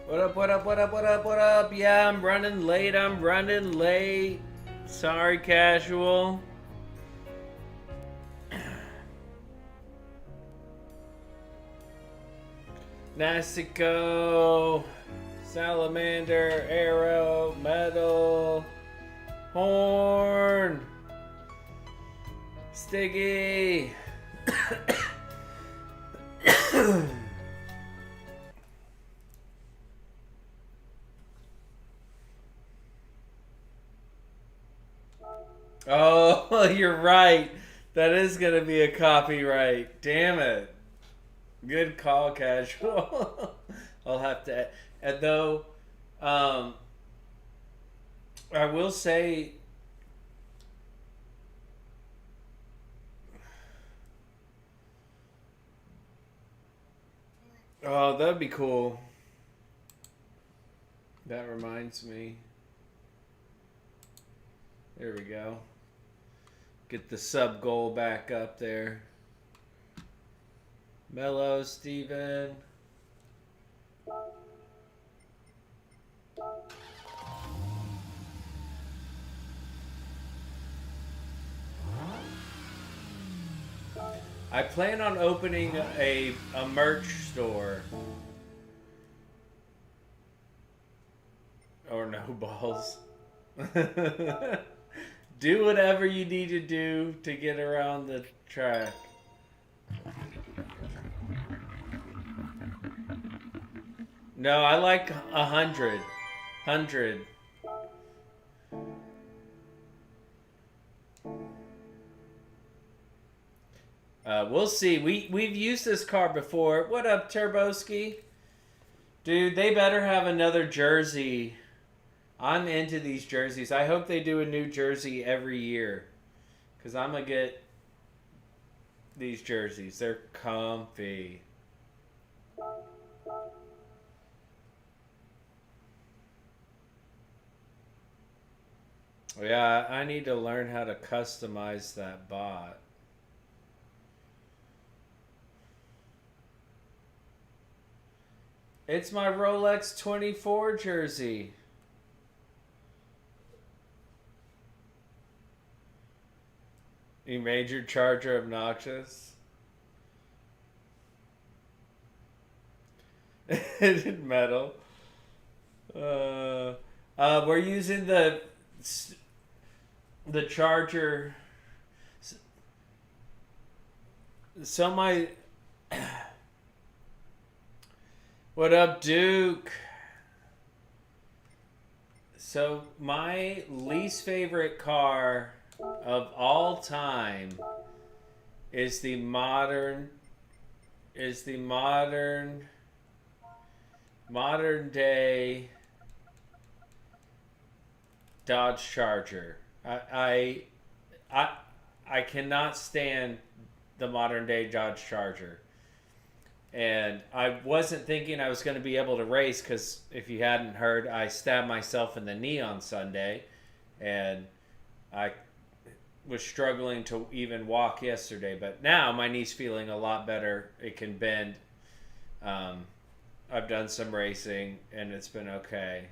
What up, what up, what up, what up, what up? Yeah, I'm running late. I'm running late. Sorry, casual. Nasico, Salamander, Arrow, Metal, Horn, Stiggy. Oh, you're right. That is going to be a copyright. Damn it. Good call, casual. I'll have to. And though, um, I will say, oh, that'd be cool. That reminds me. There we go. Get the sub goal back up there. Mellow, Steven. I plan on opening a merch store. Or no balls. Do whatever you need to do to get around the track. No, I like 100. 100. We'll see. We've used this car before. What up, Turboski? Dude, they better have another jersey. I'm into these jerseys. I hope they do a new jersey every year. Because I'm going to get these jerseys. They're comfy. Yeah, I need to learn how to customize that bot. It's my Rolex 24 jersey. You made your charger obnoxious? Metal. We're using the charger. So my... What up, Duke? So my least favorite car of all time is the modern day Dodge Charger. I cannot stand the modern day Dodge Charger. And I wasn't thinking I was going to be able to race because if you hadn't heard, I stabbed myself in the knee on Sunday, and I was struggling to even walk yesterday. But now my knee's feeling a lot better. It can bend. I've done some racing, and it's been okay.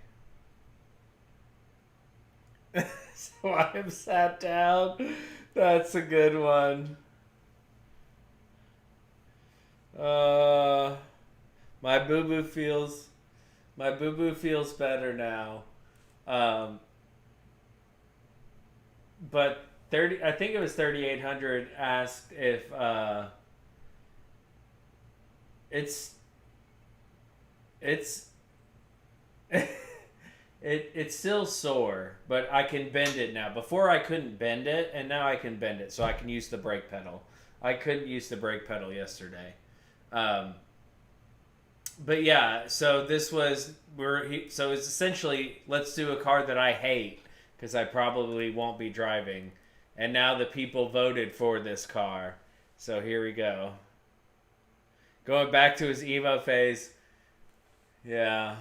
So I am sat down. That's a good one. My boo boo feels better now. But 30, I think it was 3800 asked if it's it's still sore, but I can bend it now. Before I couldn't bend it, and now I can bend it, so I can use the brake pedal. I couldn't use the brake pedal yesterday. But yeah, so this was so it's essentially, let's do a car that I hate because I probably won't be driving, and now the people voted for this car, so here we go. Going back to his emo phase. Yeah.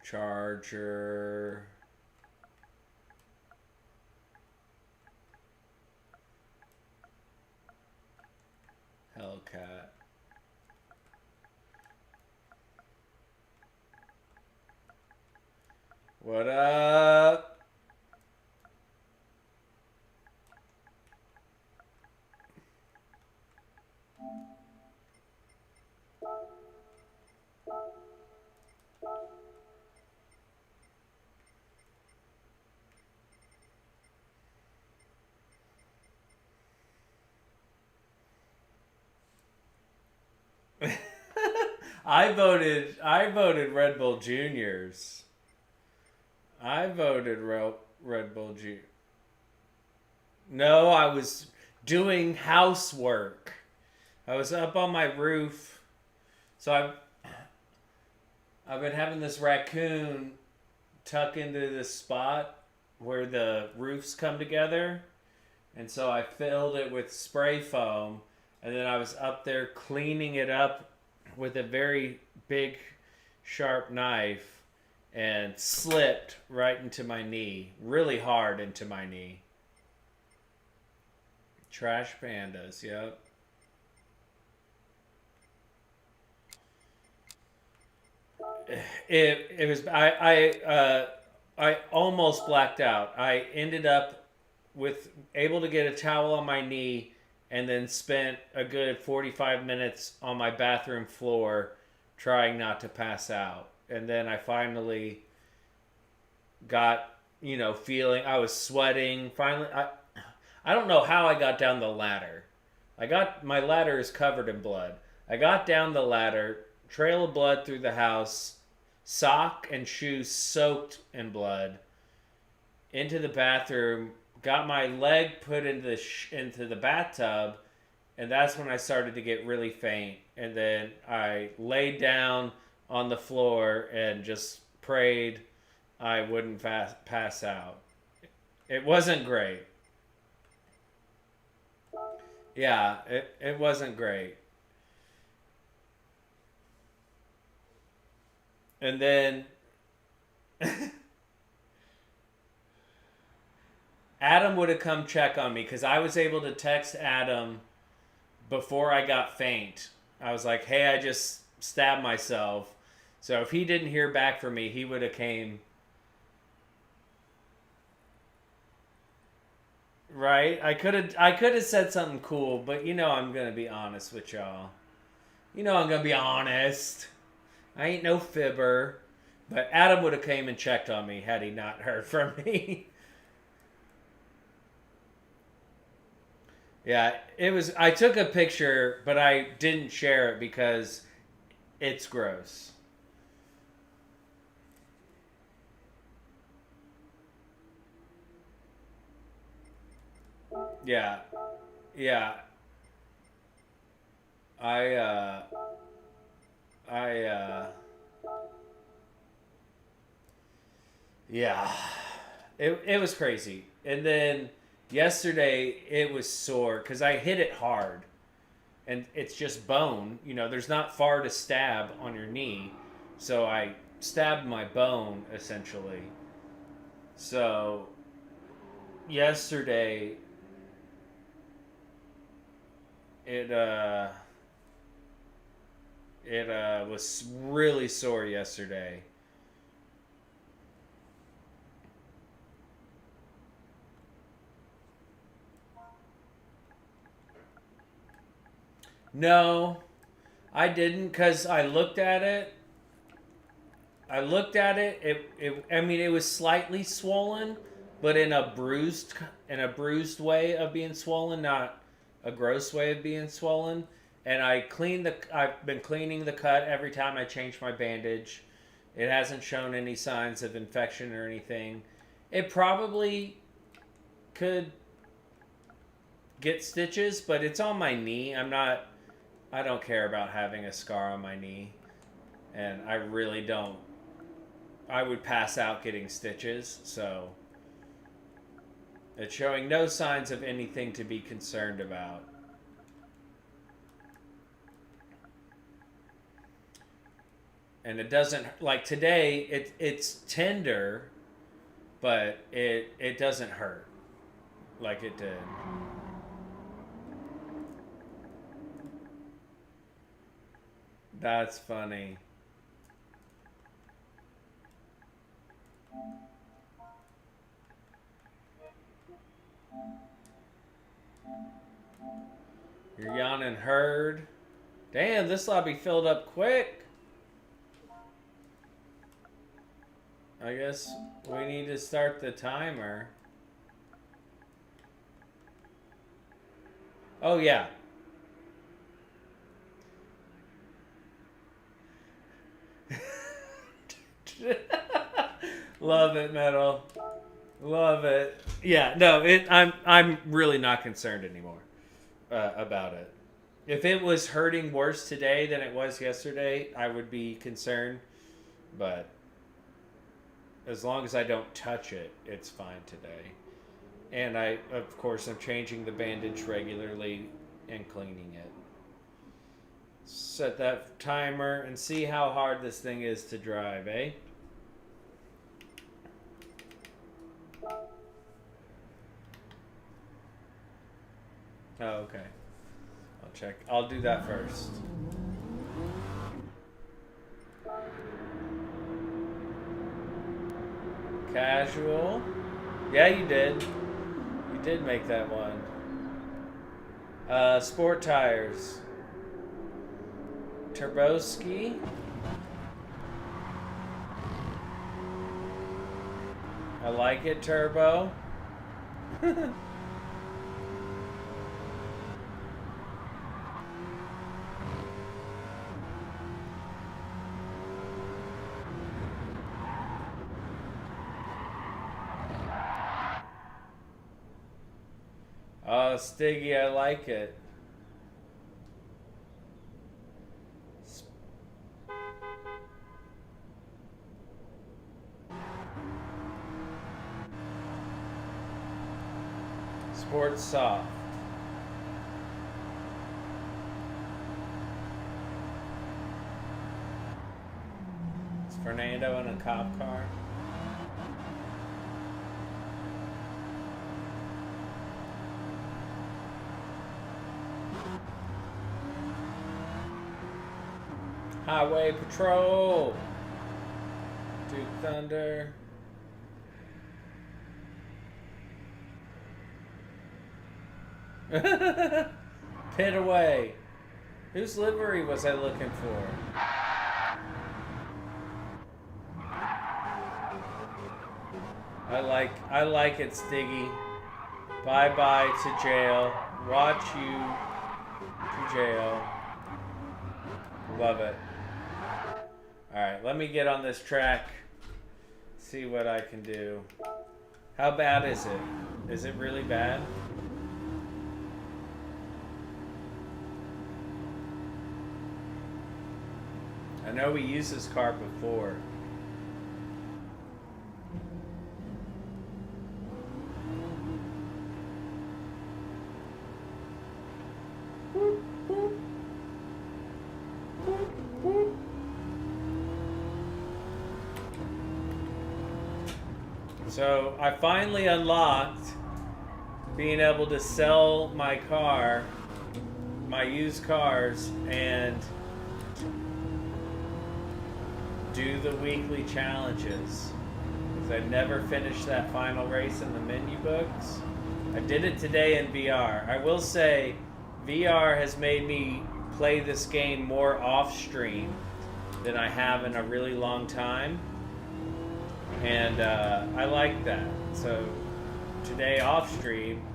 Charger. What up? I voted Red Bull Juniors. I voted Red Bull Junior. No, I was doing housework. I was up on my roof. So I've been having this raccoon tuck into this spot where the roofs come together. And so I filled it with spray foam, and then I was up there cleaning it up with a very big sharp knife and slipped right into my knee, really hard into my knee. Trash pandas, yep. It was I almost blacked out. I ended up with able to get a towel on my knee and then spent a good 45 minutes on my bathroom floor trying not to pass out. And then I finally got, feeling I was sweating. Finally I don't know how I got down the ladder. My ladder is covered in blood. I got down the ladder, trail of blood through the house, sock and shoes soaked in blood, into the bathroom, got my leg put into the bathtub, and that's when I started to get really faint. And then I laid down on the floor and just prayed I wouldn't pass out. It wasn't great. Yeah, it wasn't great. And then Adam would have come check on me because I was able to text Adam before I got faint. I was like, "Hey, I just stabbed myself." So if he didn't hear back from me, he would have came. Right? I could have said something cool, but I'm gonna be honest with y'all. I'm gonna be honest. I ain't no fibber. But Adam would have came and checked on me had he not heard from me. Yeah, it was. I took a picture, but I didn't share it because it's gross. Yeah, yeah. I, uh, I, yeah. It was crazy. And then yesterday it was sore because I hit it hard, and it's just bone. There's not far to stab on your knee, so I stabbed my bone essentially. So yesterday it was really sore yesterday. No, I didn't because I looked at it. I looked at it. I mean, it was slightly swollen, but in a bruised way of being swollen, not a gross way of being swollen. And I've been cleaning the cut every time I change my bandage. It hasn't shown any signs of infection or anything. It probably could get stitches, but it's on my knee. I don't care about having a scar on my knee, and I really don't. I would pass out getting stitches, so it's showing no signs of anything to be concerned about. And it doesn't, like today, it's tender, but it doesn't hurt like it did. That's funny. You're yawning herd. Damn, this lobby filled up quick. I guess we need to start the timer. Oh, yeah. Love it, Metal. Love it. Yeah, no, I'm really not concerned anymore about it. If it was hurting worse today than it was yesterday, I would be concerned. But as long as I don't touch it, it's fine today. And I, of course, am changing the bandage regularly and cleaning it. Set that timer and see how hard this thing is to drive, eh? Oh, okay. I'll check. I'll do that first. Casual. Yeah, you did. You did make that one. Sport tires. Turboski. I like it, Turbo. Oh, Stiggy, I like it. Sports soft. Is Fernando in a cop car? Highway Patrol. Duke Thunder. Pit away. Whose livery was I looking for? I like it, Stiggy. Bye bye to jail. Watch you to jail. Love it. Alright, let me get on this track. See what I can do. How bad is it? Is it really bad? I know we used this car before. So I finally unlocked being able to sell my car, my used cars, and do the weekly challenges. Because I never finished that final race in the menu books. I did it today in VR. I will say, VR has made me play this game more off-stream than I have in a really long time. And I like that. So today off-stream,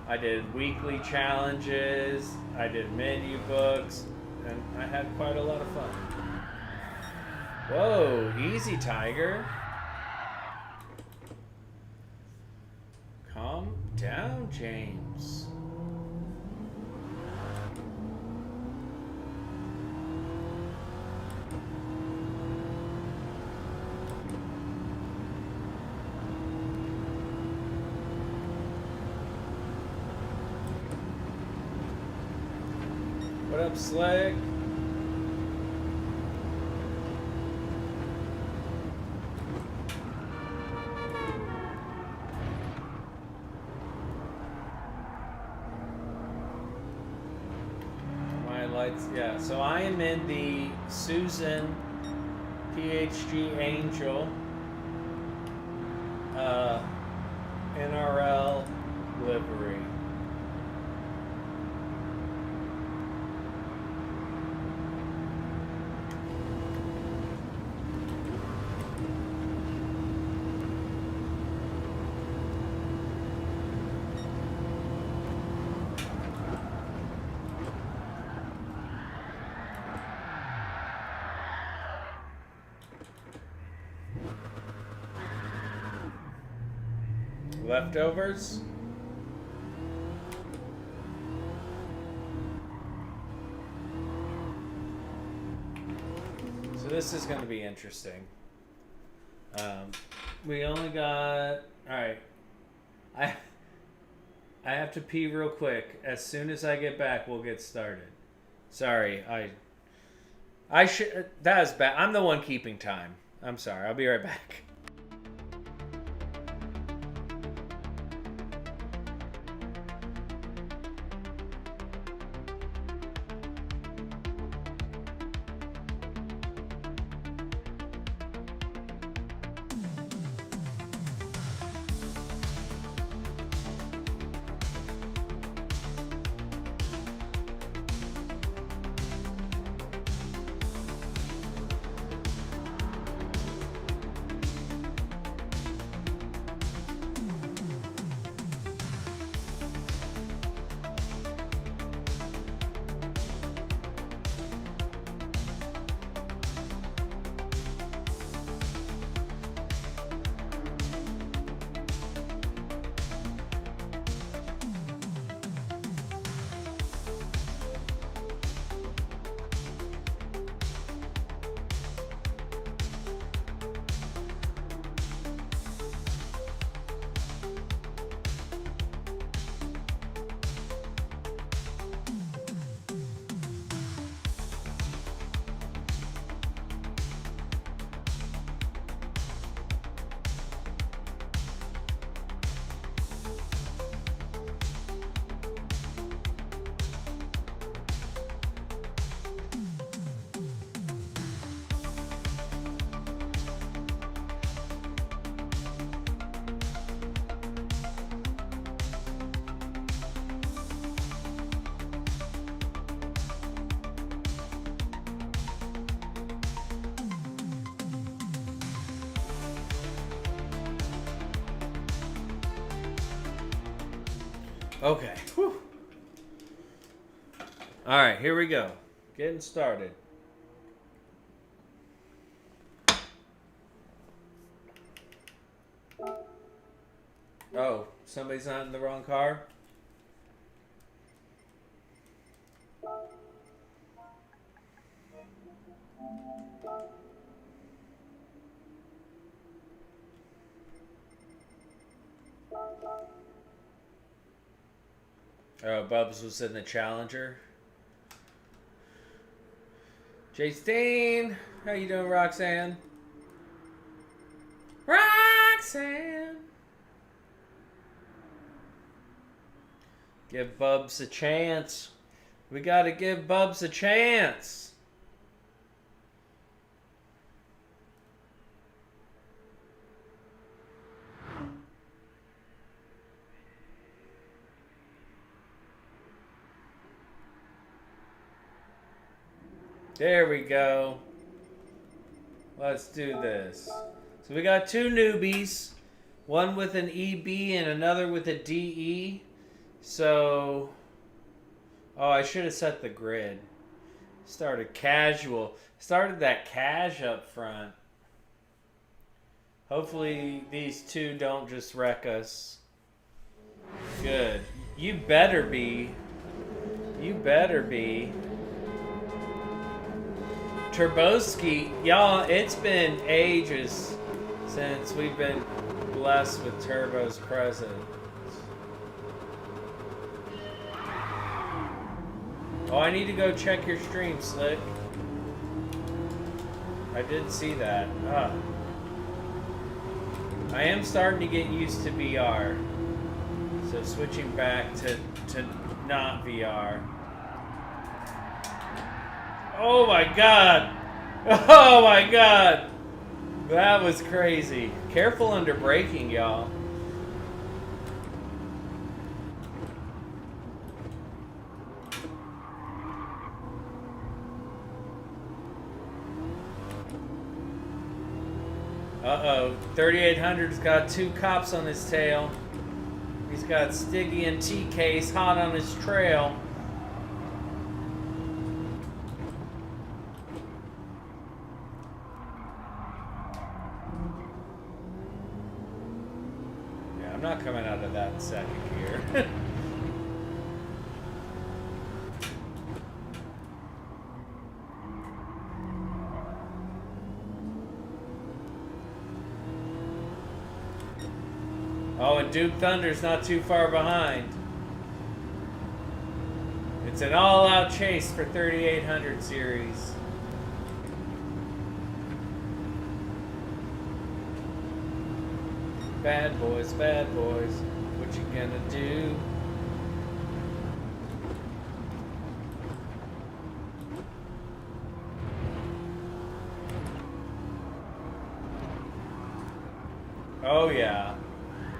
I did weekly challenges, I did menu books, and I had quite a lot of fun. Whoa, easy, Tiger. Calm down, James. What up, Slick? My lights, yeah. So I am in the Susan PHG Angel. NRL livery. Leftovers. So this is going to be interesting. We only got... Alright. I have to pee real quick. As soon as I get back, we'll get started. Sorry, I should... That was bad. I'm the one keeping time. I'm sorry. I'll be right back. Okay. Whew. All right, here we go. Getting started. Oh, somebody's not in the wrong car? Oh, Bubs was in the Challenger. Justine, how you doing, Roxanne? Roxanne! Give Bubs a chance. We gotta give Bubs a chance. There we go. Let's do this. So we got two newbies. One with an EB and another with a DE. So... Oh, I should have set the grid. Started casual. Started that cash up front. Hopefully these two don't just wreck us. Good. You better be. You better be. Turboski, y'all, it's been ages since we've been blessed with Turbo's presence. Oh, I need to go check your stream, Slick. I did see that. Ah. I am starting to get used to VR. So switching back to not VR. Oh my god! Oh my god! That was crazy. Careful under braking, y'all. Uh-oh. 3800's got 2 cops on his tail. He's got Stiggy and T-Case hot on his trail. Yeah, I'm not coming out of that second gear. Oh, and Duke Thunder's not too far behind. It's an all-out chase for 3800 series. Bad boys, what you gonna do? Oh yeah.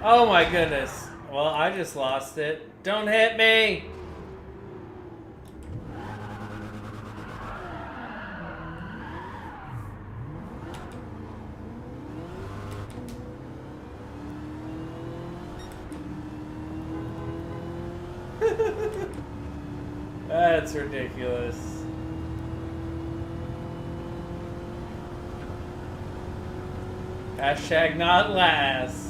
Oh my goodness. Well, I just lost it. Don't hit me! That's ridiculous. Hashtag not last.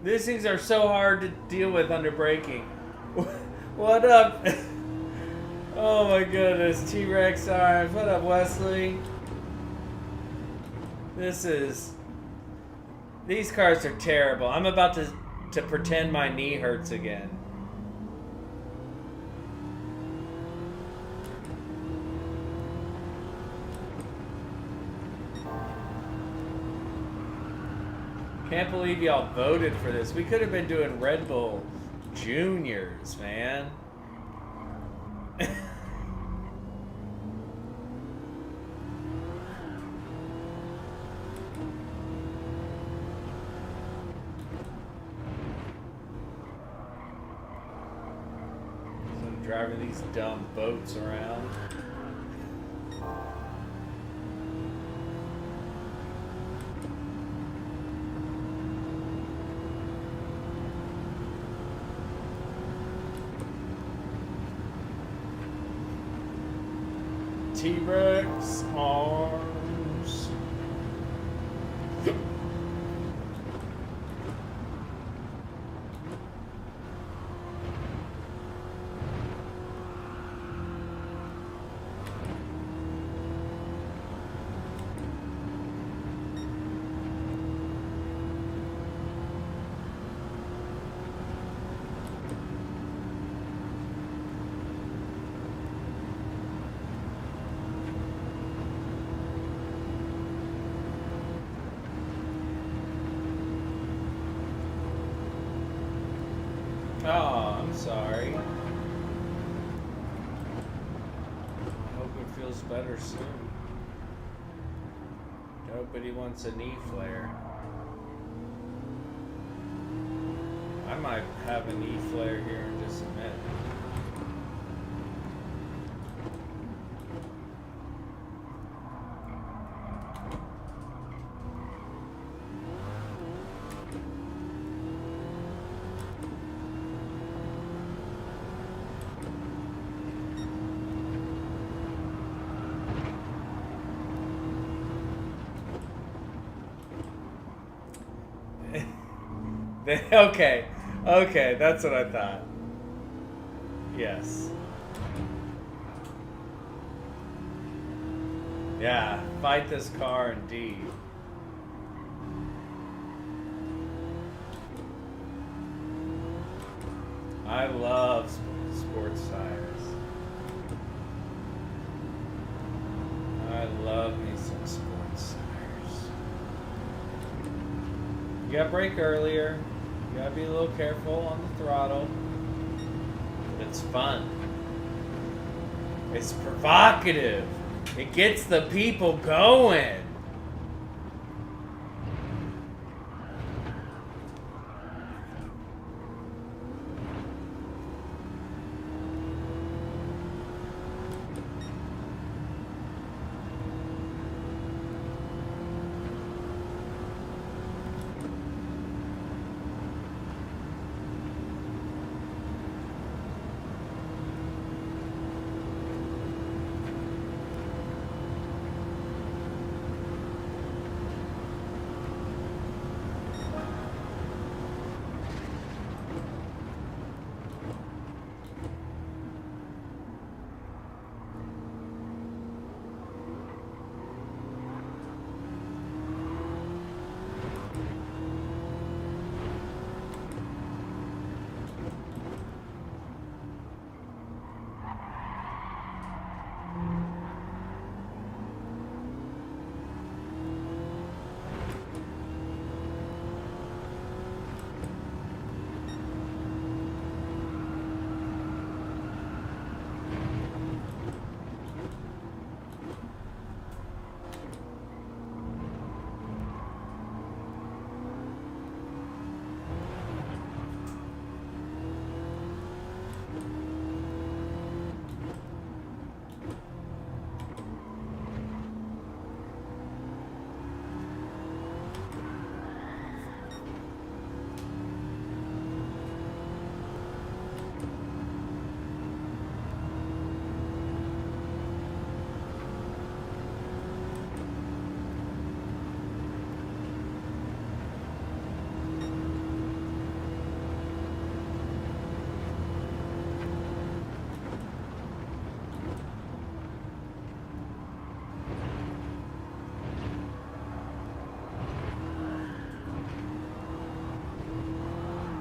These things are so hard to deal with under braking. What up? Oh my goodness, T-Rex Arms. What up, Wesley? These cars are terrible. I'm about to pretend my knee hurts again. Can't believe y'all voted for this. We could have been doing Red Bull Juniors, man. So I'm driving these dumb boats around. T-Rex Arms. Oh, I'm sorry. Hope it feels better soon. Nobody wants a knee flare. I might have a knee flare here in just a minute. Okay, that's what I thought. Yes. Yeah, fight this car indeed. I love sports tires. I love me some sports. gotta brake earlier. You gotta be a little careful on the throttle. But it's fun. It's provocative. It gets the people going.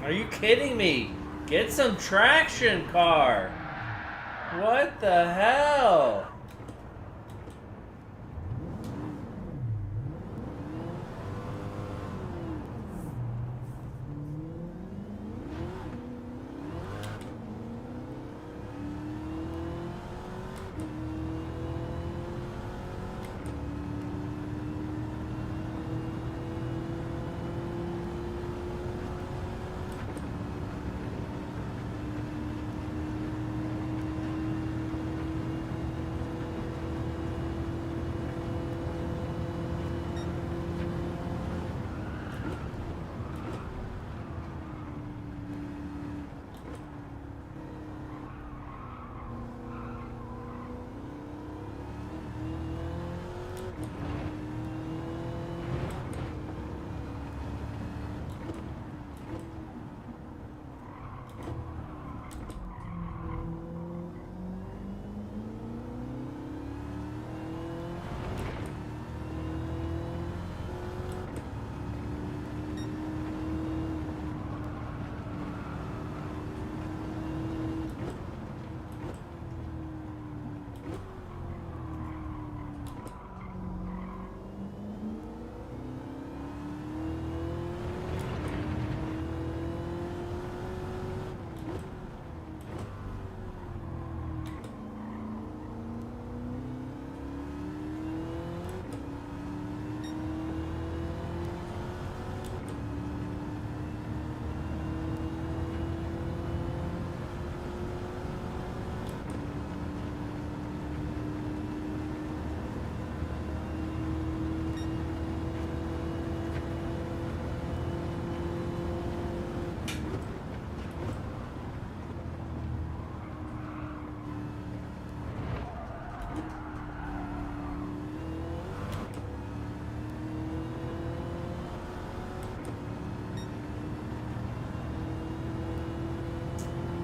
Are you kidding me? Get some traction, car. What the hell?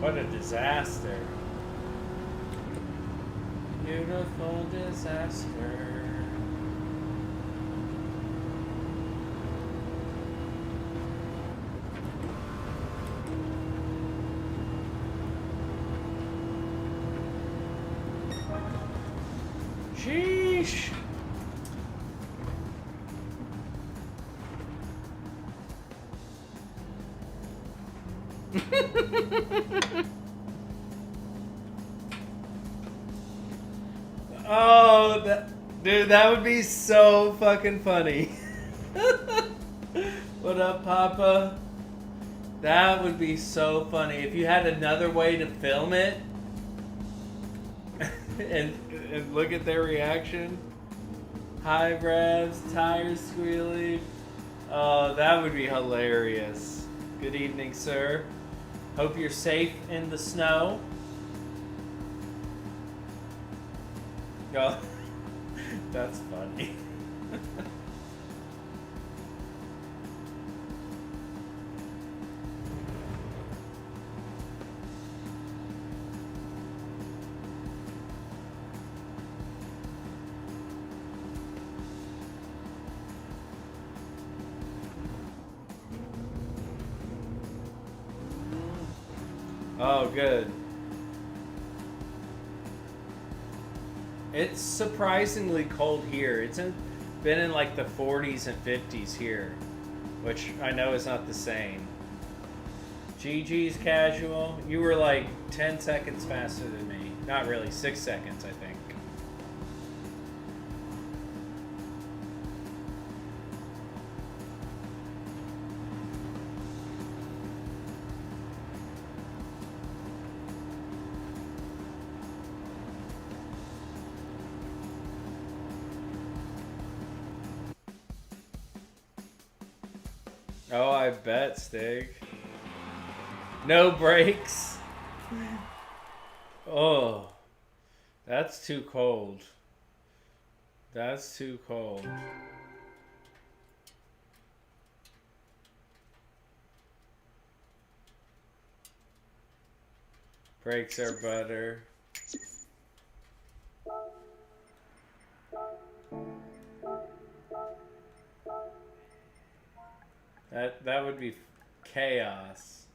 What a disaster. Beautiful disaster. Sheesh. Oh, dude, that would be so fucking funny. What up, Papa? That would be so funny if you had another way to film it, and look at their reaction. High revs, tires squealing. Oh, that would be hilarious. Good evening, sir. Hope you're safe in the snow. Oh, that's funny. Oh, good. It's surprisingly cold here. Been in like the 40s and 50s here, which I know is not the same. GG's casual. You were like 10 seconds faster than me. Not really, 6 seconds, I think. Oh, I bet, Stig. No brakes. Oh, that's too cold. That's too cold. Brakes are butter. That would be chaos.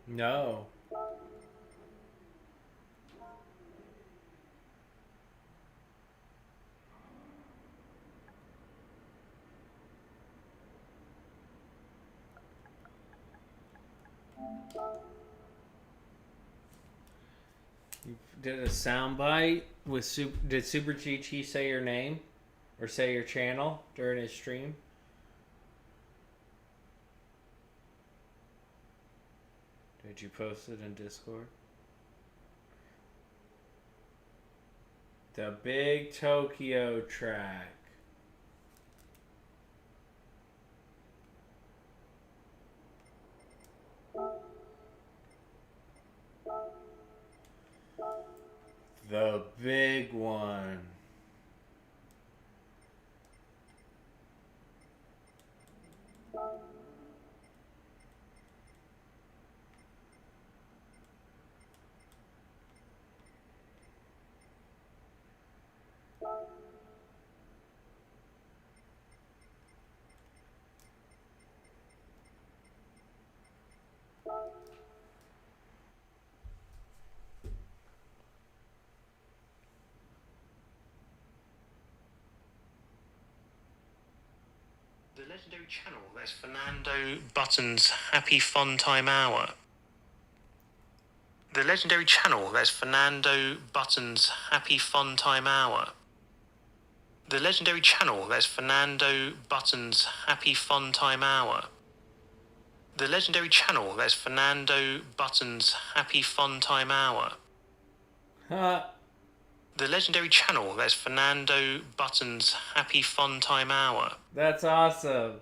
No. You did a soundbite with Did Super GT say your name or say your channel during his stream? Did you post it in Discord? The big Tokyo track. The big one. The legendary channel, there's Fernando Button's Happy Fun Time Hour. The legendary channel, there's Fernando Button's Happy Fun Time Hour. The legendary channel, there's Fernando Button's Happy Fun Time Hour. The legendary channel, there's Fernando Button's Happy Fun Time Hour. The legendary channel, there's Fernando Button's Happy Fun Time Hour. That's awesome.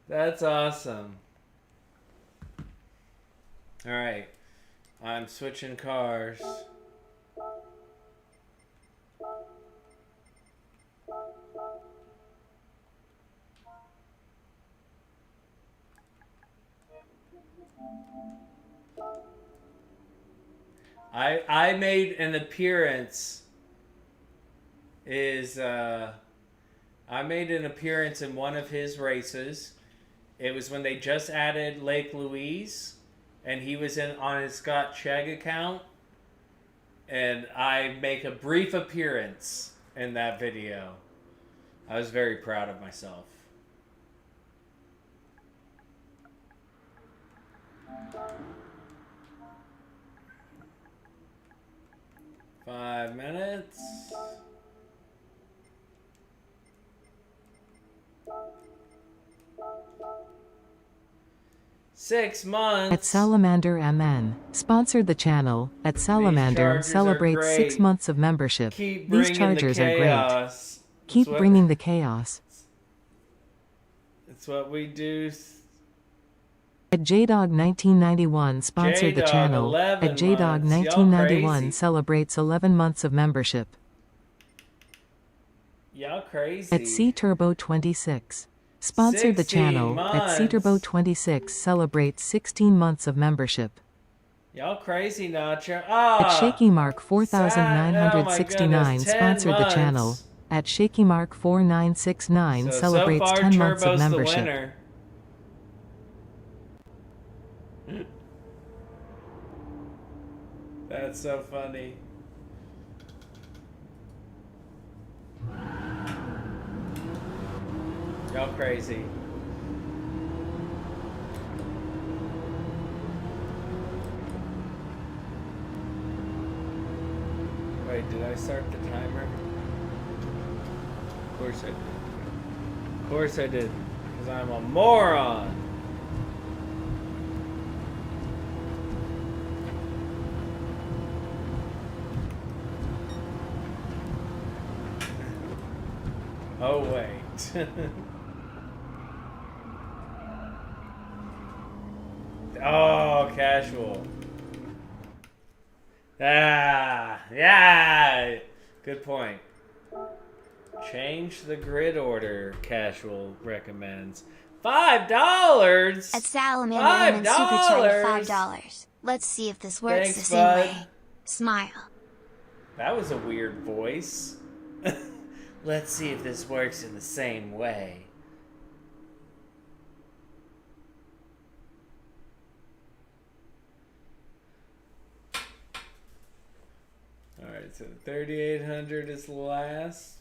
That's awesome. All right. I'm switching cars. I made an appearance I made an appearance in one of his races. It was when they just added Lake Louise, and he was in on his Scott Chegg account, and I make a brief appearance in that video. I was very proud of myself. Five minutes. Six months. At Salamander MN, sponsored the channel. At Salamander celebrates 6 months of membership. These chargers are great. Keep bringing the chaos. It's what we do. At JDog1991 sponsored the channel. At JDog1991 celebrates 11 months of membership. Y'all crazy. At C-Turbo26 sponsored the channel. months. At C-Turbo26 celebrates 16 months of membership. Y'all crazy, Nacho. At Shaky Mark 4969 sponsored the channel. At Shaky Mark 4969 celebrates 10 months of membership. That's so funny. Y'all crazy. Wait, did I start the timer? Of course I did. Of course I did. Because I'm a moron. Oh, wait. Oh, casual. Yeah. Good point. Change the grid order, casual recommends. $5? At Salamander and Super Chat $5. Let's see if this works. Thanks, the same bud. way. Smile. That was a weird voice. Let's see if this works in the same way. Alright, so 3,800 is last.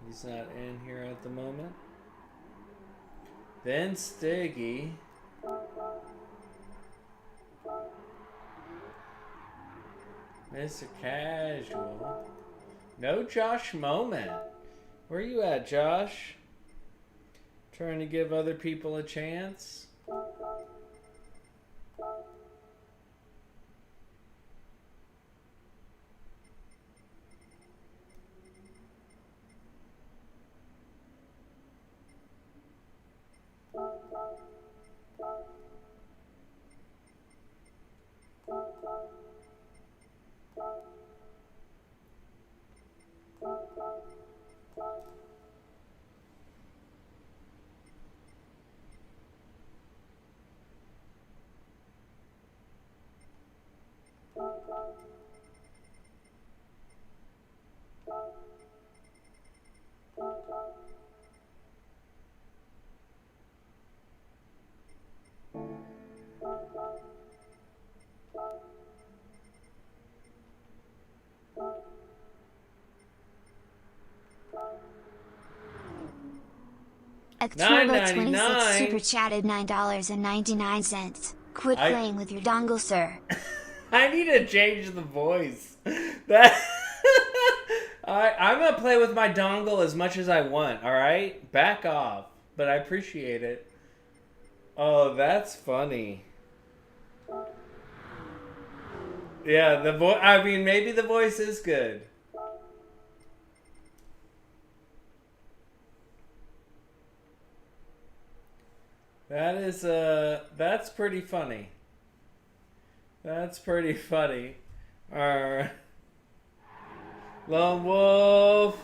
He's not in here at the moment. Then Stiggy. Mr. Casual. No Josh Moment. Where you at, Josh? Trying to give other people a chance? At Turbo $9.99. 26 super chatted $9.99. Quit playing with your dongle, sir. I need to change the voice. That I'm gonna play with my dongle as much as I want. All right, back off. But I appreciate it. Oh, that's funny. Yeah, the voice. I mean, maybe the voice is good. That is that's pretty funny. That's pretty funny. Alright. Lone Wolf.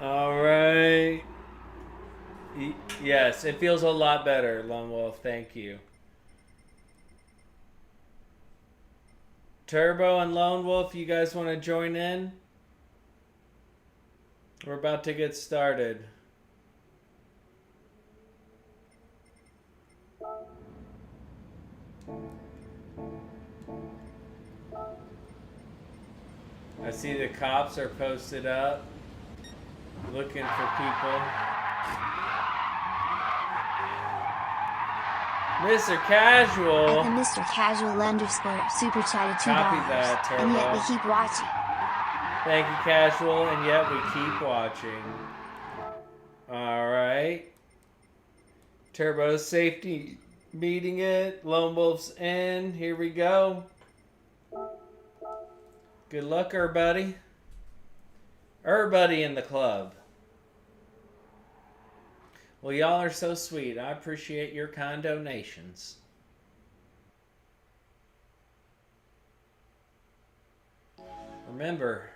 Alright. Yes, it feels a lot better, Lone Wolf. Thank you. Turbo and Lone Wolf, you guys want to join in? We're about to get started. I see the cops are posted up, looking for people. Mr. Casual. And the Mr. Casual _ super chatted $2. Copy that, Turbo. And yet we keep watching. Thank you, Casual, and yet we keep watching. Alright. Turbo's safety beating it. Lone Wolf's in. Here we go. Good luck, everybody. Everybody in the club. Well, y'all are so sweet. I appreciate your kind donations. Remember,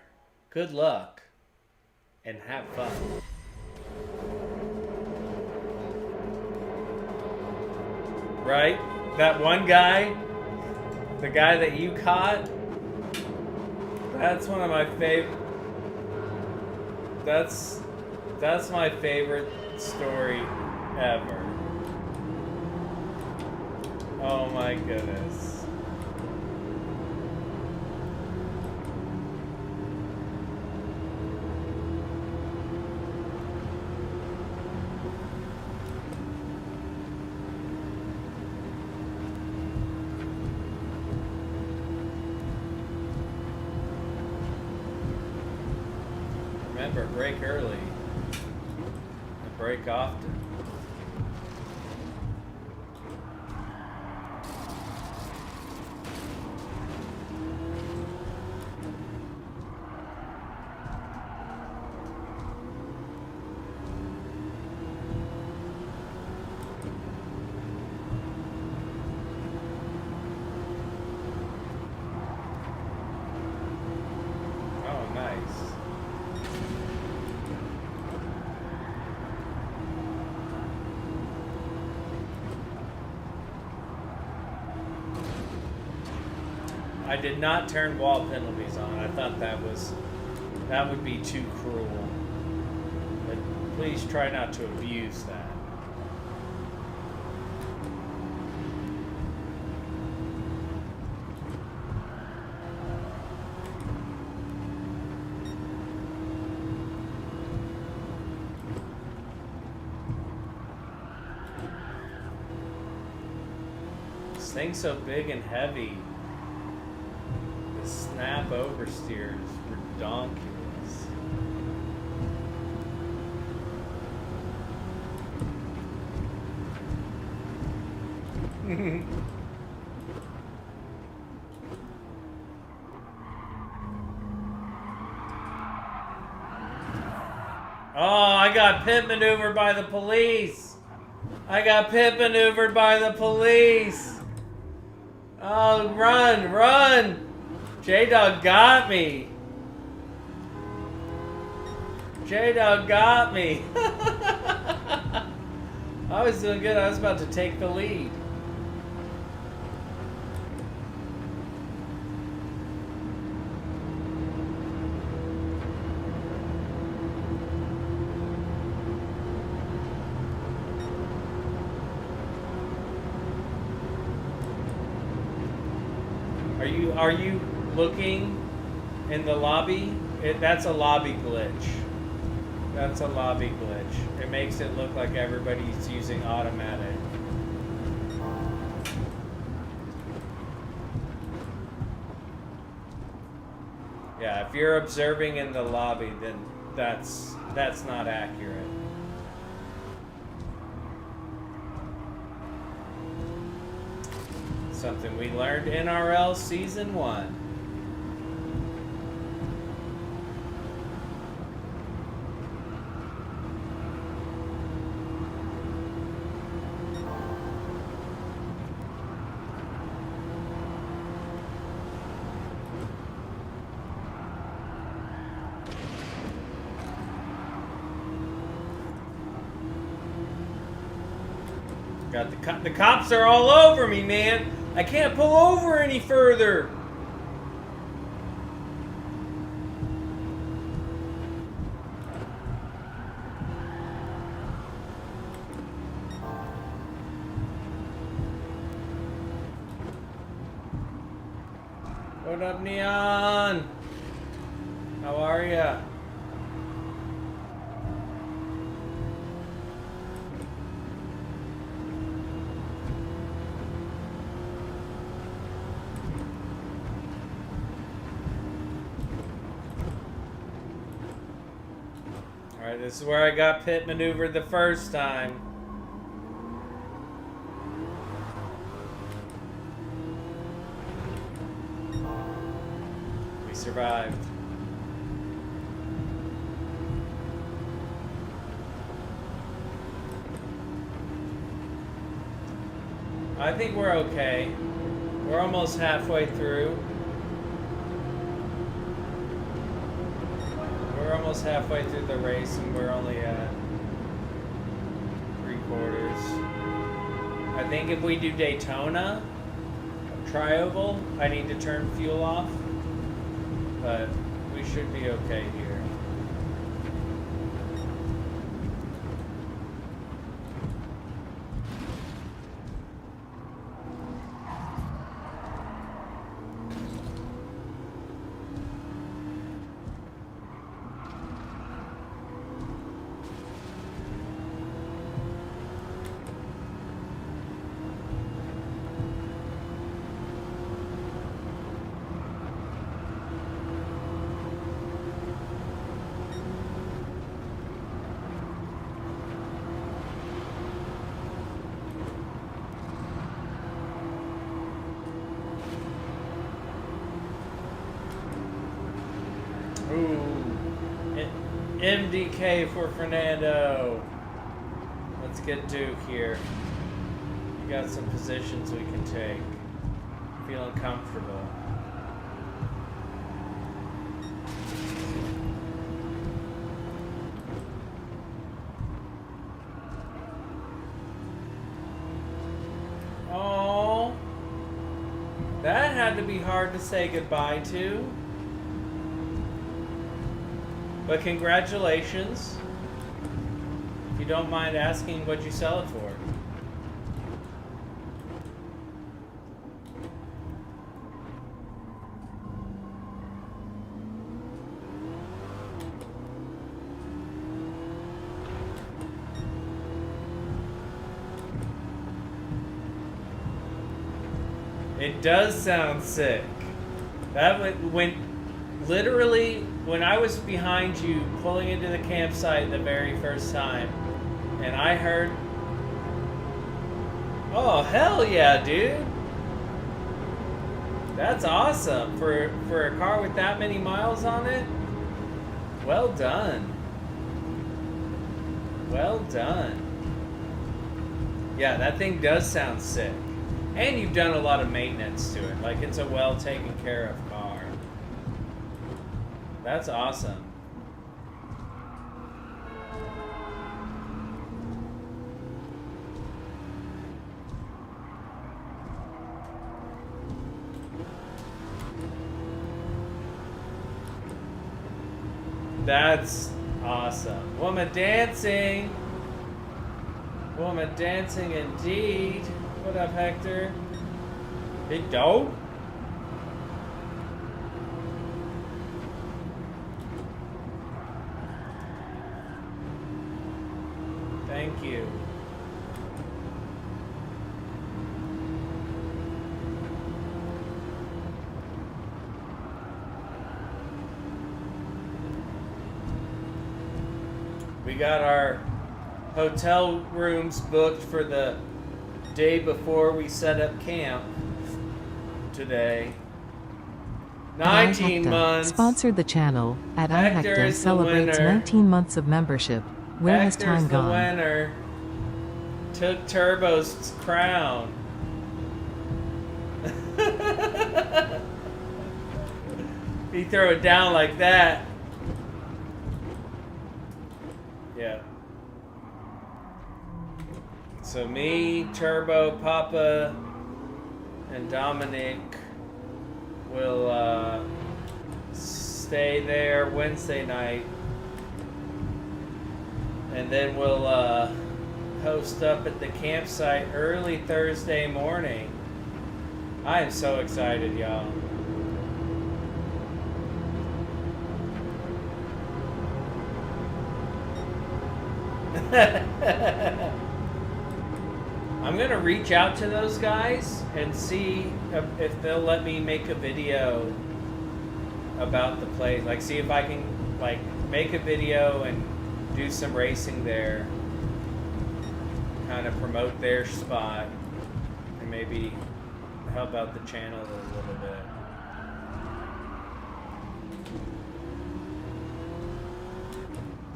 good luck and have fun. Right? That one guy, the guy that you caught, that's one of my favorite. That's my favorite story ever. Oh my goodness. Remember, break early and break often. Oh, nice. I did not turn wall penalties on. I thought that would be too cruel. But please try not to abuse that. This thing's so big and heavy. Snap oversteer is redonkulous. Oh, I got pit maneuvered by the police. I got pit maneuvered by the police. Oh, run, run. J-Dog got me. J-Dog got me. I was doing good. I was about to take the lead. Are you looking in the lobby? That's a lobby glitch. That's a lobby glitch. It makes it look like everybody's using automatic. Yeah, if you're observing in the lobby, then that's not accurate. Something we learned NRL Season 1. Got the cops are all over me, man. I can't pull over any further. What up, Neon? How are ya? Alright, this is where I got pit maneuvered the first time. We survived. I think we're okay. We're almost halfway through. We're almost halfway through the race and we're only at 3/4. I think if we do Daytona, Tri-Oval, I need to turn fuel off. But we should be okay here. MDK for Fernando. Let's get Duke here. We got some positions we can take. Feeling comfortable. Oh, that had to be hard to say goodbye to. But congratulations. If you don't mind asking, what'd you sell it for? It does sound sick. That went literally when I was behind you pulling into the campsite the very first time, and I heard, oh hell yeah, dude! That's awesome for a car with that many miles on it. Well done. Well done. Yeah, that thing does sound sick. And you've done a lot of maintenance to it. Like, it's a well taken care of car. That's awesome. That's awesome. Woman dancing. Woman dancing indeed. What up, Hector? Big dog? Thank you. We got our hotel rooms booked for the day before we set up camp today. 19 months. Sponsored the channel at Hector iHecta is the celebrates winner. 19 months of membership. Where has Hector's time the gone? winner. Took Turbo's crown. He throw it down like that. Yeah. So me, Turbo, Papa, and Dominic will stay there Wednesday night. And then we'll host up at the campsite early Thursday morning. I am so excited, y'all. I'm gonna reach out to those guys and see if they'll let me make a video about the place. Like, see if I can like make a video and do some racing there, kind of promote their spot, and maybe help out the channel a little bit.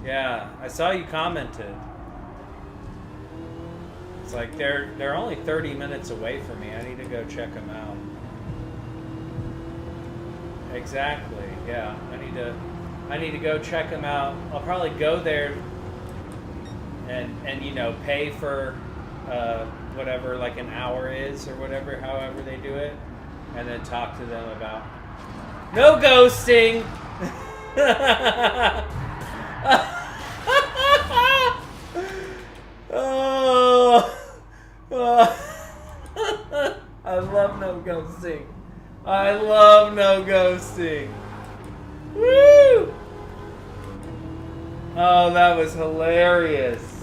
Yeah, I saw you commented. It's like they're only 30 minutes away from me. I need to go check them out. Exactly. Yeah, I need to go check them out. I'll probably go there and you know, pay for whatever like an hour is or whatever, however they do it, and then talk to them about no ghosting. Oh, I love no ghosting. I love no ghosting. Woo! Oh, that was hilarious.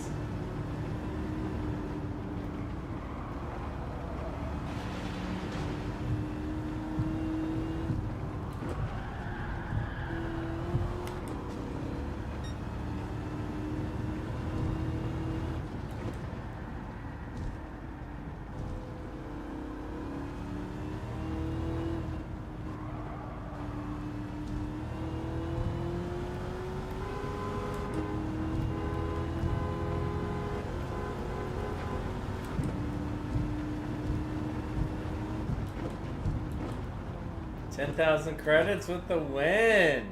$10,000 credits with the win.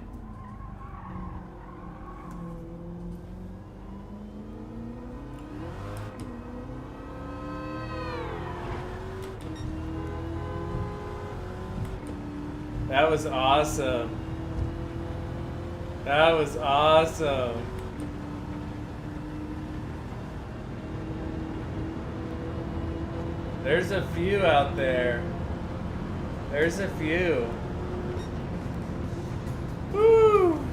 That was awesome. That was awesome. There's a few out there. There's a few. Woo!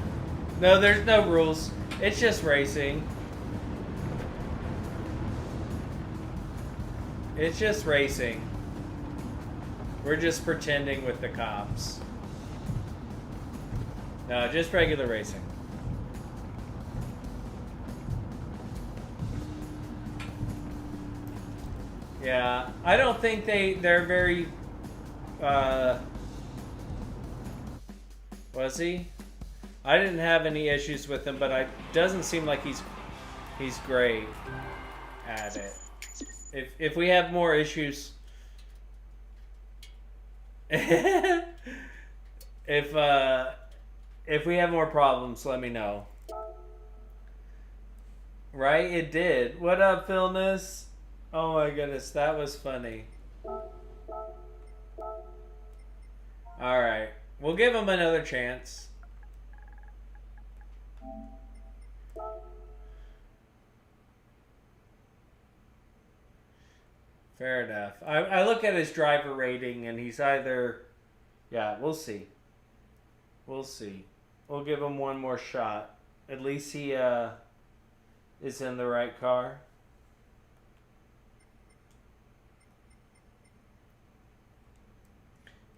No, there's no rules. It's just racing. It's just racing. We're just pretending with the cops. No, just regular racing. Yeah, I don't think they're very was he? I didn't have any issues with him, but it doesn't seem like he's great at it. If we have more issues, if we have more problems, let me know. Right? It did. What up, Philness? Oh my goodness, that was funny. Alright. We'll give him another chance. Fair enough. I look at his driver rating and he's either... Yeah, we'll see. We'll see. We'll give him one more shot. At least he is in the right car.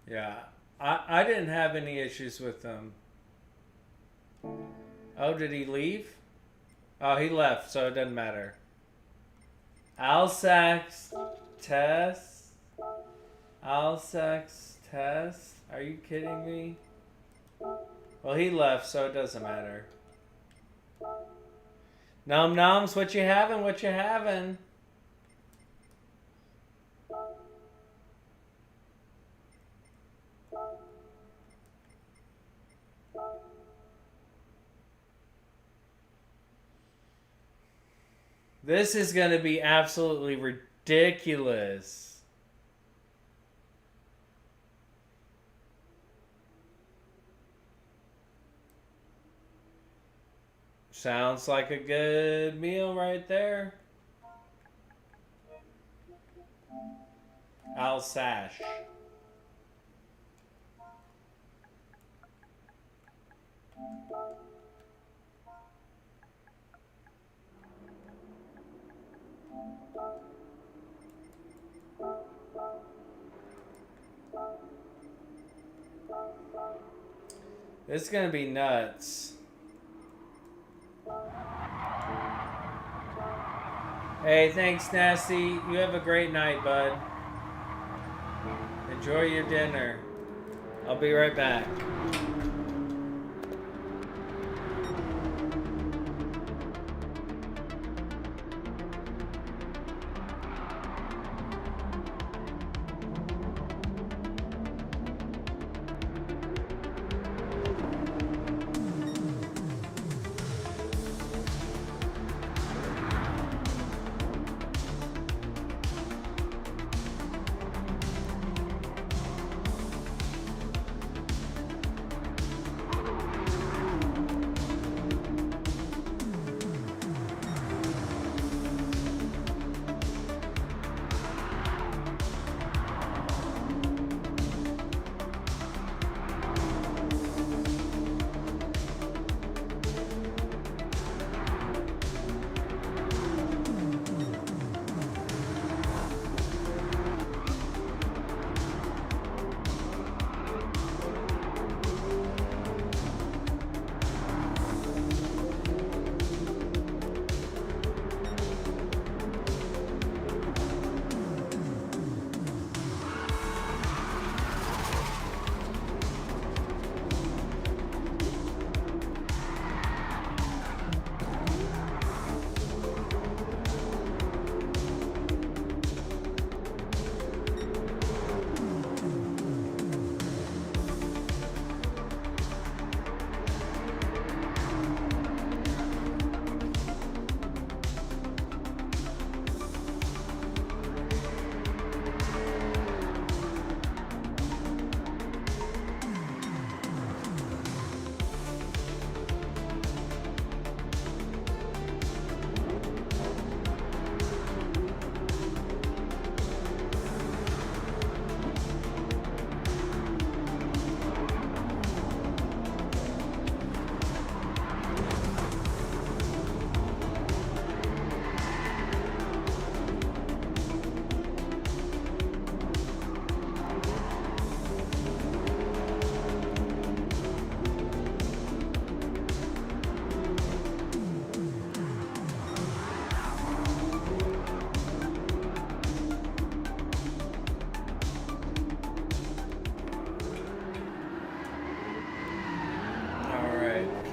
Yeah. I didn't have any issues with him. Oh, did he leave? Oh, he left, so it doesn't matter. Alsax test? Alsax test? Are you kidding me? Well, he left, so it doesn't matter. Num nums, what you having? What you having? This is going to be absolutely ridiculous. Sounds like a good meal right there. Alsace. This is gonna be nuts. Hey, thanks, Nasty. You have a great night, bud. Enjoy your dinner. I'll be right back.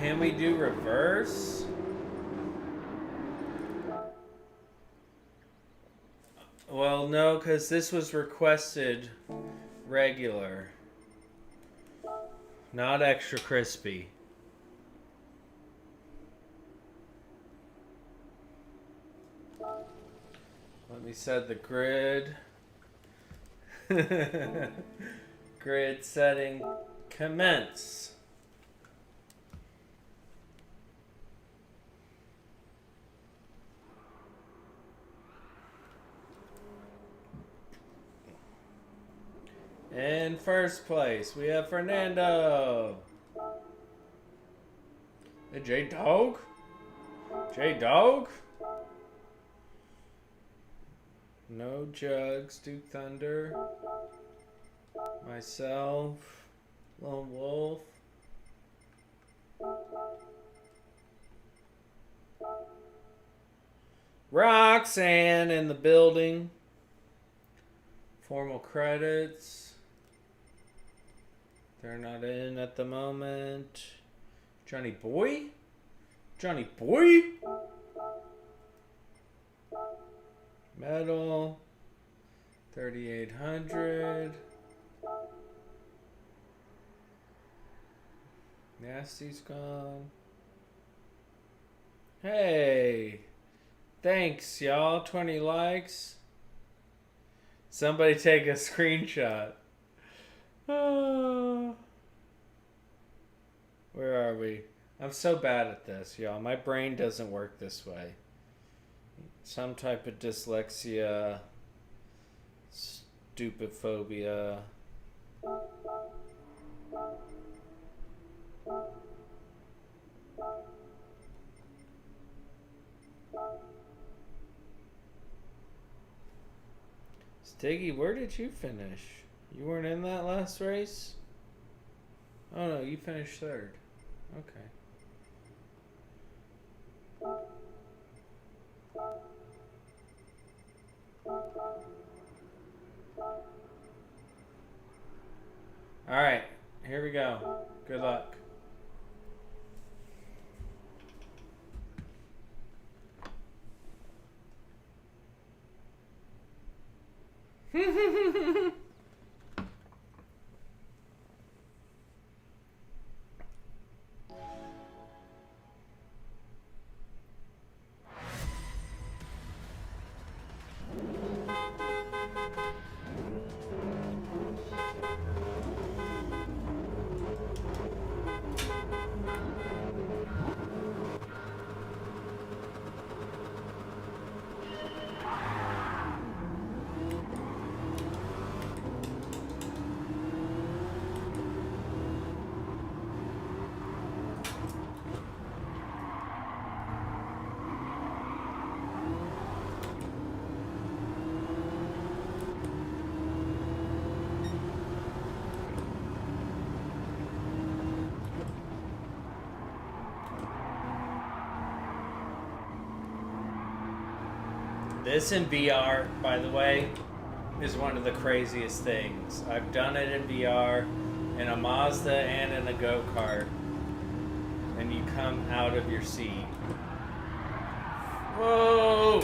Can we do reverse? Well, no, because this was requested regular. Not extra crispy. Let me set the grid. Grid setting commence. In first place, we have Fernando. Hey, J-Dog? J-Dog? No Jugs, Duke Thunder. Myself. Lone Wolf. Roxanne in the building. Formal credits. They're not in at the moment. Johnny Boy? Johnny Boy? Metal. 3,800. Nasty's gone. Hey. Thanks, y'all. 20 likes. Somebody take a screenshot. Where are we? I'm so bad at this, y'all. My brain doesn't work this way. Some type of dyslexia, stupid phobia. Stiggy, where did you finish? You weren't in that last race? Oh no, you finished third. Okay. Alright, here we go. Good luck. This in VR, by the way, is one of the craziest things. I've done it in VR, in a Mazda and in a go-kart. And you come out of your seat. Whoa!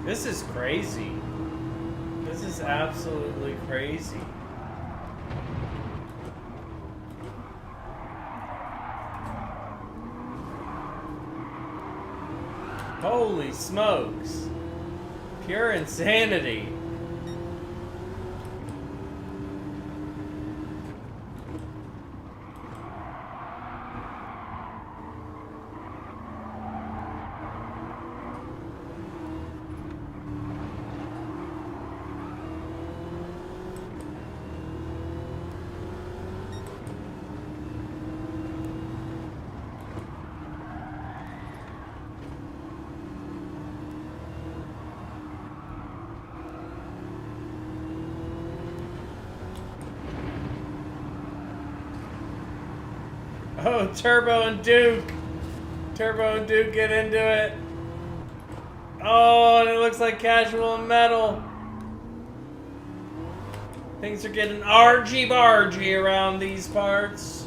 This is crazy. This is absolutely crazy. Holy smokes. Pure insanity. Oh, Turbo and Duke. Turbo and Duke get into it. Oh, and it looks like Casual and Metal. Things are getting argy-bargy around these parts.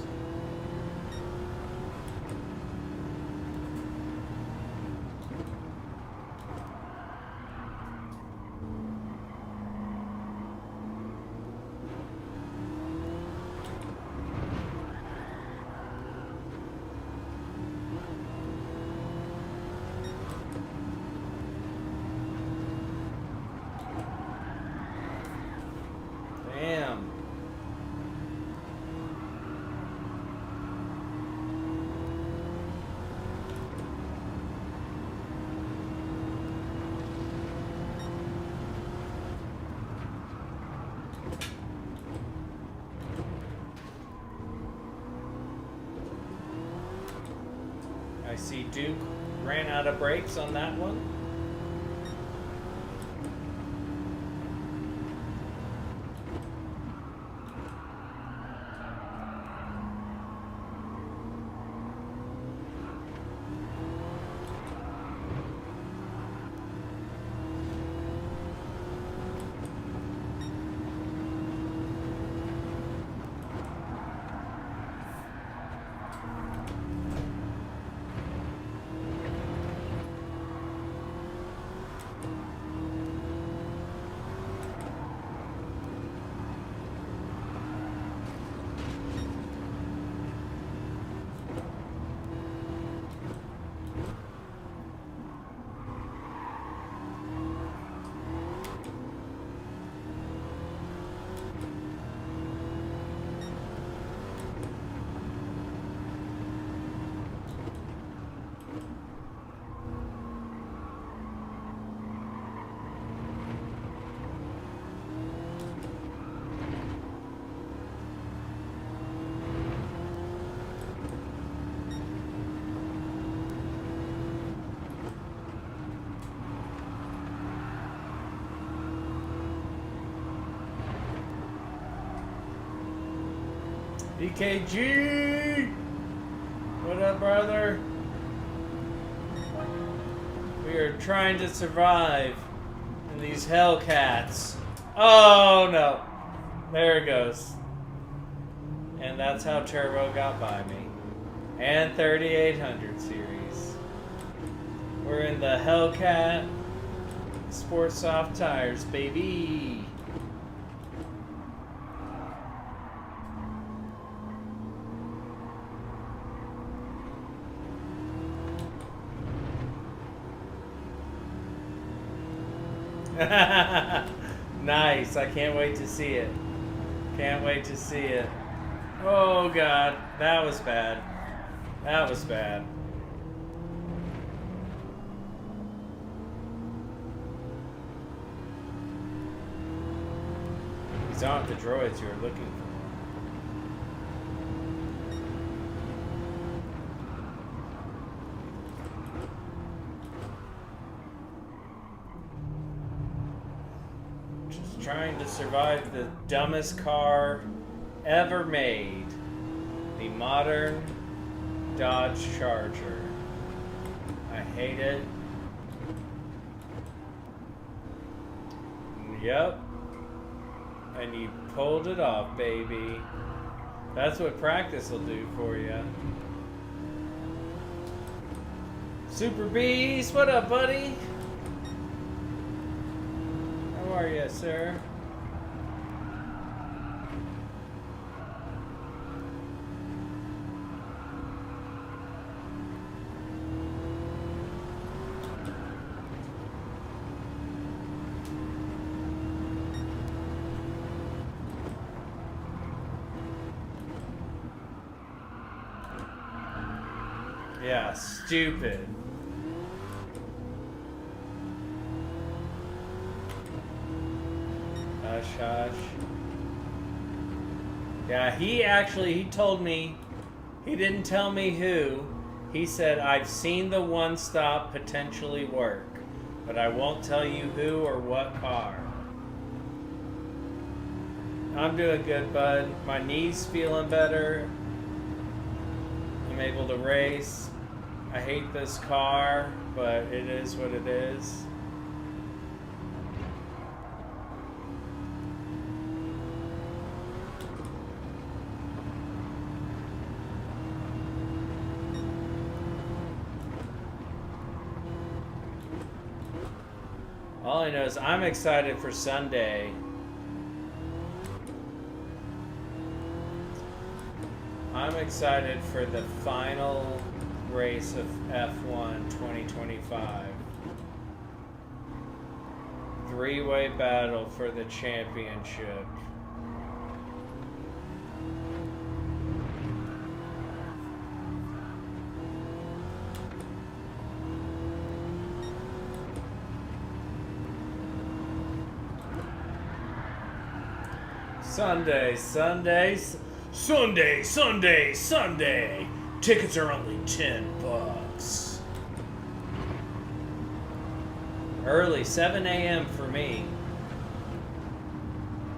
Damn. I see Duke ran out of brakes on that one. EKG! What up, brother? We are trying to survive in these Hellcats. Oh no! There it goes. And that's how Turbo got by me. And 3800 series. We're in the Hellcat Sport Soft Tires, baby! Nice. I can't wait to see it. Can't wait to see it. Oh god, that was bad. That was bad. These aren't the droids you're looking for. Trying to survive the dumbest car ever made. The modern Dodge Charger. I hate it. Yep. And you pulled it off, baby. That's what practice will do for you. Super Beast, what up, buddy? How are you, sir? Yeah, stupid. Hush. Yeah, he told me, he didn't tell me who. He said, I've seen the one stop potentially work, but I won't tell you who or what car. I'm doing good, bud. My knee's feeling better. I'm able to race. I hate this car, but it is what it is. All I know is I'm excited for Sunday. I'm excited for the final race of F1 2025. Three-way battle for the championship. Sunday. Tickets are only $10. Early, 7 a.m. for me.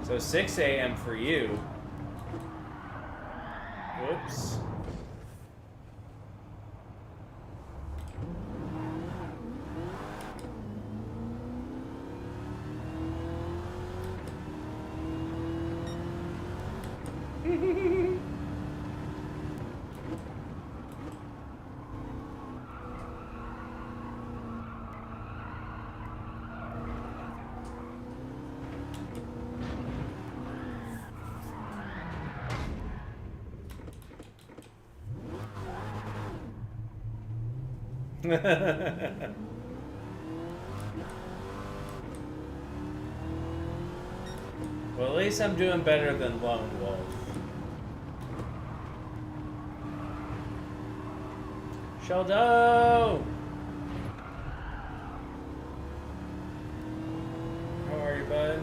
So 6 a.m. for you. Whoops. Well, at least I'm doing better than Lone Wolf. Sheldo! How are you, bud?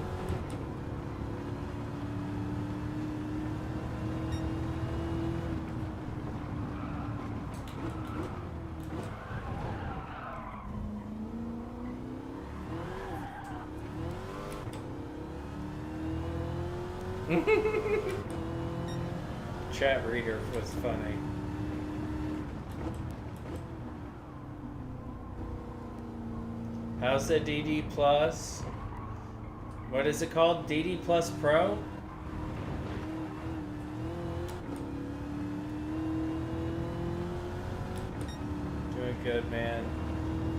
Chat reader was funny. How's the DD Plus? What is it called? DD Plus Pro? Doing good, man.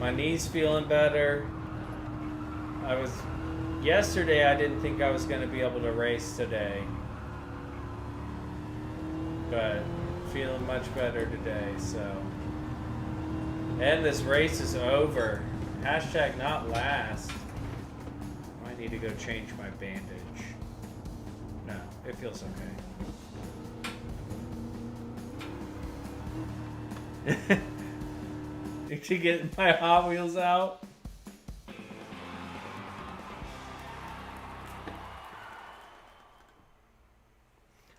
My knee's feeling better. Yesterday I didn't think I was going to be able to race today. But feeling much better today, so. And this race is over. Hashtag not last. I need to go change my bandage. No, it feels okay. Did you get my Hot Wheels out?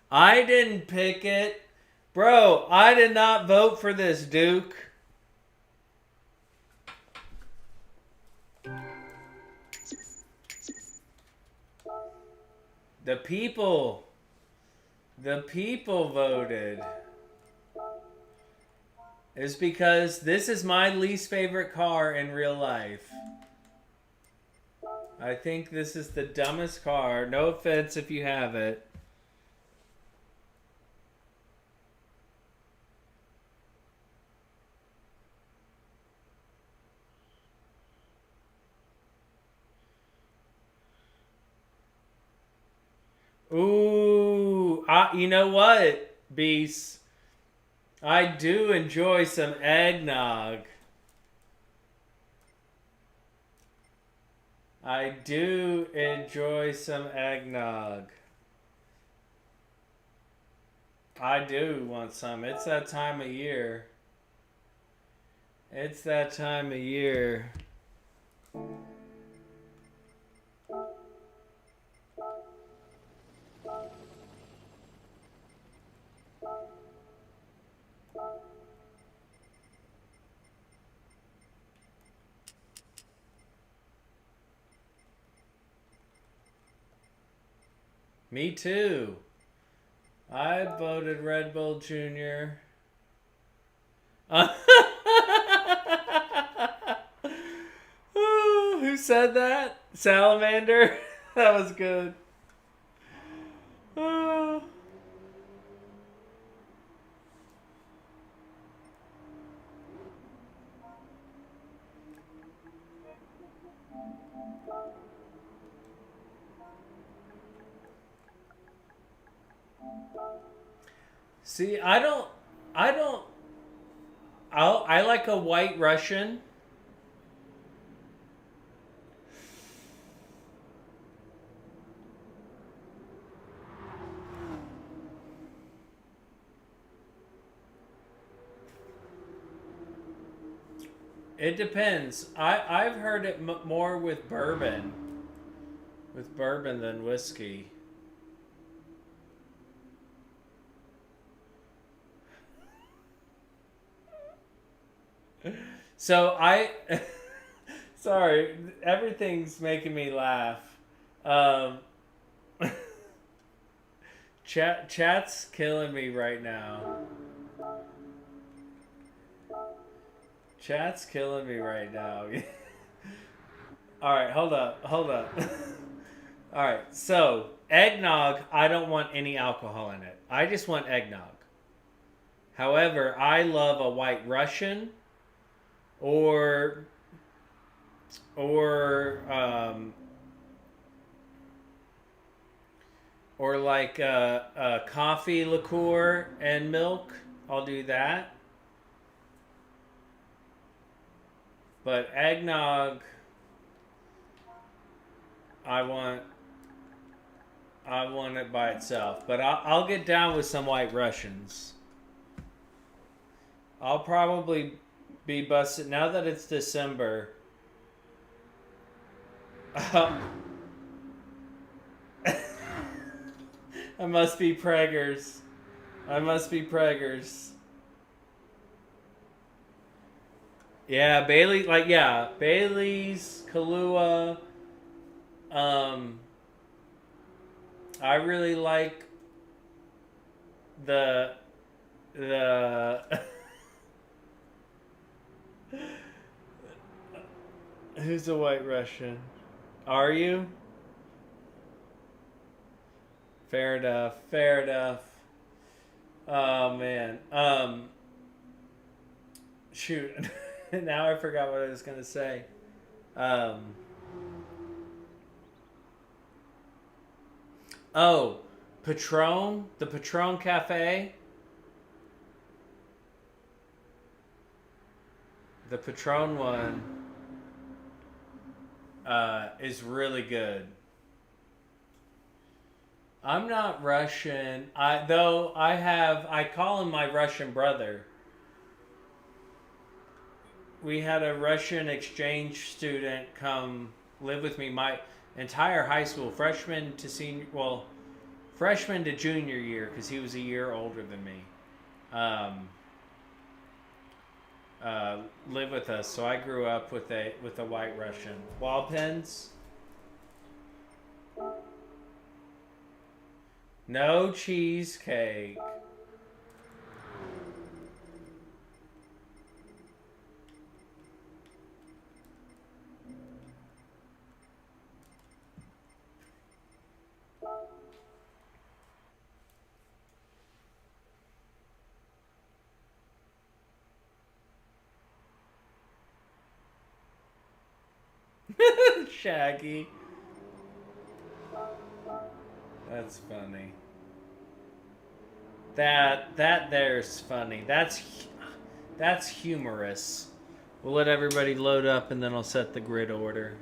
I didn't pick it. Bro, I did not vote for this, Duke. The people voted. It's because this is my least favorite car in real life. I think this is the dumbest car. No offense if you have it. Ooh, you know what, Beast? I do enjoy some eggnog. I do enjoy some eggnog. I do want some. It's that time of year. It's that time of year. Me too. I voted Red Bull Jr. Who said that? Salamander? That was good. See, I like a white Russian. It depends. I've heard it more with bourbon than whiskey. So Sorry, everything's making me laugh. Um, chat's killing me right now. Chat's killing me right now. All right, hold up. All right, so eggnog, I don't want any alcohol in it. I just want eggnog. However, I love a White Russian or like a coffee liqueur and milk. I'll do that. But eggnog, I want it by itself. But I'll get down with some White Russians. I'll probably be busted now that it's December. I must be preggers. Yeah, Bailey's, Kahlua. I really like the who's a White Russian? Are you? Fair enough. Oh man. Shoot. Now I forgot what I was gonna say. Oh, Patron, the Patron Cafe. The Patron one is really good. I'm not Russian. I call him my Russian brother. We had a Russian exchange student come live with me my entire high school, freshman to junior year, because he was a year older than me. Live with us, so I grew up with a White Russian. Wall pens? No cheesecake. Shaggy. That's funny. That there's funny. That's humorous. We'll let everybody load up and then I'll set the grid order.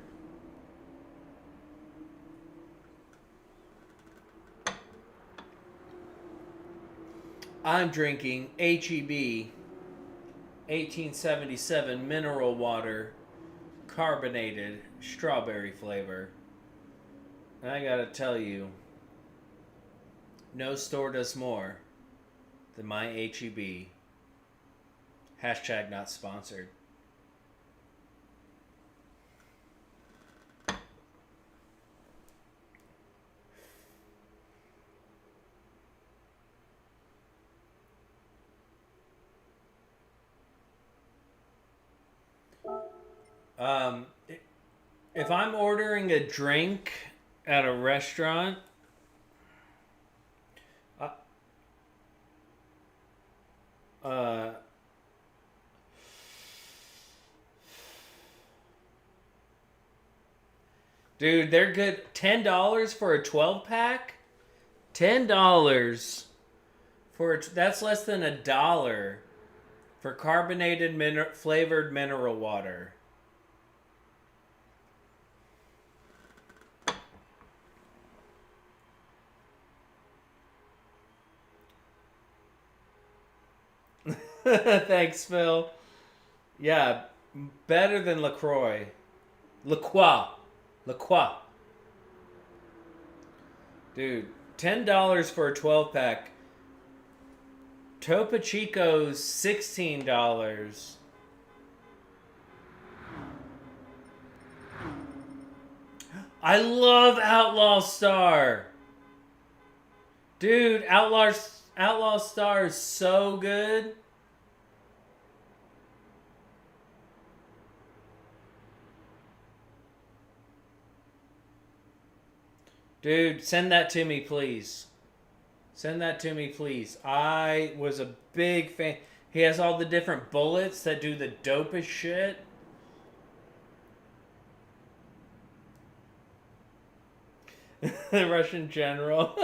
I'm drinking HEB 1877 mineral water, carbonated, strawberry flavor. And I gotta tell you, no store does more than my HEB. Hashtag not sponsored. If I'm ordering a drink at a restaurant, dude, they're good. $10 for a 12-pack? $10 for that's less than $1 for carbonated flavored mineral water. Thanks, Phil. Yeah, better than LaCroix. LaCroix. Dude, $10 for a 12-pack. Topo Chico's $16. I love Outlaw Star. Dude, Outlaw Star is so good. Dude, send that to me, please. Send that to me, please. I was a big fan. He has all the different bullets that do the dopest shit. The Russian general.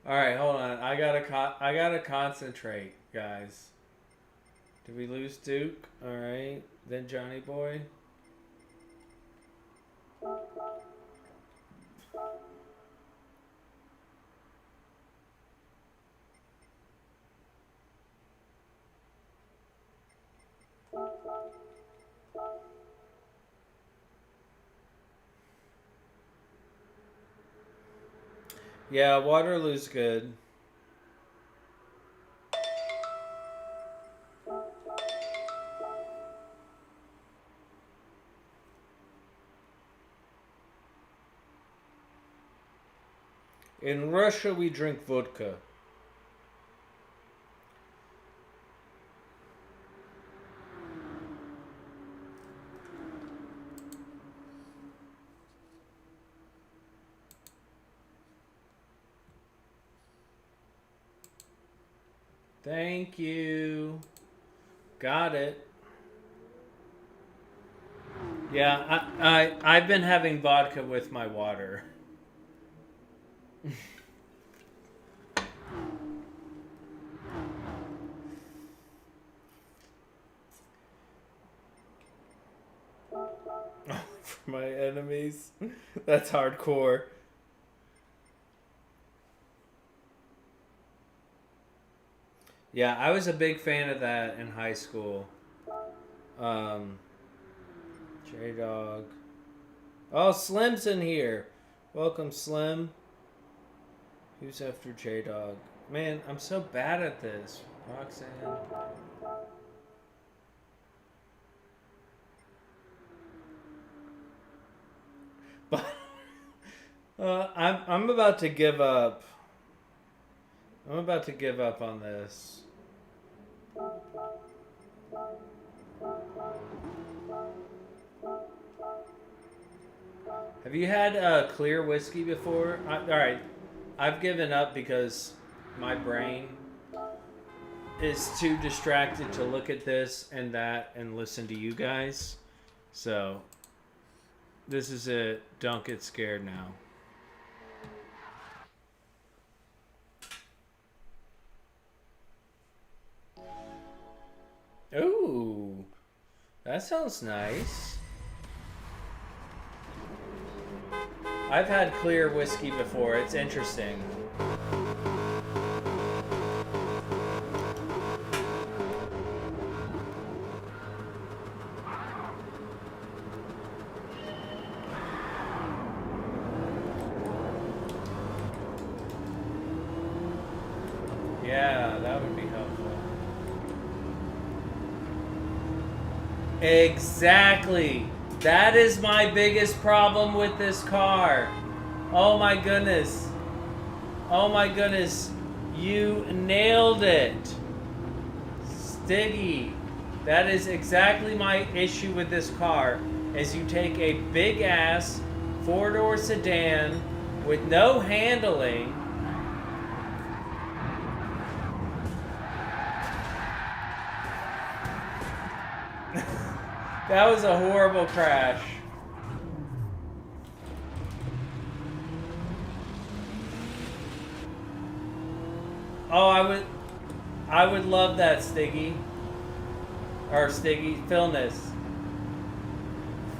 Alright, hold on. I gotta concentrate, guys. Did we lose Duke? Alright. Then Johnny Boy. Yeah, Waterloo's good. In Russia, we drink vodka. Thank you. Got it. Yeah, I've been having vodka with my water. For my enemies. That's hardcore. Yeah, I was a big fan of that in high school. J-Dog. Oh, Slim's in here. Welcome, Slim. Who's after J-Dog? Man, I'm so bad at this. Roxanne. But I'm about to give up. I'm about to give up on this. Have you had clear whiskey before? Alright, I've given up because my brain is too distracted to look at this and that and listen to you guys. So, this is it. Don't get scared now. Ooh, that sounds nice. I've had clear whiskey before. It's interesting. Yeah, that would be helpful. Exactly. That is my biggest problem with this car. Oh my goodness. Oh my goodness. You nailed it. Stiggy. That is exactly my issue with this car. Is you take a big ass 4-door sedan with no handling. That was a horrible crash. Oh, I would love that, Stiggy. Or Stiggy, Philness.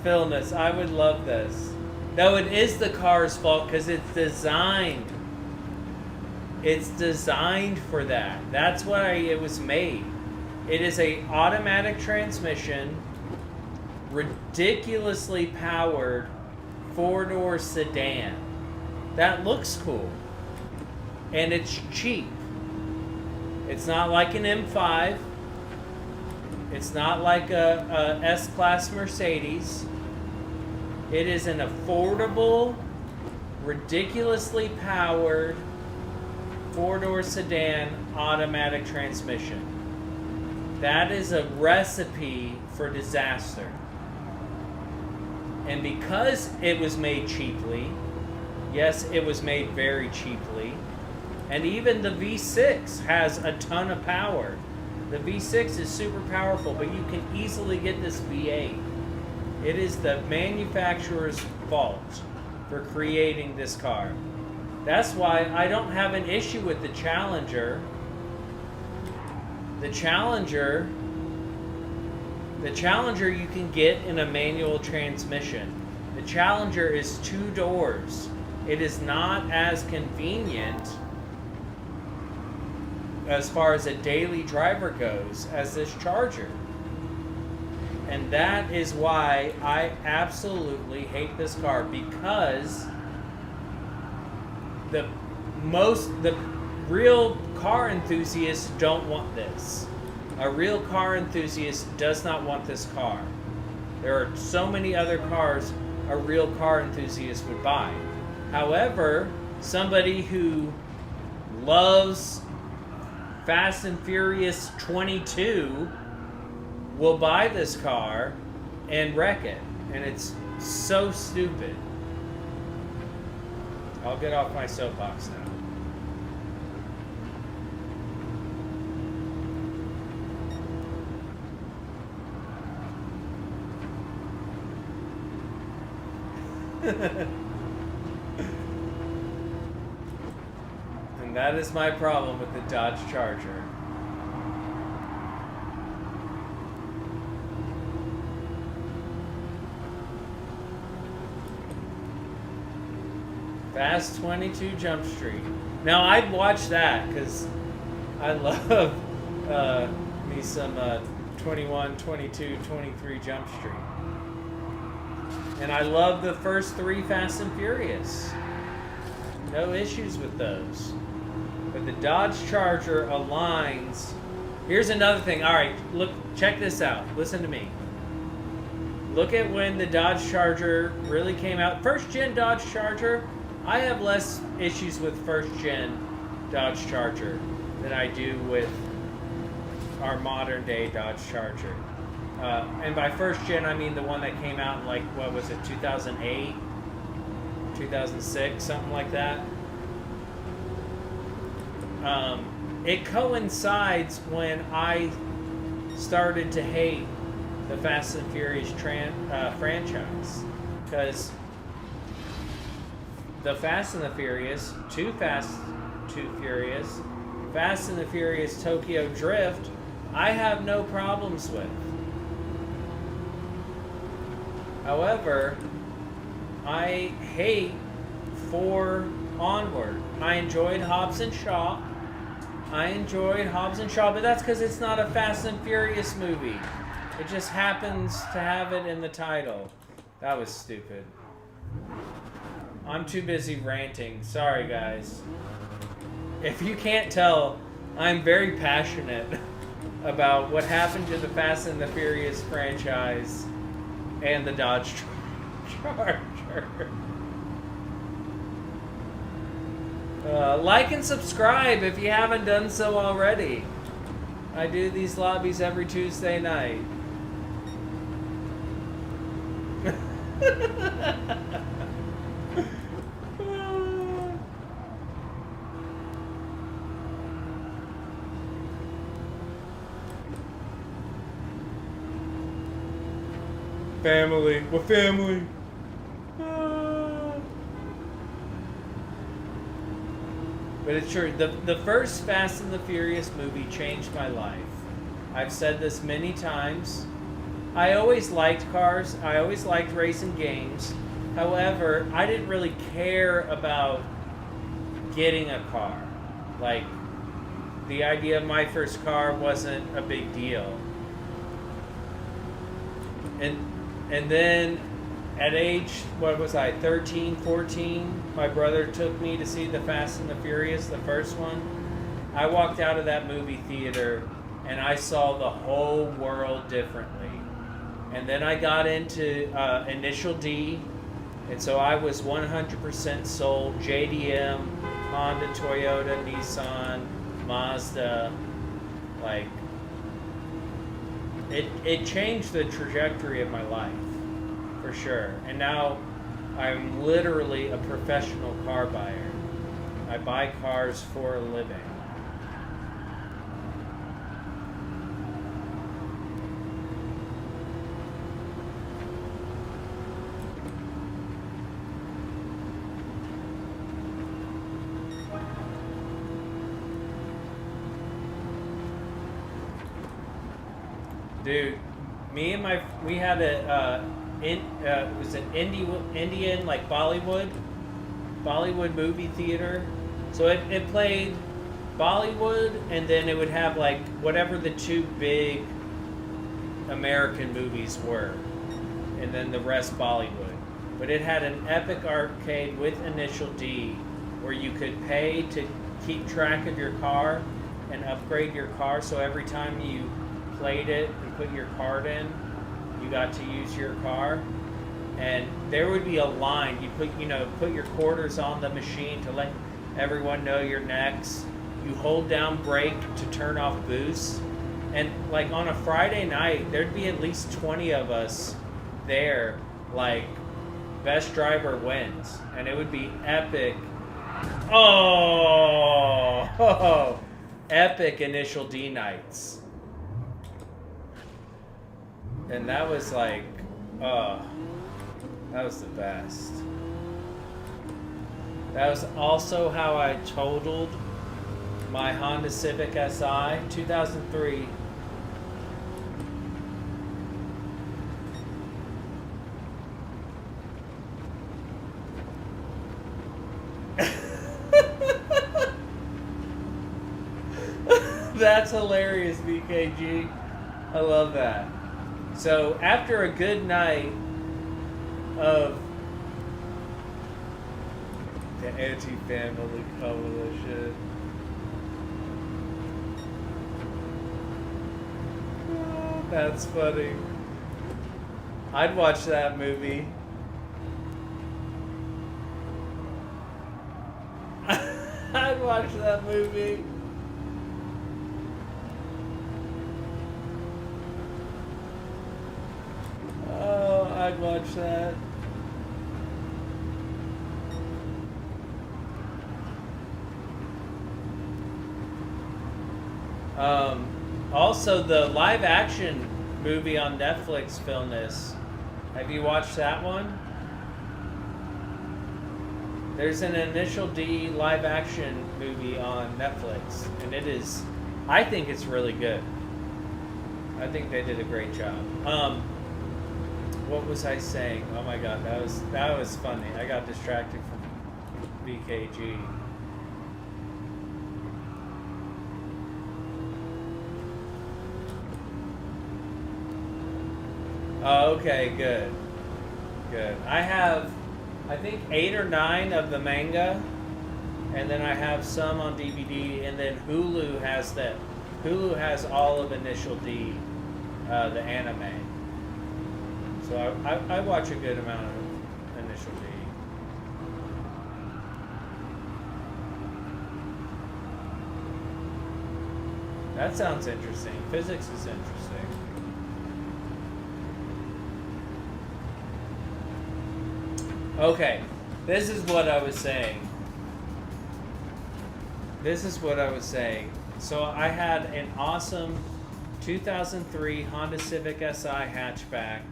Philness, I would love this. Though it is the car's fault because it's designed. It's designed for that. That's why it was made. It is a automatic transmission, ridiculously powered 4-door sedan. That looks cool. And it's cheap. It's not like an M5. It's not like a S-Class Mercedes. It is an affordable, ridiculously powered four-door sedan automatic transmission. That is a recipe for disaster. And because it was made cheaply, yes, it was made very cheaply, and even the V6 has a ton of power. The V6 is super powerful, but you can easily get this V8. It is the manufacturer's fault for creating this car. That's why I don't have an issue with the Challenger. The Challenger you can get in a manual transmission. The Challenger is 2 doors. It is not as convenient as far as a daily driver goes as this Charger. And that is why I absolutely hate this car, because the real car enthusiasts don't want this. A real car enthusiast does not want this car. There are so many other cars a real car enthusiast would buy. However, somebody who loves Fast and Furious 22 will buy this car and wreck it. And it's so stupid. I'll get off my soapbox now. And that is my problem with the Dodge Charger. Fast 22 Jump Street. Now I'd watch that because I love me some 21, 22, 23 Jump Street. And I love the first 3 Fast and Furious. No issues with those. But the Dodge Charger aligns. Here's another thing. All right, look, check this out. Listen to me. Look at when the Dodge Charger really came out. First gen Dodge Charger, I have less issues with first gen Dodge Charger than I do with our modern day Dodge Charger. And by first gen, I mean the one that came out in, like, what was it, 2008, 2006, something like that. It coincides when I started to hate the Fast and Furious franchise, because the Fast and the Furious, Too Fast, Too Furious, Fast and the Furious Tokyo Drift, I have no problems with. However, I hate 4 onward. I enjoyed Hobbs and Shaw. But that's because it's not a Fast and Furious movie. It just happens to have it in the title. That was stupid. I'm too busy ranting. Sorry, guys. If you can't tell, I'm very passionate about what happened to the Fast and the Furious franchise and the Dodge Charger. Like and subscribe if you haven't done so already. I do these lobbies every Tuesday night. Family. We're family. But it's true. The first Fast and the Furious movie changed my life. I've said this many times. I always liked cars. I always liked racing games. However, I didn't really care about getting a car. Like, the idea of my first car wasn't a big deal. And then at age, what was I, 13, 14, my brother took me to see the Fast and the Furious, the first one. I walked out of that movie theater and I saw the whole world differently. And then I got into Initial D, and so I was 100% sold. JDM, Honda, Toyota, Nissan, Mazda, like it changed the trajectory of my life for sure. And now I'm literally a professional car buyer. I buy cars for a living. Dude, we had it was an Indian like Bollywood movie theater. So it played Bollywood, and then it would have like whatever the two big American movies were, and then the rest Bollywood. But it had an epic arcade with Initial D, where you could pay to keep track of your car and upgrade your car. So every time you played it and put your card in, you got to use your car. And there would be a line. You put your quarters on the machine to let everyone know you're next. You hold down brake to turn off boost. And like on a Friday night, there'd be at least 20 of us there, like best driver wins. And it would be epic. Oh, epic Initial D nights. And that was like, that was the best. That was also how I totaled my Honda Civic Si 2003. That's hilarious, BKG. I love that. So after a good night of the anti-family coalition, oh, that's funny. I'd watch that movie. I'd watch that movie. I'd watch that. Also, the live action movie on Netflix, Philness. Have you watched that one? There's an Initial D live action movie on Netflix, and it is, I think it's really good. I think they did a great job. What was I saying? Oh my god, that was funny. I got distracted from BKG. Oh, okay, good. Good. I have, I think 8 or 9 of the manga, and then I have some on DVD, and then Hulu has that. Hulu has all of Initial D, the anime. So I watch a good amount of Initial D. That sounds interesting. Physics is interesting. Okay, this is what I was saying. So I had an awesome 2003 Honda Civic Si hatchback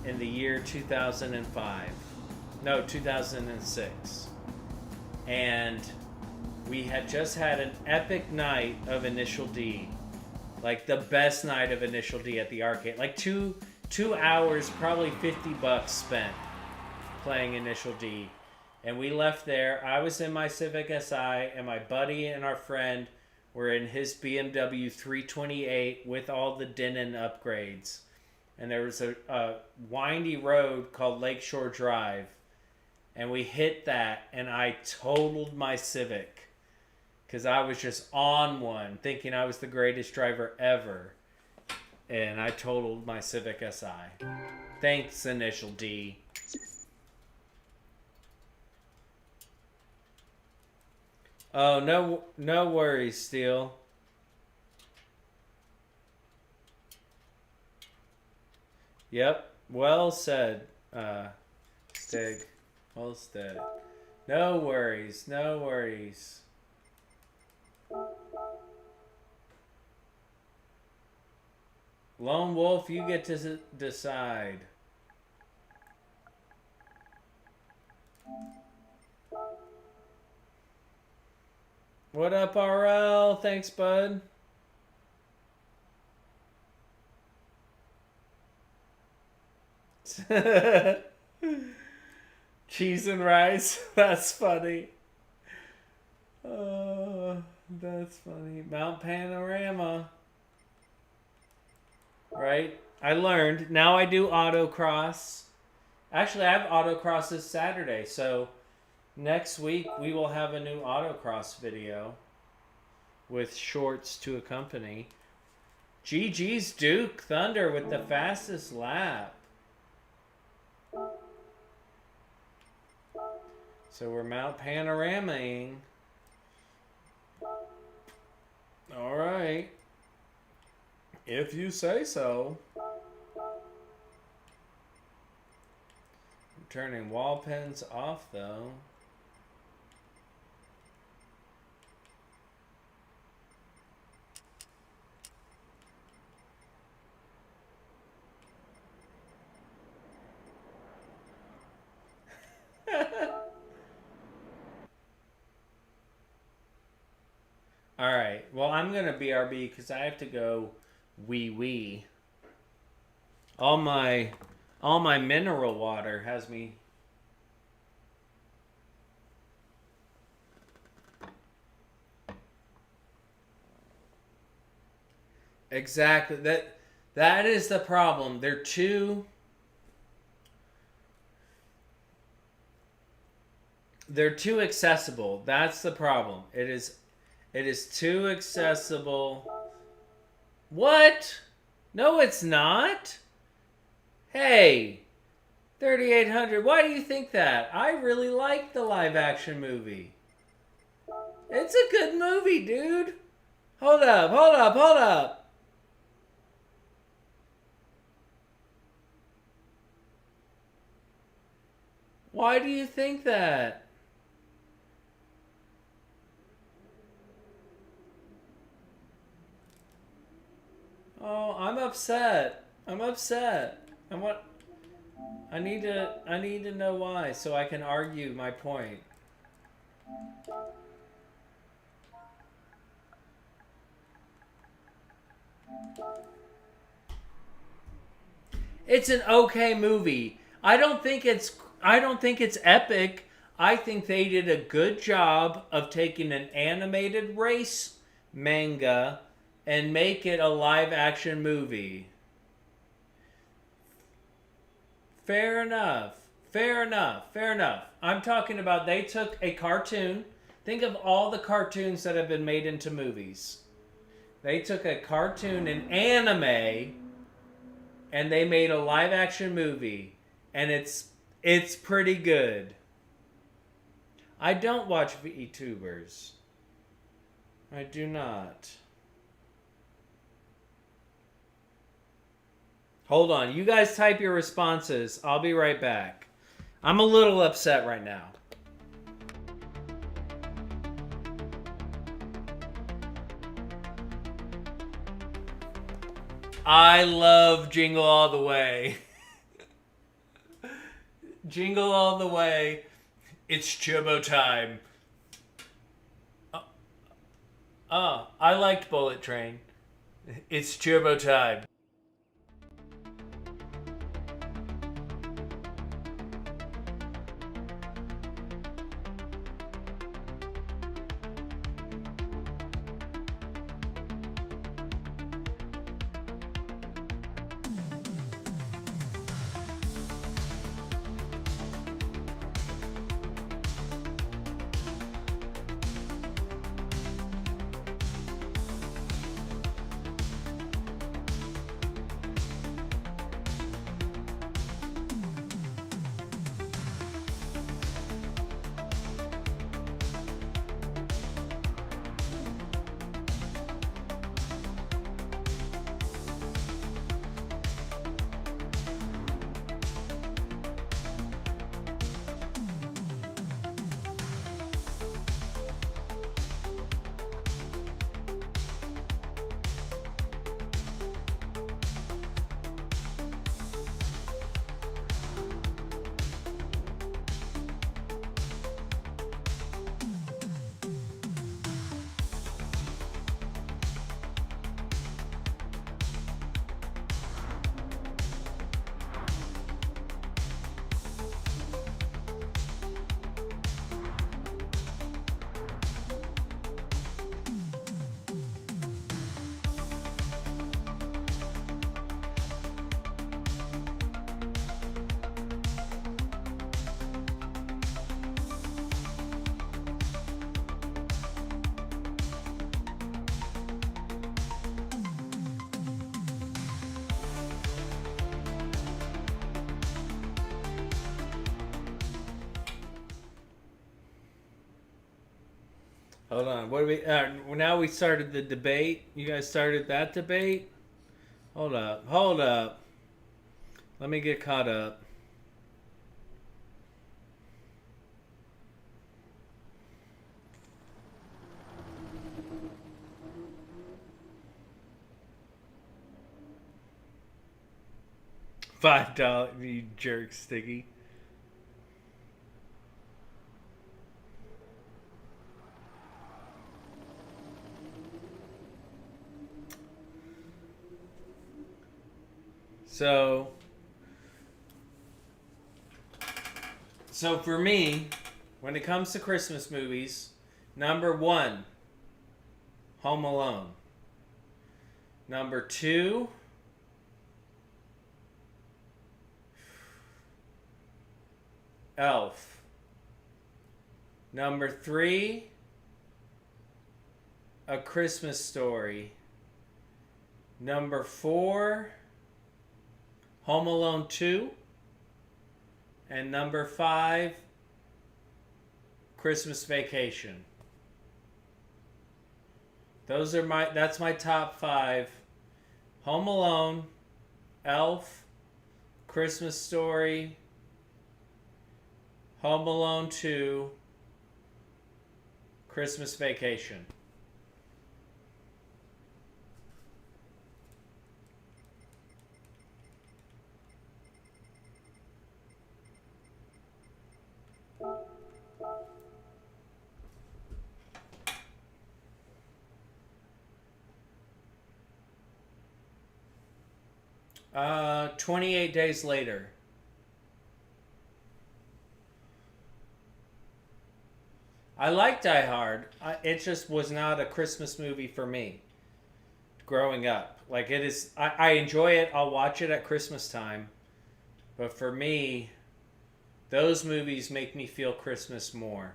in the year 2005. No, 2006. And we had just had an epic night of Initial D. Like the best night of Initial D at the arcade. Like two hours, probably $50 spent playing Initial D. And we left there. I was in my Civic Si, and my buddy and our friend were in his BMW 328 with all the Denon upgrades. And there was a windy road called Lakeshore Drive. And we hit that, and I totaled my Civic. because I was just on one, thinking I was the greatest driver ever. And I totaled my Civic Si. Thanks, Initial D. Oh, no worries, Steel. Yep, well said, Stig. Well said. No worries, no worries. Lone Wolf, you get to decide. What up, RL? Thanks, bud. Cheese and rice. That's funny. That's funny. Mount Panorama. Right? I learned. Now I do autocross. Actually, I have autocross this Saturday, so next week we will have a new autocross video with shorts to accompany. GG's Duke Thunder with the fastest lap. So we're Mount Panoramaing. All right. If you say so. I'm turning wall pins off though. All right. Well, I'm gonna BRB because I have to go wee. All my mineral water has me. Exactly. That is the problem. They're too accessible. That's the problem. It is too accessible. What? No, it's not. Hey, 3800. Why do you think that? I really like the live action movie. It's a good movie, dude. Hold up. Why do you think that? Oh, I'm upset. I need to know why so I can argue my point. It's an okay movie. I don't think it's epic. I think they did a good job of taking an animated race manga and make it a live action movie. Fair enough. I'm talking about they took a cartoon. Think of all the cartoons that have been made into movies. They took a cartoon and anime and they made a live action movie. And it's pretty good. I don't watch VTubers. I do not. Hold on. You guys type your responses. I'll be right back. I'm a little upset right now. I love Jingle All the Way. Jingle All the Way. It's turbo time. I liked Bullet Train. It's turbo time. Hold on. What do we? Now we started the debate. You guys started that debate. Hold up. Hold up. Let me get caught up. $5, you jerk, Sticky. So for me, when it comes to Christmas movies, number 1, Home Alone. Number 2, Elf. Number 3, A Christmas Story. Number 4, Home Alone 2. And number 5, Christmas Vacation. That's my top 5. Home Alone, Elf, Christmas Story, Home Alone 2, Christmas Vacation. Uh, 28 Days Later. I like Die Hard. It just was not a Christmas movie for me growing up. Like it is, I enjoy it. I'll watch it at Christmas time. But for me, those movies make me feel Christmas more.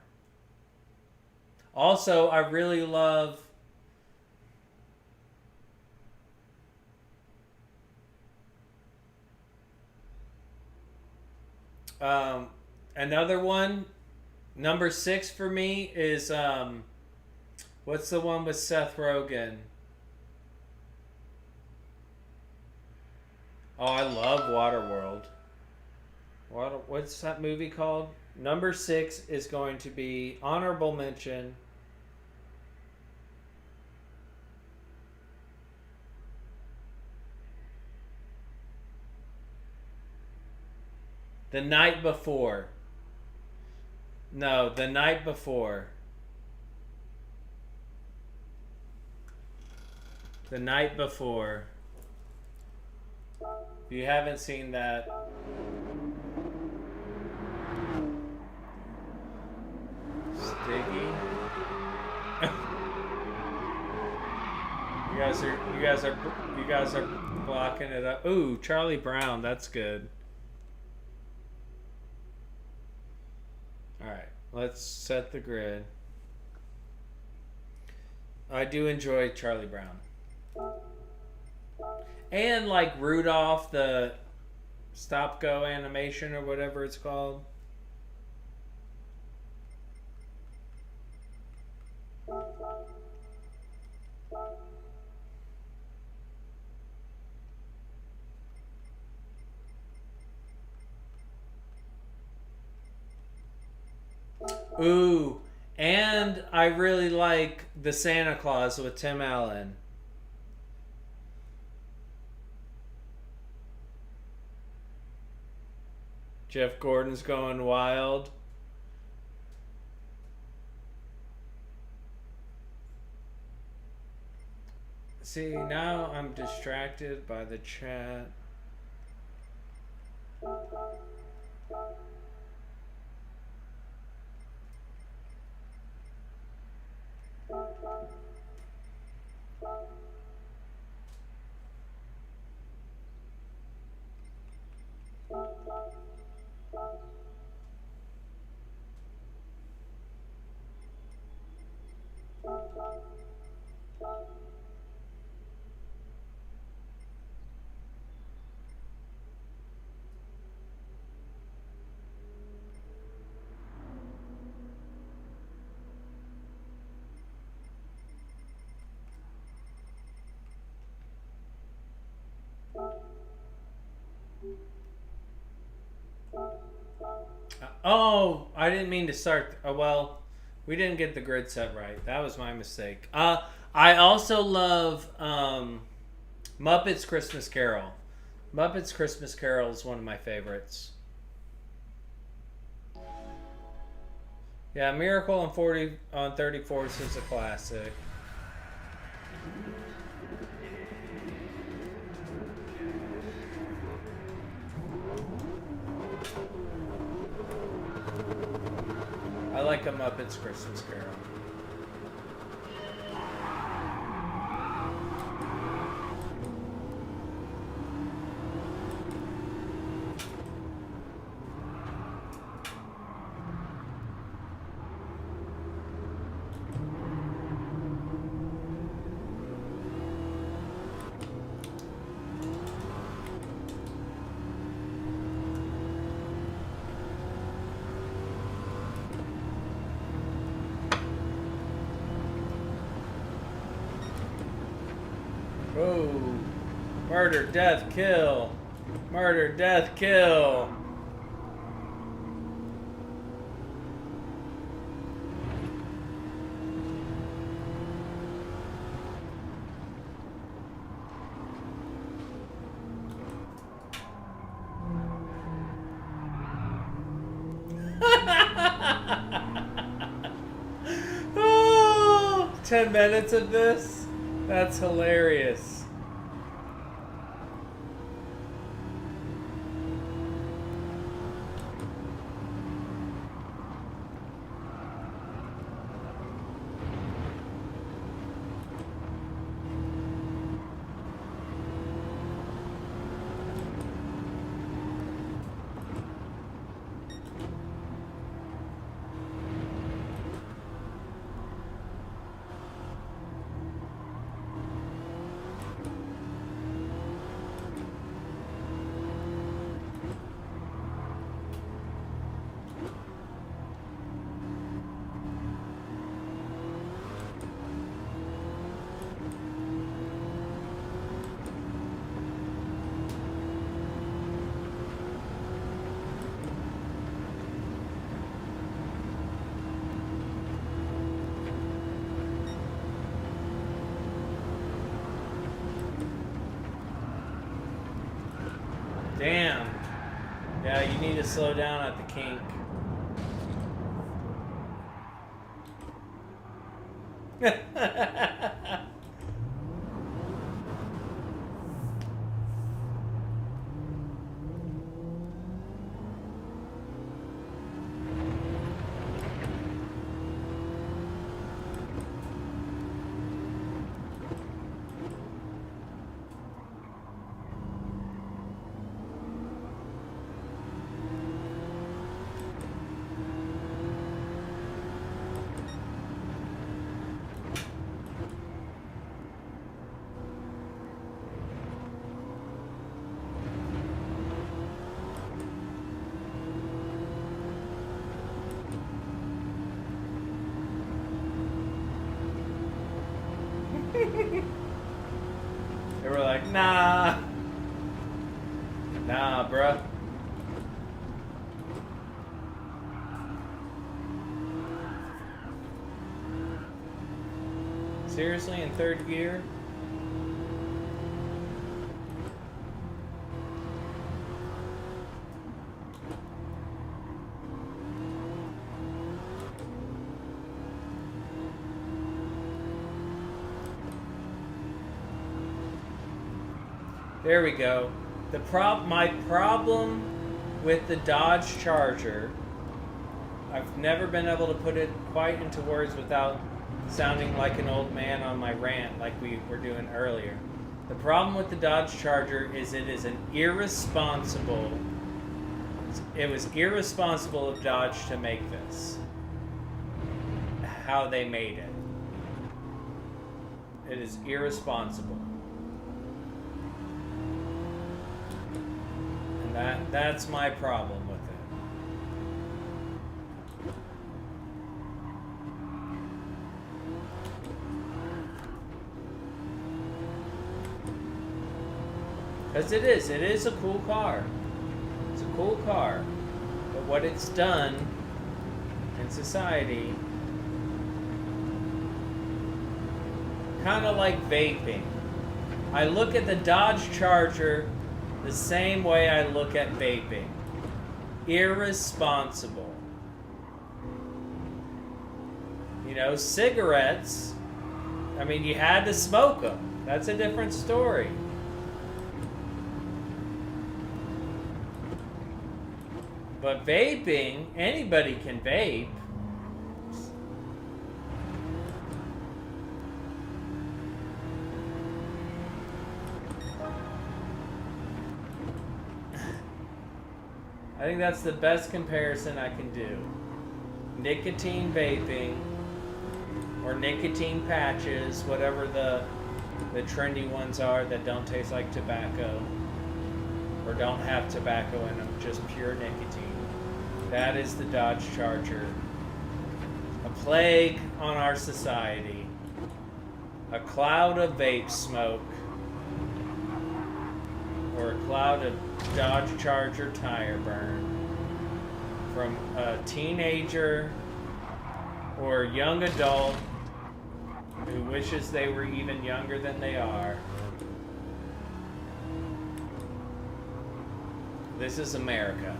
Also, I really love another one. Number 6 for me is what's the one with Seth Rogen? Oh, I love Waterworld. What's that movie called? Number 6 is going to be honorable mention. The Night Before. No, The Night Before. The Night Before. If you haven't seen that, Sticky. you guys are blocking it up. Ooh, Charlie Brown, that's good. All right, let's set the grid. I do enjoy Charlie Brown. And like Rudolph, the stop-go animation or whatever it's called. Ooh, and I really like The Santa Claus with Tim Allen. Jeff Gordon's going wild. See, now I'm distracted by the chat. Oh, I didn't mean to start. Well, we didn't get the grid set right. That was my mistake. I also love Muppets Christmas Carol. Muppets Christmas Carol is one of my favorites. Yeah, Miracle on 34th is a classic. I like a Muppets Christmas Carol. Oh, murder, death, kill. Murder, death, kill. Oh, 10 minutes of this? That's hilarious. Damn. Yeah, you need to slow down at the kink. They were like, nah. Nah, bruh. Seriously, in third gear? There we go. My problem with the Dodge Charger, I've never been able to put it quite into words without sounding like an old man on my rant like we were doing earlier. The problem with the Dodge Charger is it is an irresponsible... It was irresponsible of Dodge to make this. How they made it. It is irresponsible. And that's my problem with it. Because it is a cool car. It's a cool car. But what it's done in society, kind of like vaping. I look at the Dodge Charger the same way I look at vaping. Irresponsible. You know, cigarettes, I mean, you had to smoke them. That's a different story. But vaping, anybody can vape. I think that's the best comparison I can do. Nicotine vaping, or nicotine patches, whatever the trendy ones are that don't taste like tobacco, or don't have tobacco in them, just pure nicotine. That is the Dodge Charger. A plague on our society. A cloud of vape smoke, or a cloud of Dodge Charger tire burn from a teenager or a young adult who wishes they were even younger than they are. This is America.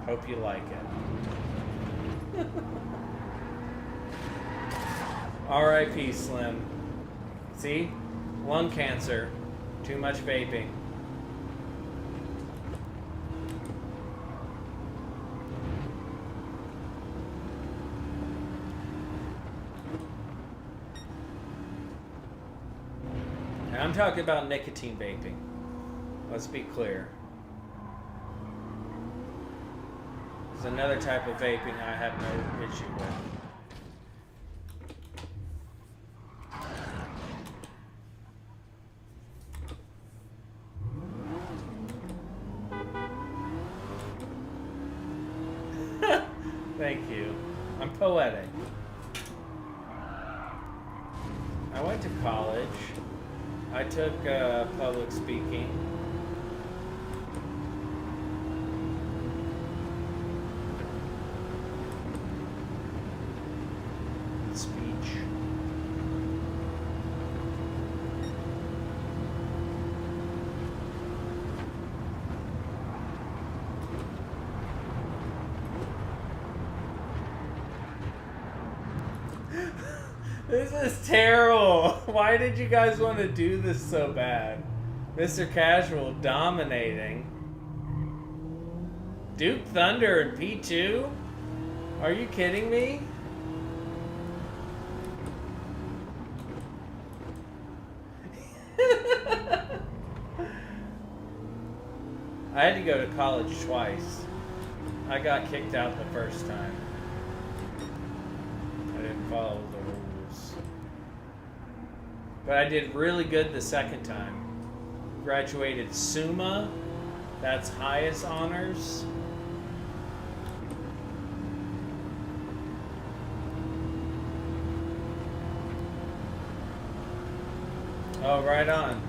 Hope you like it. R.I.P. Slim. See? Lung cancer. Too much vaping. And I'm talking about nicotine vaping. Let's be clear. There's another type of vaping I have no issue with. Thank you. I'm poetic. I went to college. I took public speaking. Speech. This is terrible. Why did you guys want to do this so bad? Mr. Casual dominating. Duke Thunder and P2? Are you kidding me? I had to go to college twice. I got kicked out the first time. I didn't follow the rules. But I did really good the second time. Graduated summa. That's highest honors. Oh, right on.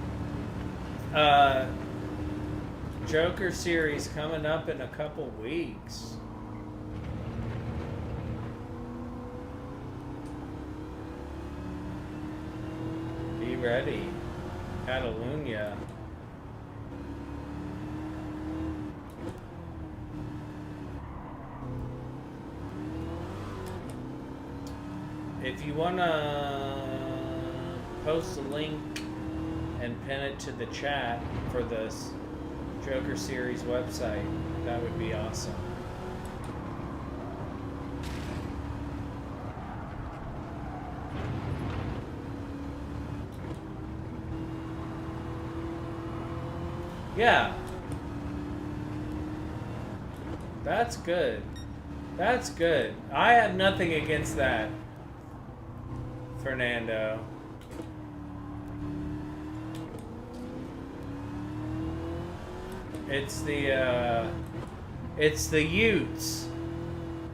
Joker series coming up in a couple weeks. Be ready. Catalunya. If you want to post a link and pin it to the chat for this Joker series website, that would be awesome. Yeah. That's good. That's good. I have nothing against that, Fernando. It's the Utes.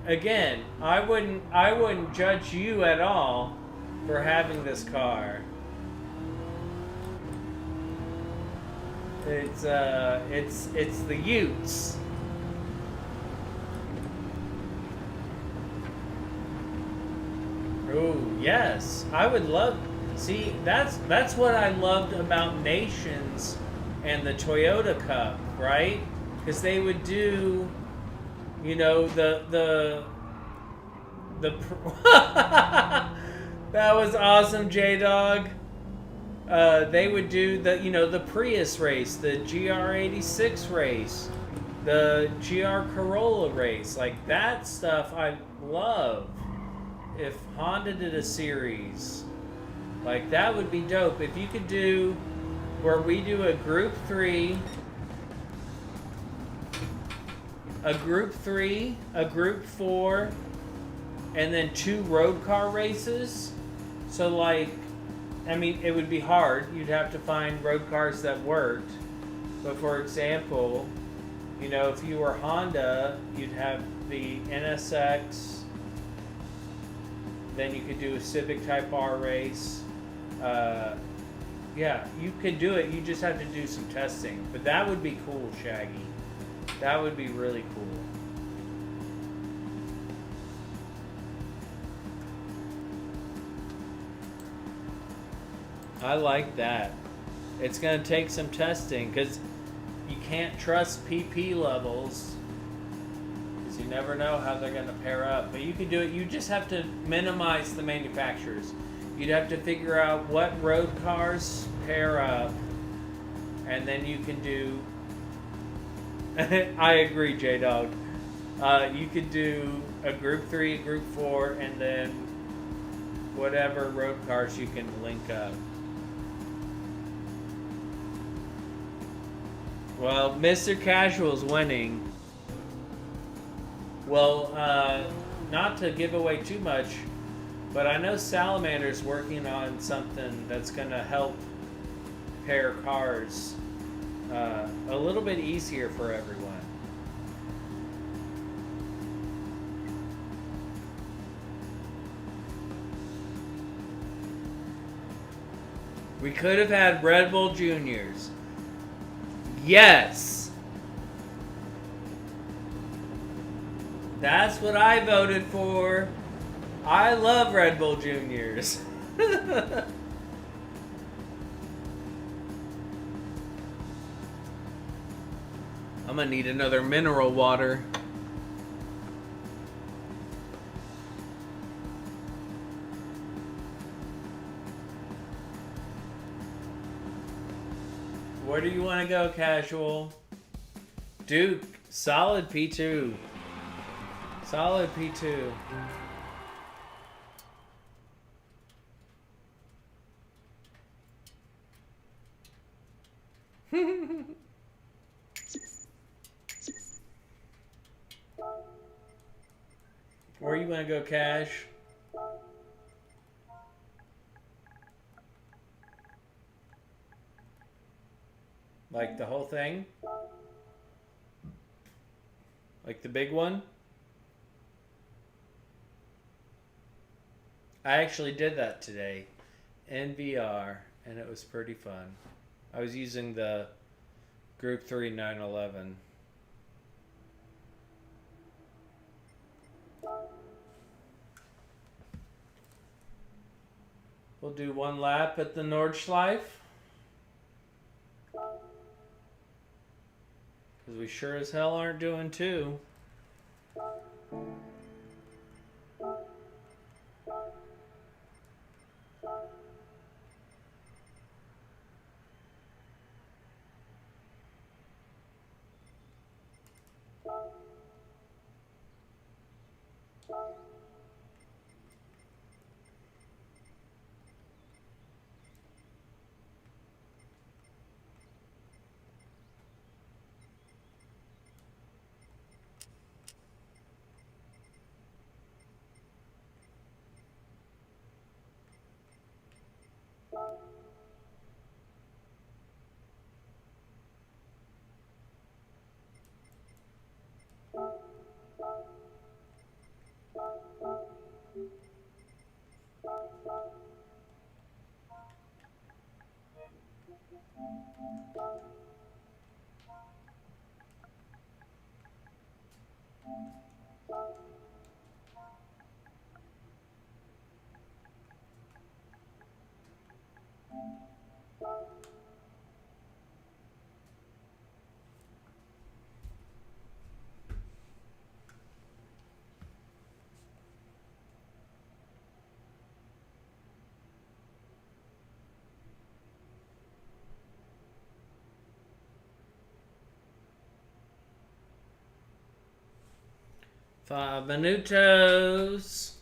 Again, I wouldn't judge you at all for having this car. It's the Utes. Oh yes, I would love. See, that's what I loved about Nations and the Toyota Cup, right? Because they would do, you know, the that was awesome, J Dog. They would do the, you know, the Prius race, the GR86 race, the GR Corolla race, like that stuff I love. If Honda did a series, like that would be dope. If you could do where we do a group 3, a group 3, a group 4, and then 2 road car races. So like, I mean, it would be hard. You'd have to find road cars that worked. But for example, you know, if you were Honda, you'd have the NSX. Then you could do a Civic Type R race. Yeah, you could do it. You just have to do some testing. But that would be cool, Shaggy. That would be really cool. I like that. It's going to take some testing because you can't trust PP levels because you never know how they're going to pair up. But you can do it. You just have to minimize the manufacturers. You'd have to figure out what road cars pair up, and then you can do... I agree, J-Dog. You could do a Group 3, a Group 4, and then whatever road cars you can link up. Well, Mr. Casual's winning. Well, not to give away too much, but I know Salamander's working on something that's going to help pair cars a little bit easier for everyone. We could have had Red Bull Juniors. Yes! That's what I voted for. I love Red Bull Juniors. I'm gonna need another mineral water. Where do you want to go, Casual? Duke, solid P2. Solid P2. Where you want to go, Cash? Like the whole thing? Like the big one? I actually did that today in VR, and it was pretty fun. I was using the Group 3 911. We'll do one lap at the Nordschleife. Because we sure as hell aren't doing two. 5 minutos.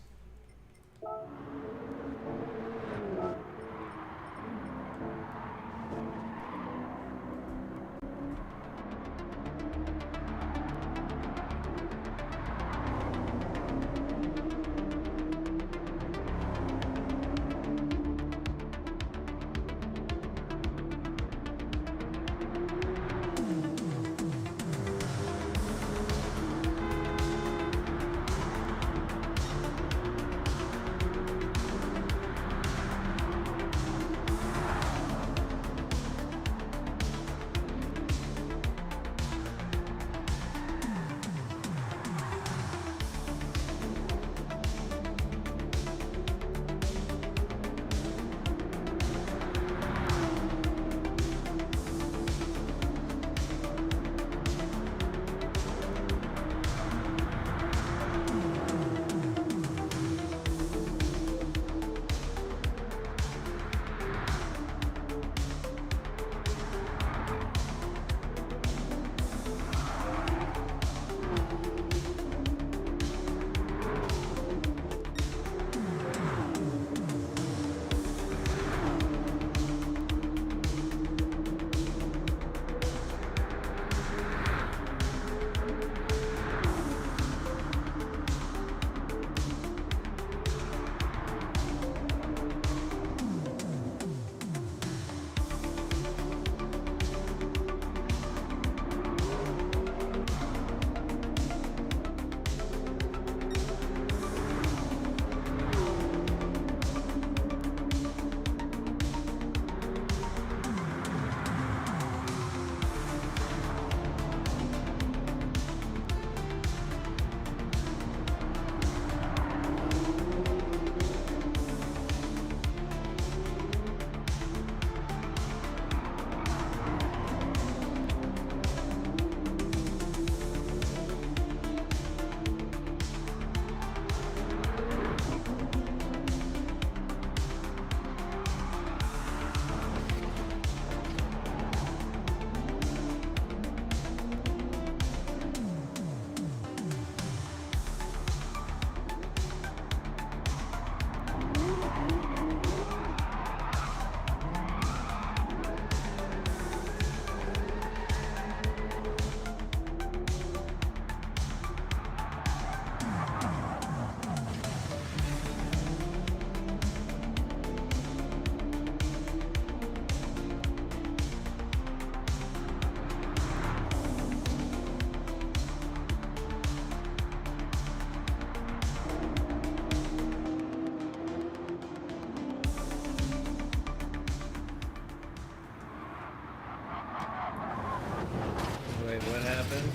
Wait, what happened?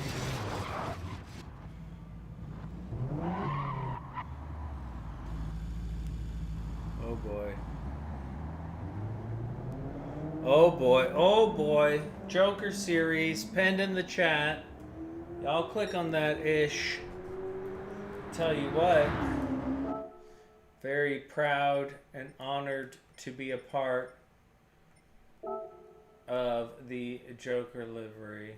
Oh boy. Oh boy. Oh boy. Joker series pinned in the chat. Y'all click on that ish. Tell you what. Very proud and honored to be a part of the Joker livery.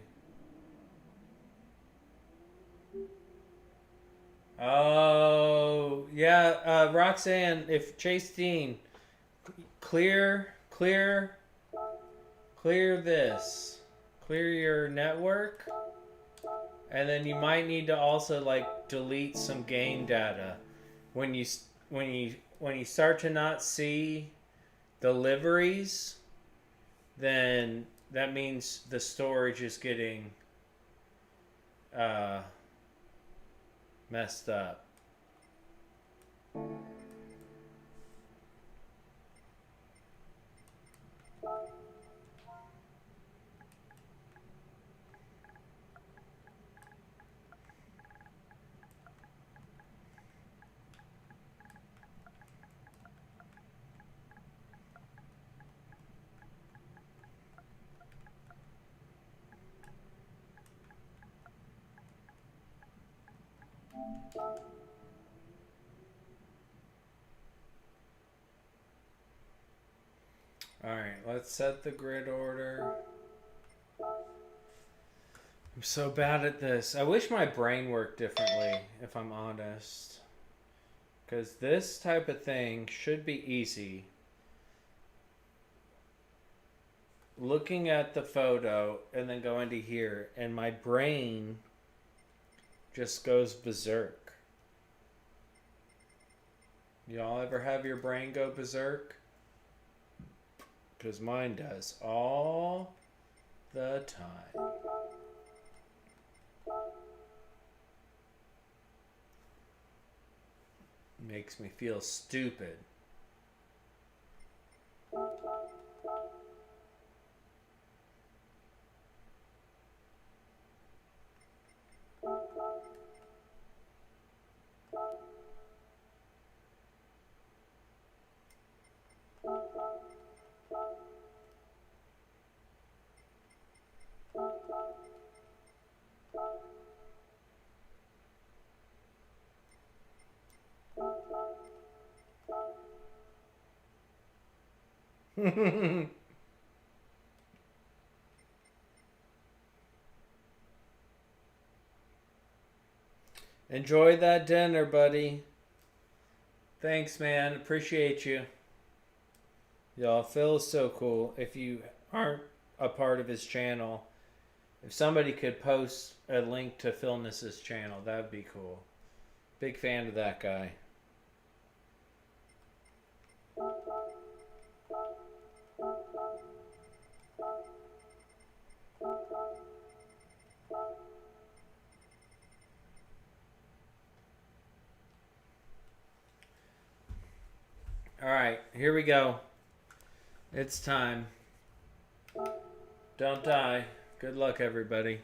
Oh, yeah, Roxanne, if Chase Dean, clear this. Clear your network. And then you might need to also like delete some game data. When you start to not see the liveries, then that means the storage is getting messed up. Alright, let's set the grid order. I'm so bad at this. I wish my brain worked differently, if I'm honest. Because this type of thing should be easy. Looking at the photo and then going to here, and my brain just goes berserk. Y'all ever have your brain go berserk? Because mine does all the time. Makes me feel stupid. Enjoy that dinner, buddy. Thanks, man. Appreciate you. Y'all, Phil is so cool. If you aren't a part of his channel, if somebody could post a link to Philness's channel, that'd be cool. Big fan of that guy. All right, here we go. It's time. Don't die. Good luck, everybody.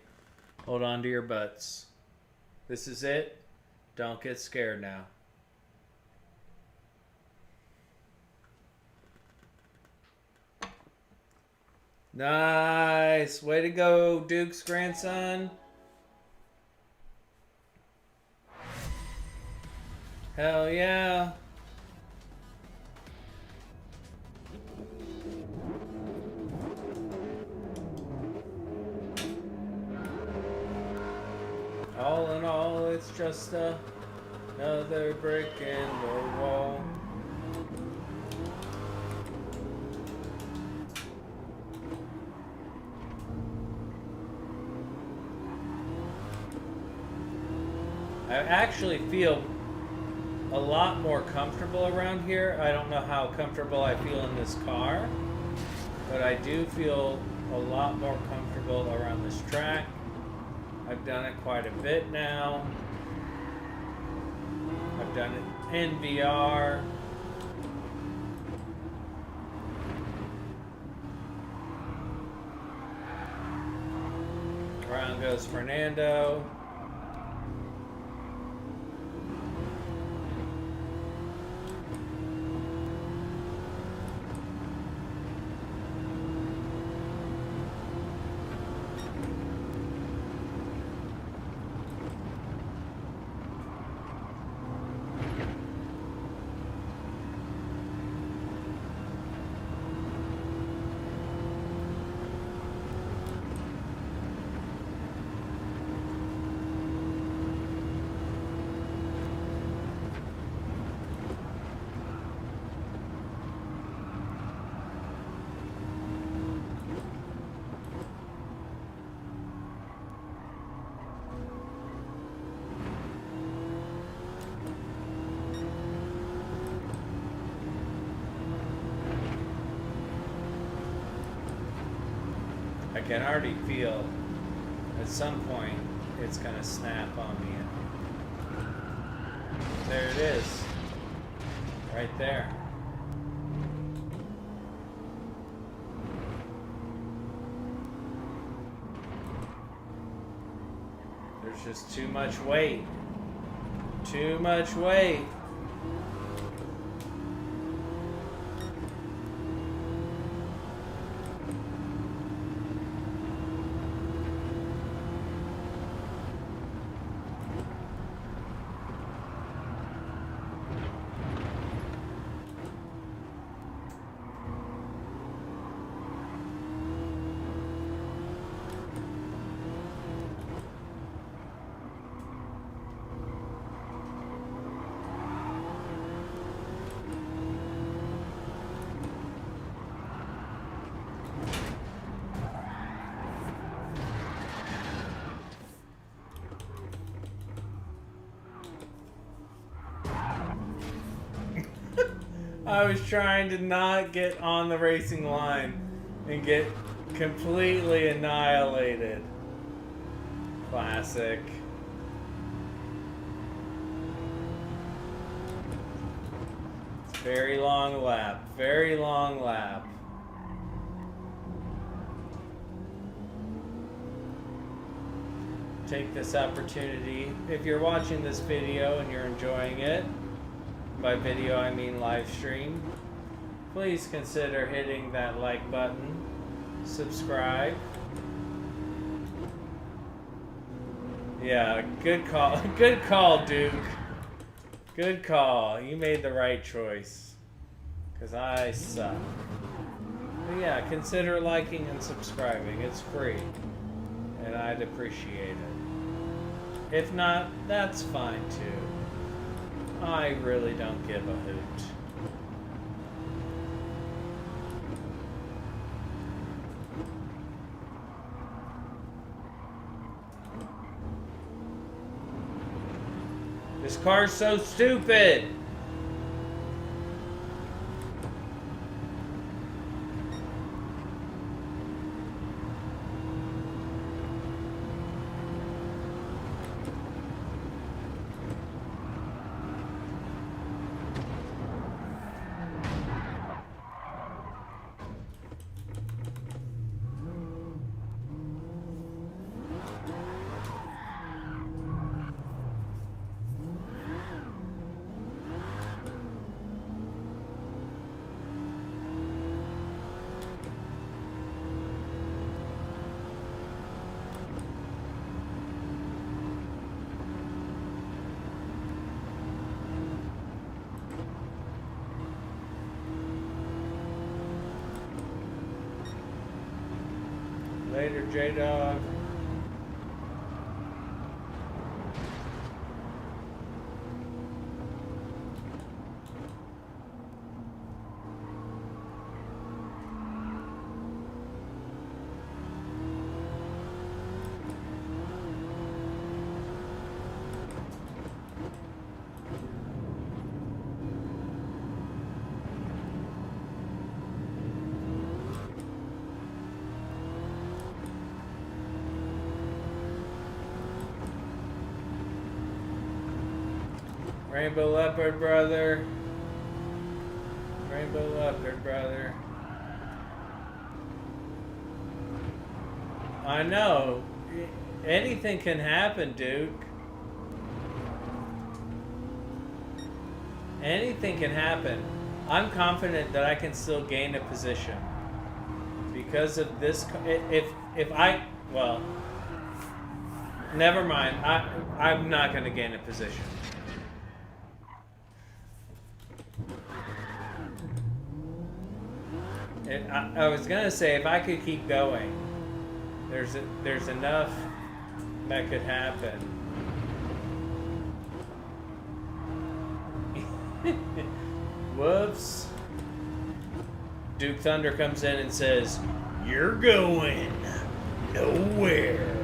Hold on to your butts. This is it. Don't get scared now. Nice. Way to go, Duke's grandson. Hell yeah. All in all, it's just another brick in the wall. I actually feel a lot more comfortable around here. I don't know how comfortable I feel in this car, but I do feel a lot more comfortable around this track. I've done it quite a bit now. I've done it in VR. Around goes Fernando. I can already feel at some point it's gonna snap on me. There it is. Right there. There's just too much weight. Too much weight. I was trying to not get on the racing line and get completely annihilated. Classic. It's very long lap. Very long lap. Take this opportunity, if you're watching this video and you're enjoying it, by video I mean live stream, please consider hitting that like button, subscribe. Yeah, good call. Good call, Duke. Good call. You made the right choice. Because I suck. But yeah, consider liking and subscribing. It's free. And I'd appreciate it. If not, that's fine too. I really don't give a hoot. This car's so stupid! Later, J-Dog. Rainbow Leopard, brother. Rainbow Leopard, brother. I know. Anything can happen, Duke. Anything can happen. I'm confident that I can still gain a position. Because of this, if I, well, never mind. I'm not going to gain a position. I was gonna say if I could keep going, there's enough that could happen. Whoops. Duke Thunder comes in and says, "You're going nowhere."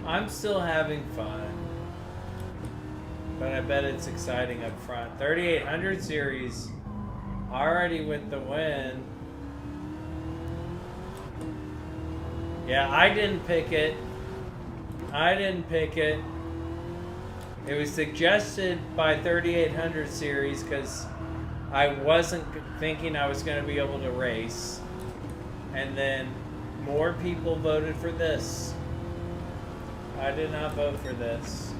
I'm still having fun, but I bet it's exciting up front. 3800 series already with the win. Yeah, I didn't pick it. I didn't pick it. It was suggested by 3800 series because I wasn't thinking I was going to be able to race. And then more people voted for this. I did not vote for this.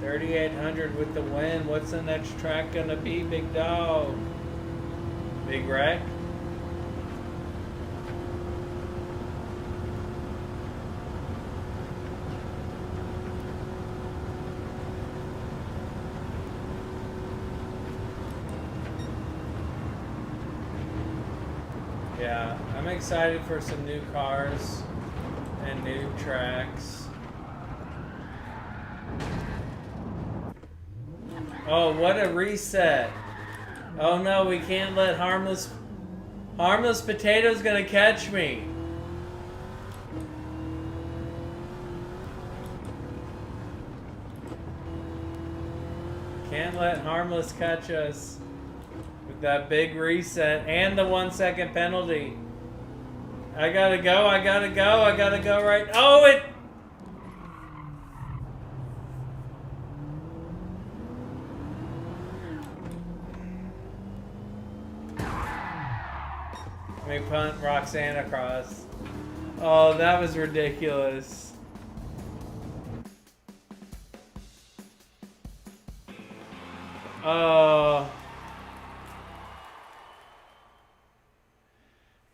3,800 with the win. What's the next track gonna be, big dog? Big wreck? Yeah, I'm excited for some new cars and new tracks. Oh, what a reset. Oh no, we can't let Harmless Potato's gonna catch me. Can't let Harmless catch us with that big reset and the 1 second penalty. I gotta go right. Oh, it. Let me punt Roxanne across. Oh, that was ridiculous. Oh.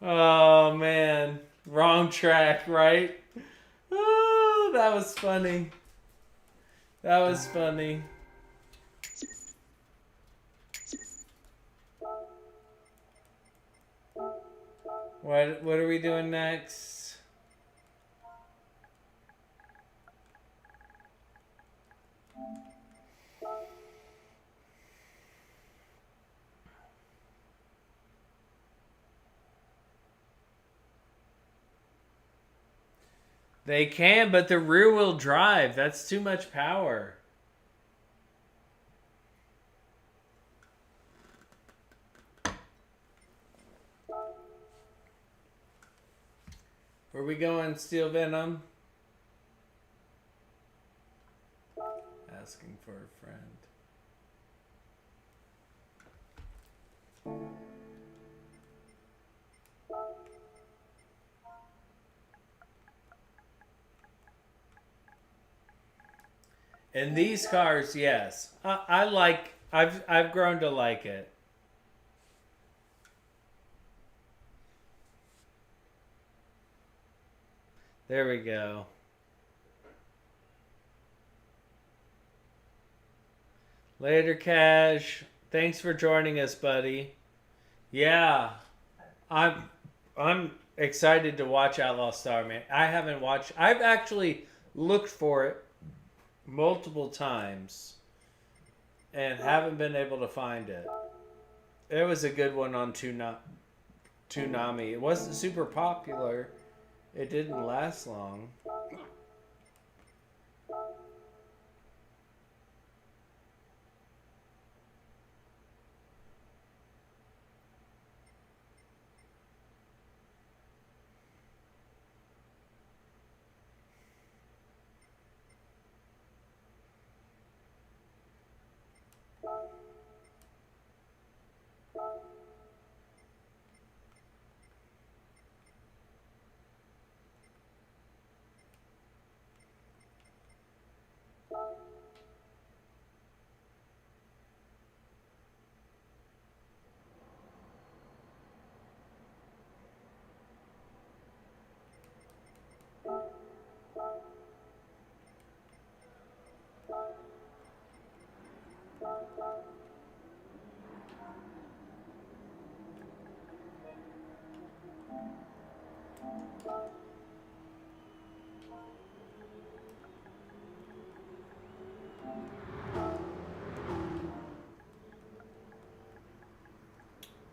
Oh, man. Wrong track, right? Oh, that was funny. That was funny. What are we doing next? They can, but the rear wheel drive, that's too much power. Where we going, Steel Venom? Asking for a friend. In these cars, yes. I've grown to like it. There we go. Later, Cash. Thanks for joining us, buddy. Yeah. I'm excited to watch Outlaw Star, man. I haven't watched. I've actually looked for it multiple times and haven't been able to find it. It was a good one on Toonami. It wasn't super popular. It didn't last long.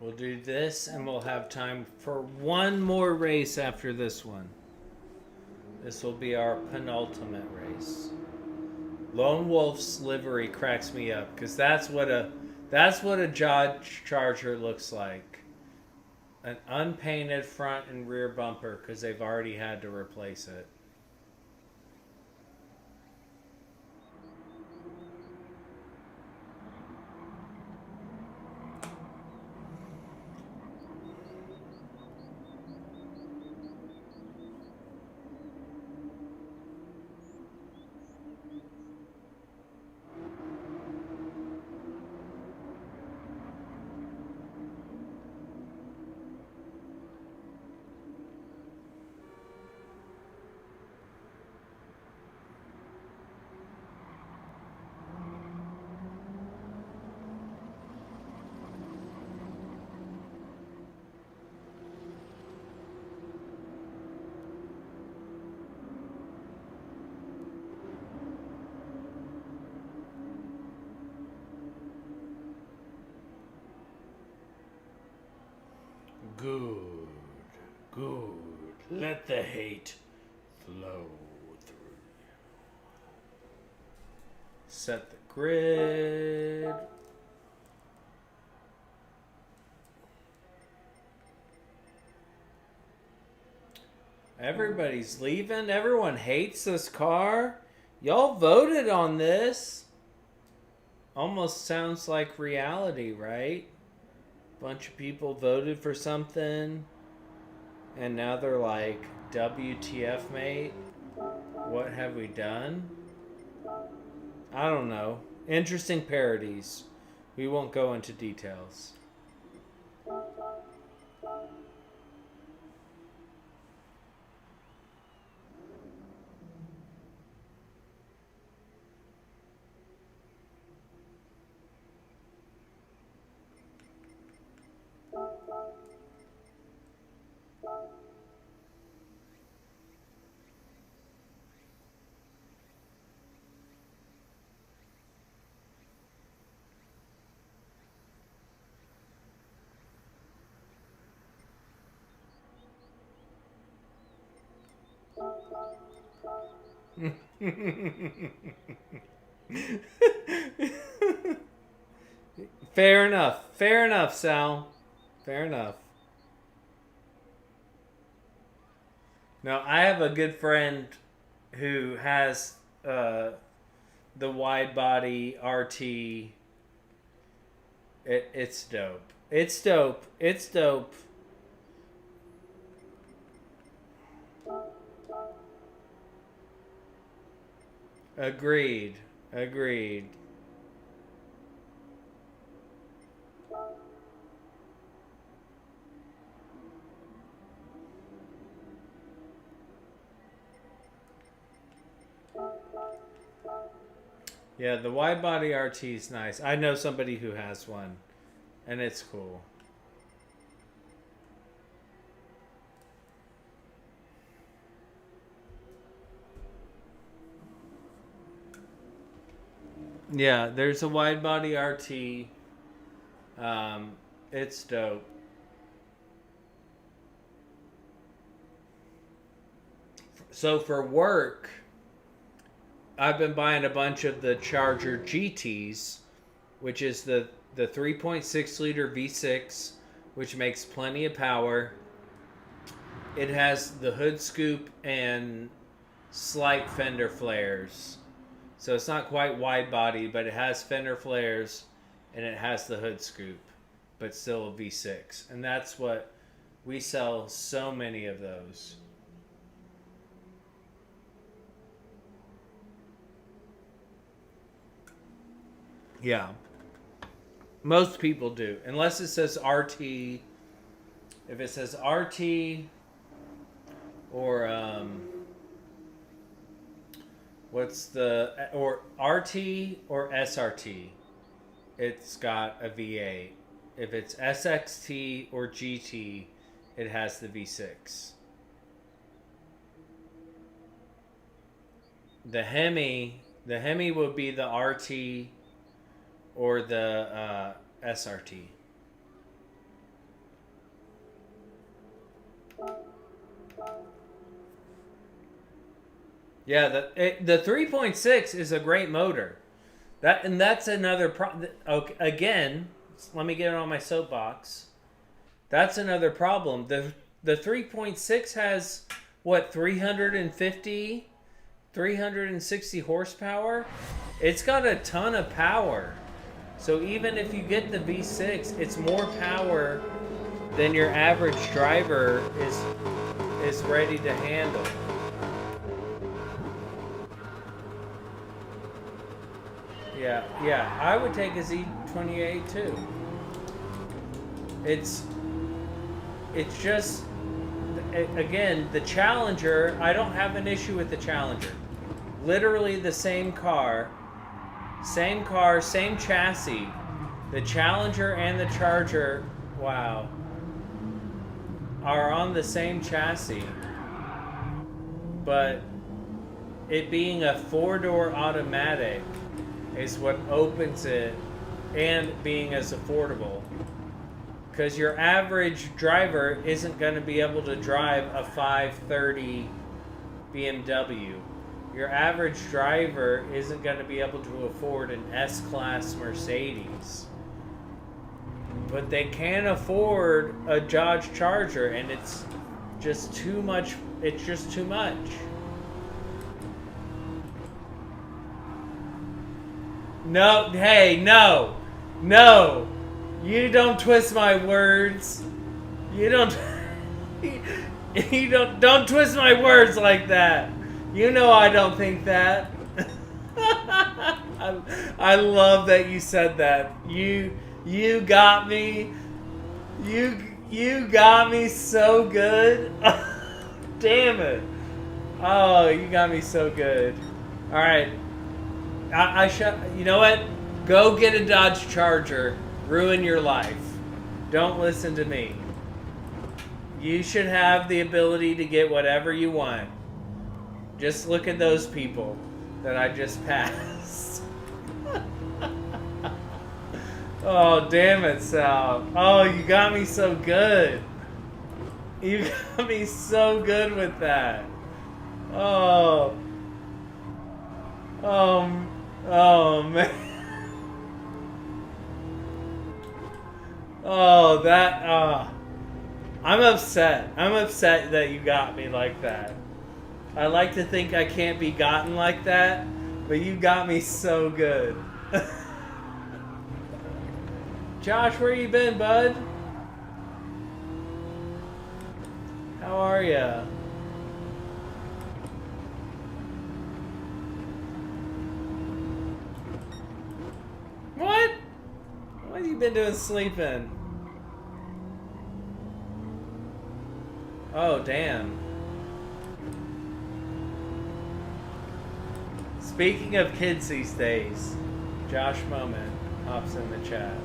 We'll do this and we'll have time for one more race after this one. This will be our penultimate race. Lone Wolf's livery cracks me up because that's what a Dodge Charger looks like. An unpainted front and rear bumper because they've already had to replace it. Good. Good. Let the hate flow through you. Set the grid. Everybody's leaving. Everyone hates this car. Y'all voted on this. Almost sounds like reality, right? Bunch of people voted for something, and now they're like, WTF, mate? What have we done? I don't know. Interesting parodies. We won't go into details. Fair enough. Fair enough, Sal. Fair enough. Now, I have a good friend who has the wide body RT. It's dope. It's dope. It's dope. Agreed. Agreed. Yeah, the wide body RT is nice. I know somebody who has one, and it's cool. Yeah, there's a wide body RT. It's dope. So for work, I've been buying a bunch of the Charger GTs, which is the 3.6 liter V6, which makes plenty of power. It has the hood scoop and slight fender flares. So it's not quite wide body, but it has fender flares and it has the hood scoop, but still a V6. And that's what we sell, so many of those. Yeah. Most people do. Unless it says RT. If it says RT or or RT or SRT, it's got a V8. If it's SXT or GT, it has the V6. The Hemi would be the RT or the SRT. Yeah, the 3.6 is a great motor. That's another okay, again, let me get it on my soapbox. That's another problem. The 3.6 has what, 360 horsepower? It's got a ton of power. So even if you get the V6, it's more power than your average driver is ready to handle. Yeah, I would take a Z28 too. It's just, again, the Challenger, I don't have an issue with the Challenger. Literally the same car, same chassis. The Challenger and the Charger, wow, are on the same chassis. But it being a 4-door automatic is what opens it, and being as affordable. Because your average driver isn't going to be able to drive a 530 BMW. Your average driver isn't going to be able to afford an S-Class Mercedes. But they can afford a Dodge Charger, and it's just too much. It's just too much. No, hey, no. No. You don't twist my words. You don't don't twist my words like that. You know I don't think that. I love that you said that. You got me. You got me so good. Damn it. Oh, you got me so good. All right. You know what? Go get a Dodge Charger. Ruin your life. Don't listen to me. You should have the ability to get whatever you want. Just look at those people that I just passed. Oh, damn it, Sal. Oh, you got me so good. You got me so good with that. Oh. Oh, man. Oh, that, I'm upset. I'm upset that you got me like that. I like to think I can't be gotten like that, but you got me so good. Josh, where you been, bud? How are ya? What? What have you been doing sleeping? Oh, damn. Speaking of kids these days, Josh Moment hops in the chat.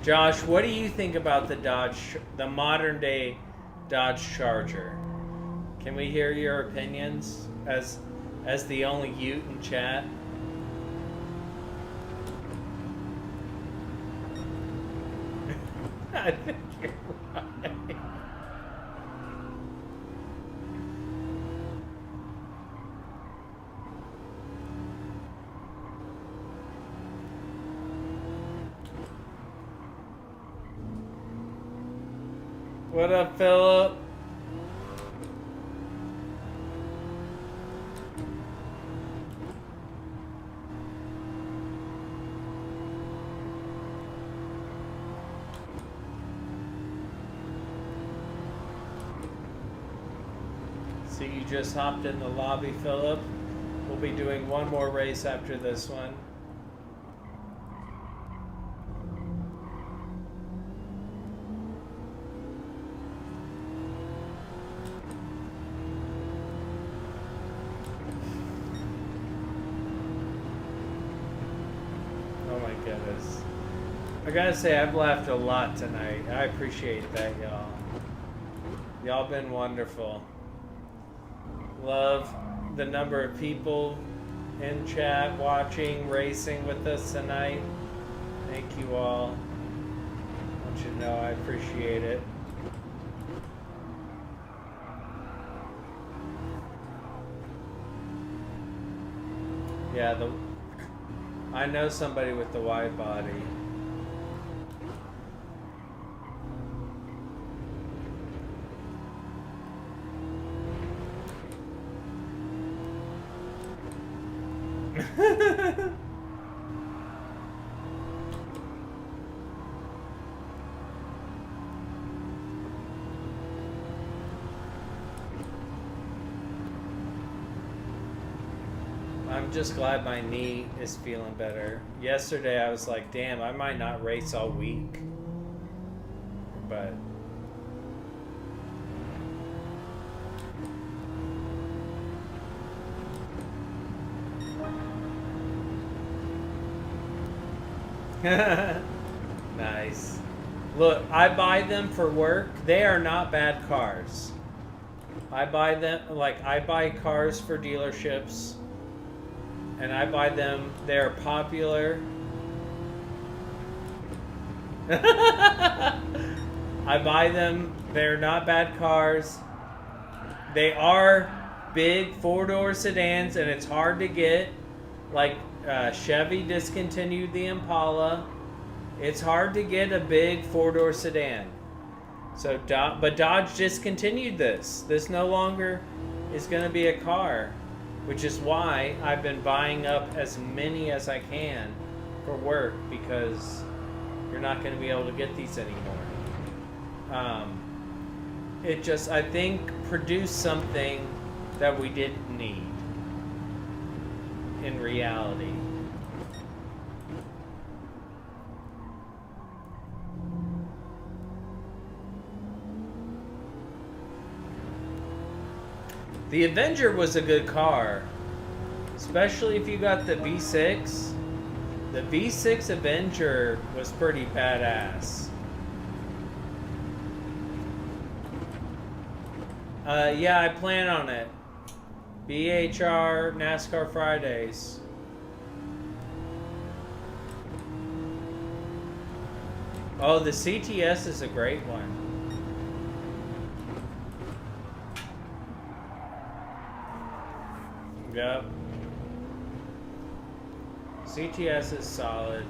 Josh, what do you think about the modern day Dodge Charger? Can we hear your opinions as the only Ute in chat? I think you're right. What up, Philip? So you just hopped in the lobby, Philip. We'll be doing one more race after this one. Oh my goodness. I gotta say, I've laughed a lot tonight. I appreciate that, y'all. Y'all been wonderful. Love the number of people in chat watching, racing with us tonight. Thank you all. I want you to know I appreciate it. Yeah, I know somebody with the wide body. I'm just glad my knee is feeling better. Yesterday I was like, damn, I might not race all week. But nice. Look, I buy them for work. They are not bad cars. I buy them, like, I buy cars for dealerships, and I buy them. They're popular, I buy them. They're not bad cars. They are big four-door sedans, and it's hard to get. Like Chevy discontinued the Impala. It's hard to get a big four-door sedan. So, but Dodge discontinued this. This no longer is going to be a car, which is why I've been buying up as many as I can for work, because you're not going to be able to get these anymore. It just, I think, produced something that we didn't need in reality. The Avenger was a good car, especially if you got the V6. The V6 Avenger was pretty badass. Yeah, I plan on it. BHR NASCAR Fridays. Oh, the CTS is a great one. Yep. CTS is solid.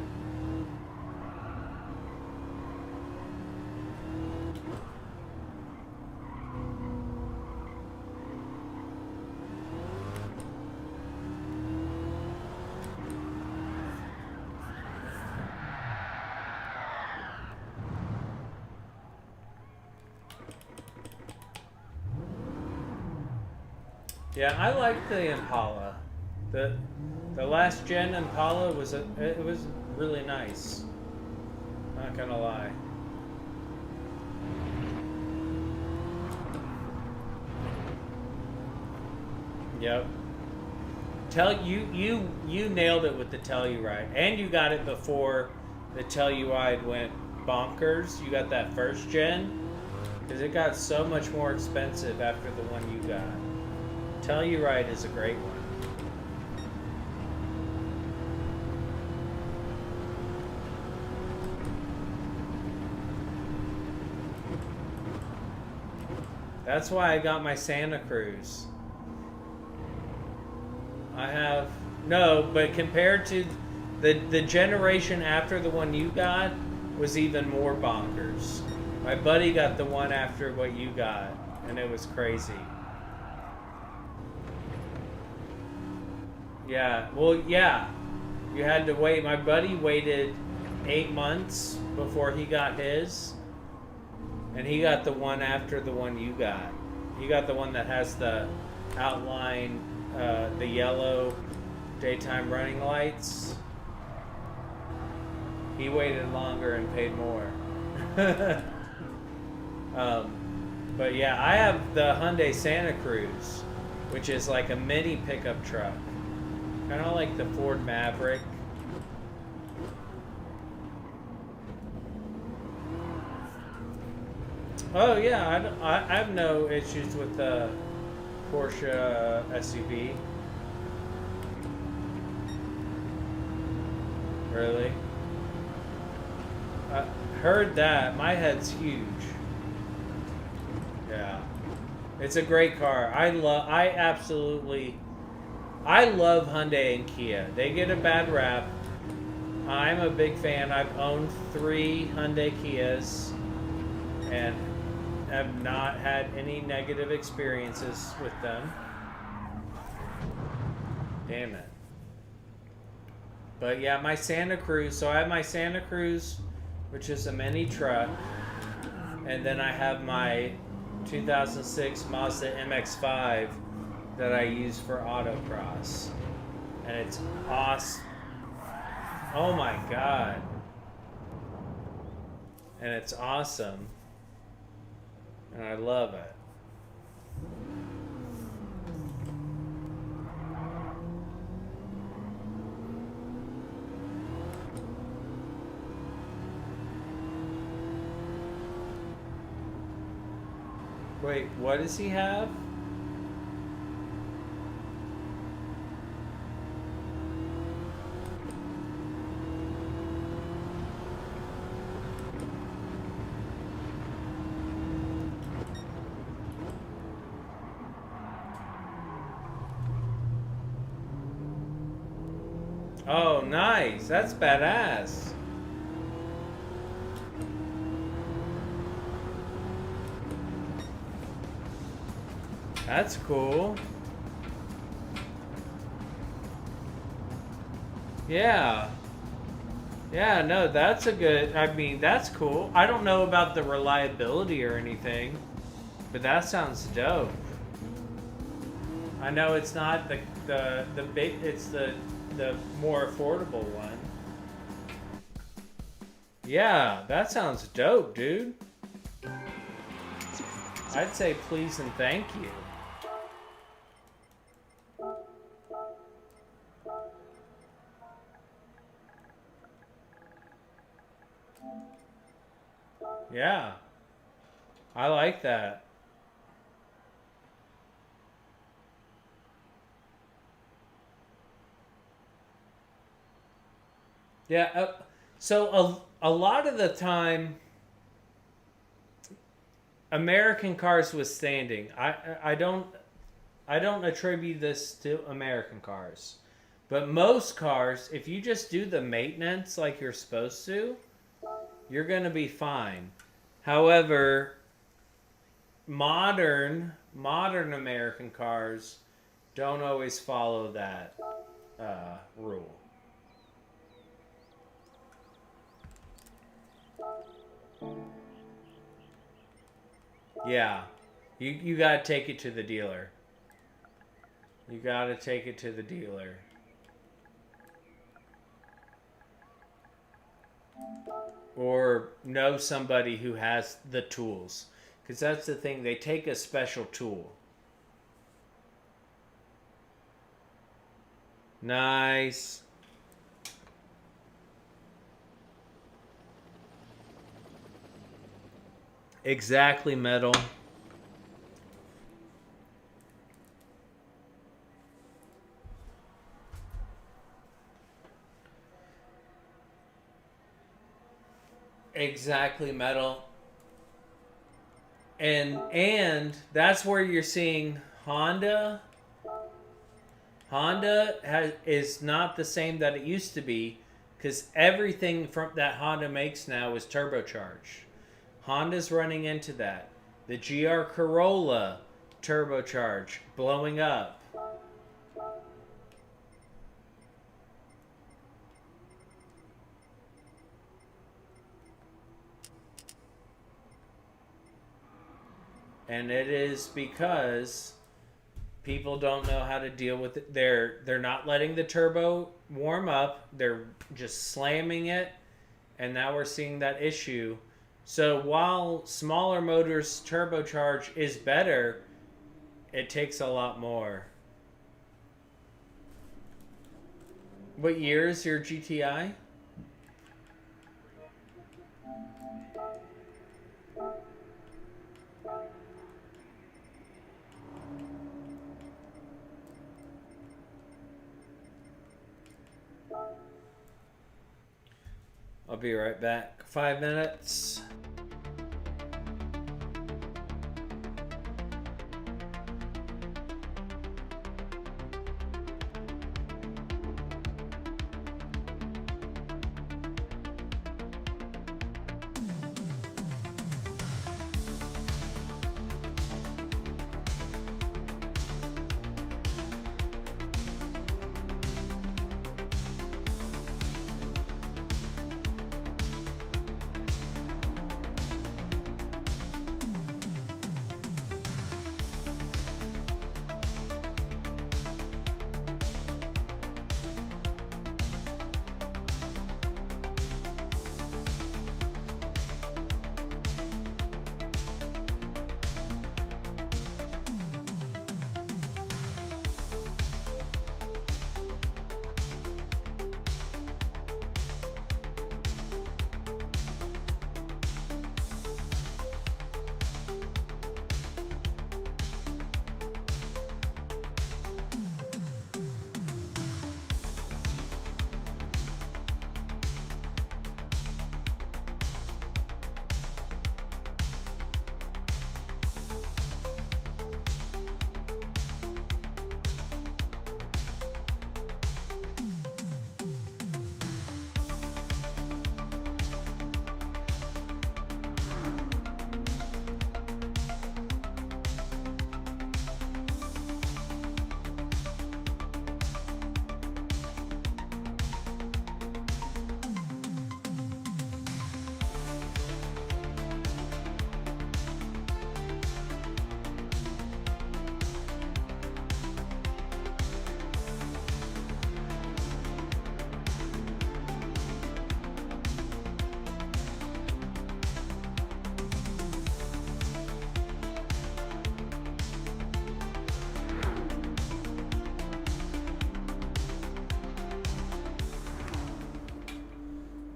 Yeah, I like the Impala. The last gen Impala was it was really nice. Not gonna lie. Yep. You nailed it with the Telluride, and you got it before the Telluride went bonkers. You got that first gen, because it got so much more expensive after the one you got. Telluride is a great one. That's why I got my Santa Cruz. I have no, but compared to the generation after the one you got was even more bonkers. My buddy got the one after what you got, and it was crazy. Yeah, well, yeah. You had to wait. My buddy waited 8 months before he got his. And he got the one after the one you got. He got the one that has the outline, the yellow daytime running lights. He waited longer and paid more. But yeah, I have the Hyundai Santa Cruz, which is like a mini pickup truck. Kind of like the Ford Maverick. Oh yeah, I have no issues with the Porsche SUV. Really? I heard that. My head's huge. Yeah. It's a great car. I love Hyundai and Kia. They get a bad rap. I'm a big fan. I've owned 3 Hyundai Kias and have not had any negative experiences with them. Damn it. But yeah, my Santa Cruz. So I have my Santa Cruz, which is a mini truck. And then I have my 2006 Mazda MX-5 that I use for autocross. And it's awesome. Oh my god. And it's awesome. And I love it. Wait, what does he have? Oh, nice. That's badass. That's cool. Yeah. Yeah, no, that's a good, I mean, that's cool. I don't know about the reliability or anything, but that sounds dope. I know it's not the big, it's the more affordable one. Yeah, that sounds dope, dude. I'd say please and thank you. Yeah. I like that. Yeah, so a lot of the time American cars withstanding. I don't attribute this to American cars. But most cars, if you just do the maintenance like you're supposed to, you're going to be fine. However, modern American cars don't always follow that rule. Yeah, you gotta take it to the dealer. You gotta take it to the dealer. Or know somebody who has the tools. Because that's the thing, they take a special tool. Nice. Exactly, metal. Exactly, metal. And that's where you're seeing Honda. Honda is not the same that it used to be, because everything from that Honda makes now is turbocharged. Honda's running into that. The GR Corolla turbocharged, blowing up. And it is because people don't know how to deal with it. They're not letting the turbo warm up. They're just slamming it, and now we're seeing that issue. So while smaller motors turbocharge is better, it takes a lot more. What year is your GTI? I'll be right back. 5 minutes.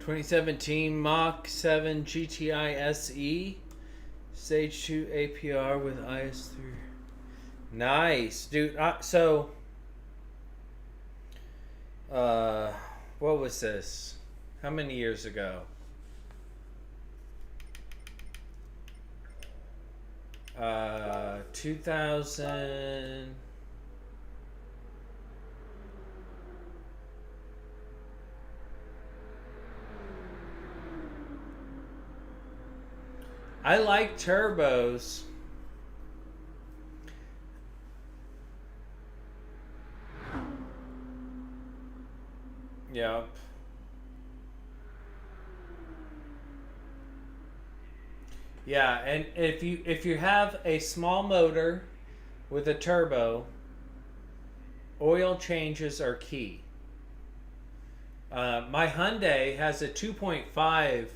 2017 Mach 7 GTI SE. Stage 2 APR with IS3. Nice, dude. What was this? How many years ago? 2000. I like turbos. Yep. Yeah, and if you have a small motor with a turbo, oil changes are key. My Hyundai has a 2.5.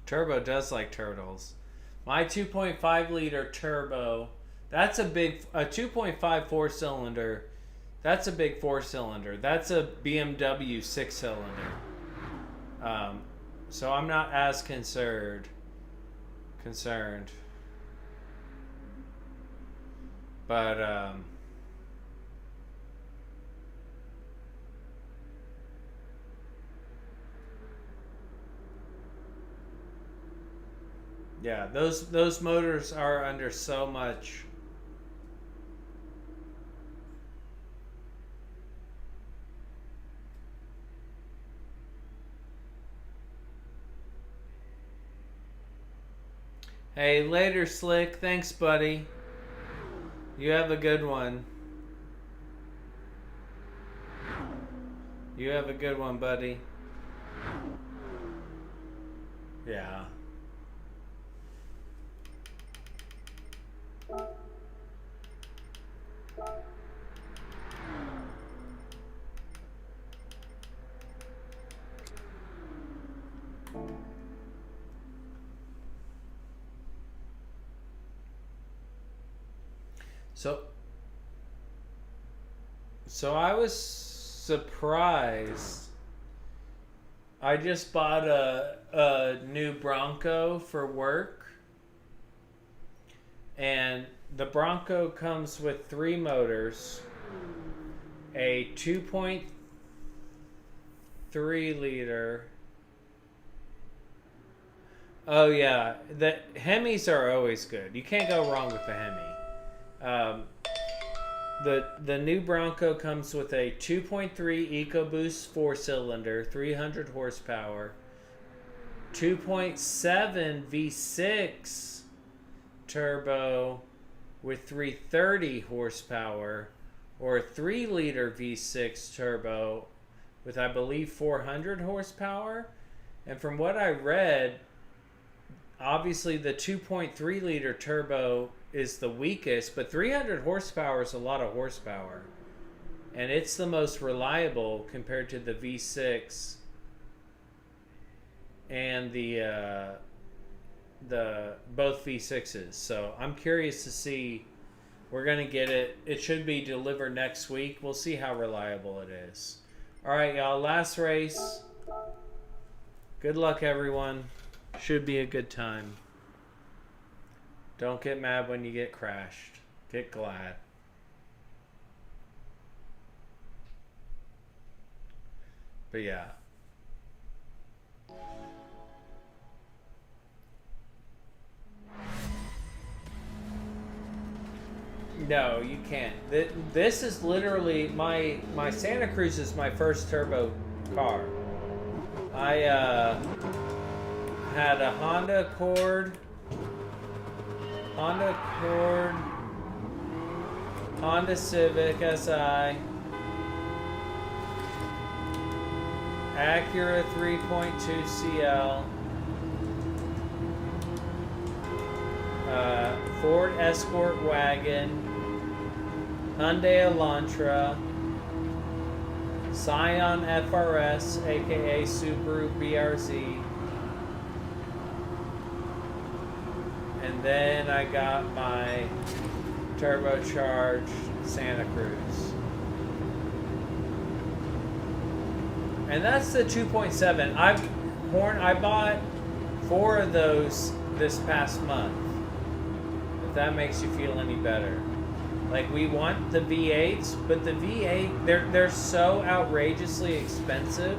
Turbo does like turtles. My 2.5 liter turbo, that's a 2.5 4-cylinder. That's a big 4-cylinder. That's a BMW 6-cylinder. So I'm not as concerned. But yeah, those motors are under so much. Hey, later, Slick. Thanks, buddy. You have a good one. You have a good one, buddy. Yeah. So I was surprised. I just bought a new Bronco for work, and the Bronco comes with 3 motors, a 2.3 liter. Oh yeah, the Hemis are always good. You can't go wrong with the Hemi. The new Bronco comes with a 2.3 EcoBoost 4-cylinder, 300 horsepower, 2.7 V6 turbo with 330 horsepower, or a 3-liter V6 turbo with, I believe, 400 horsepower. And from what I read, obviously the 2.3 liter turbo is the weakest, but 300 horsepower is a lot of horsepower, and it's the most reliable compared to the V6 and the both V6s. So I'm curious to see. We're gonna get it. It should be delivered next week. We'll see how reliable it is. All right, y'all. Last race. Good luck, everyone. Should be a good time. Don't get mad when you get crashed. Get glad. But yeah. No, you can't. This is literally my Santa Cruz is my first turbo car. I had a Honda Accord, Honda Civic SI, Acura 3.2 CL, Ford Escort wagon, Hyundai Elantra, Scion FRS, aka Subaru BRZ. And then I got my turbocharged Santa Cruz. And that's the 2.7. I bought 4 of those this past month. If that makes you feel any better. Like, we want the V8s, but the V8, they're so outrageously expensive.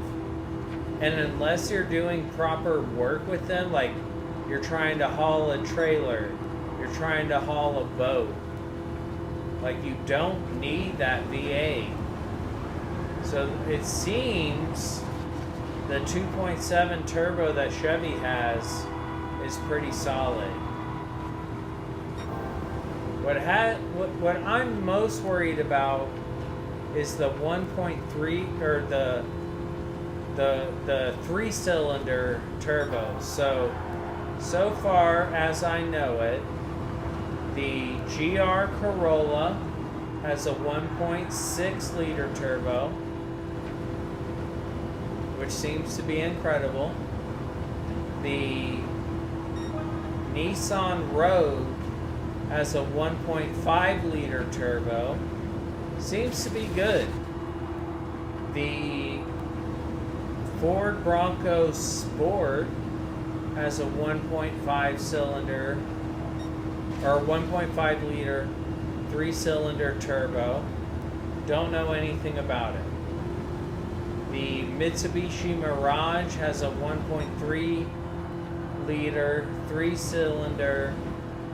And unless you're doing proper work with them, like you're trying to haul a trailer, you're trying to haul a boat, like you don't need that V8. So it seems the 2.7 turbo that Chevy has is pretty solid. What I'm most worried about is the 1.3 or the 3-cylinder turbo. So far as I know it, the GR Corolla has a 1.6 liter turbo, which seems to be incredible. The Nissan Rogue has a 1.5 liter turbo. Seems to be good. The Ford Bronco Sport has a 1.5 cylinder or 1.5 liter 3-cylinder turbo. Don't know anything about it. The Mitsubishi Mirage has a 1.3 liter 3-cylinder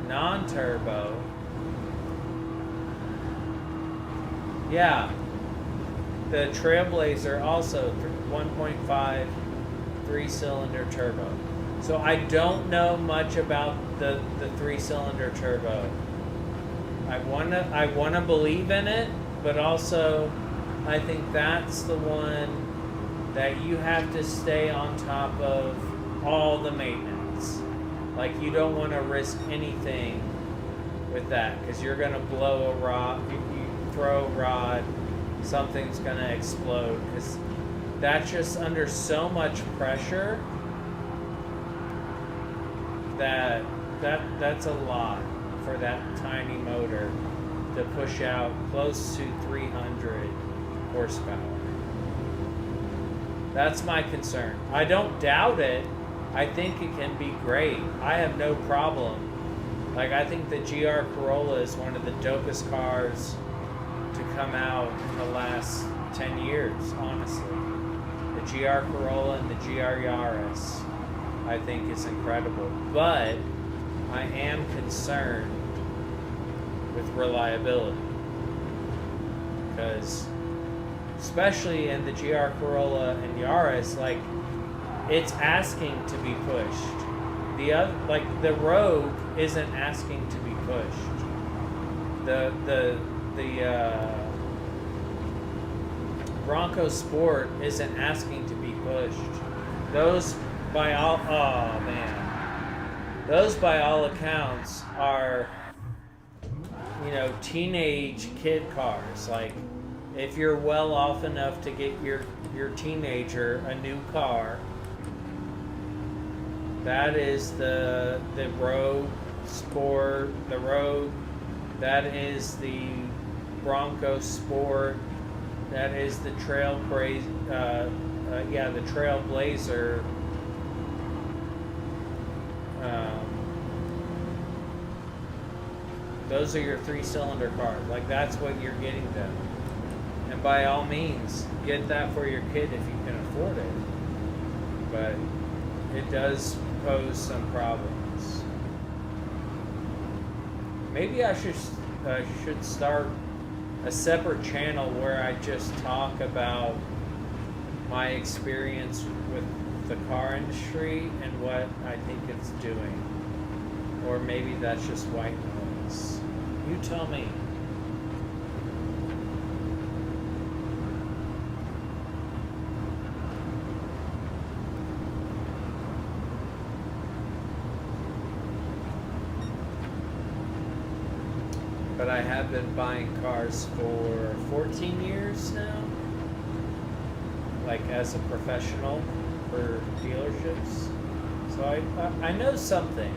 non-turbo. Yeah. The Trailblazer also 1.5 3-cylinder turbo. So I don't know much about the 3-cylinder turbo. I wanna believe in it, but also I think that's the one that you have to stay on top of all the maintenance. Like, you don't want to risk anything with that, because you're gonna blow a rod. You throw a rod, something's gonna explode, because that's just under so much pressure that's a lot for that tiny motor to push out close to 300 horsepower. That's my concern. I don't doubt it. I think it can be great. I have no problem. Like, I think the GR Corolla is one of the dopest cars to come out in the last 10 years, honestly. The GR Corolla and the GR Yaris, I think, is incredible. But I am concerned with reliability. Because, especially in the GR Corolla and Yaris, like, it's asking to be pushed. The Rogue isn't asking to be pushed. The Bronco Sport isn't asking to be pushed. Those by all accounts are, teenage kid cars. Like, if you're well off enough to get your teenager a new car, that is the Rogue Sport, the Rogue. That is the Bronco Sport. That is the Trailblazer. The Trailblazer. Those are your 3-cylinder cars. Like, that's what you're getting them. And by all means, get that for your kid if you can afford it. But it does pose some problems. Maybe I should start a separate channel where I just talk about my experience with the car industry and what I think it's doing. Or maybe that's just white noise. You tell me. But I have been buying cars for 14 years now, like as a professional for dealerships. So I know something.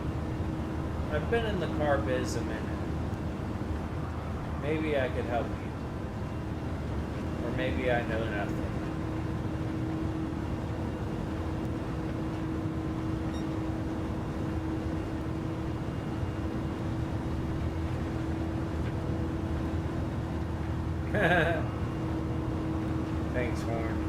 I've been in the car biz a minute. Maybe I could help you. Or maybe I know nothing. Thanks, Horn.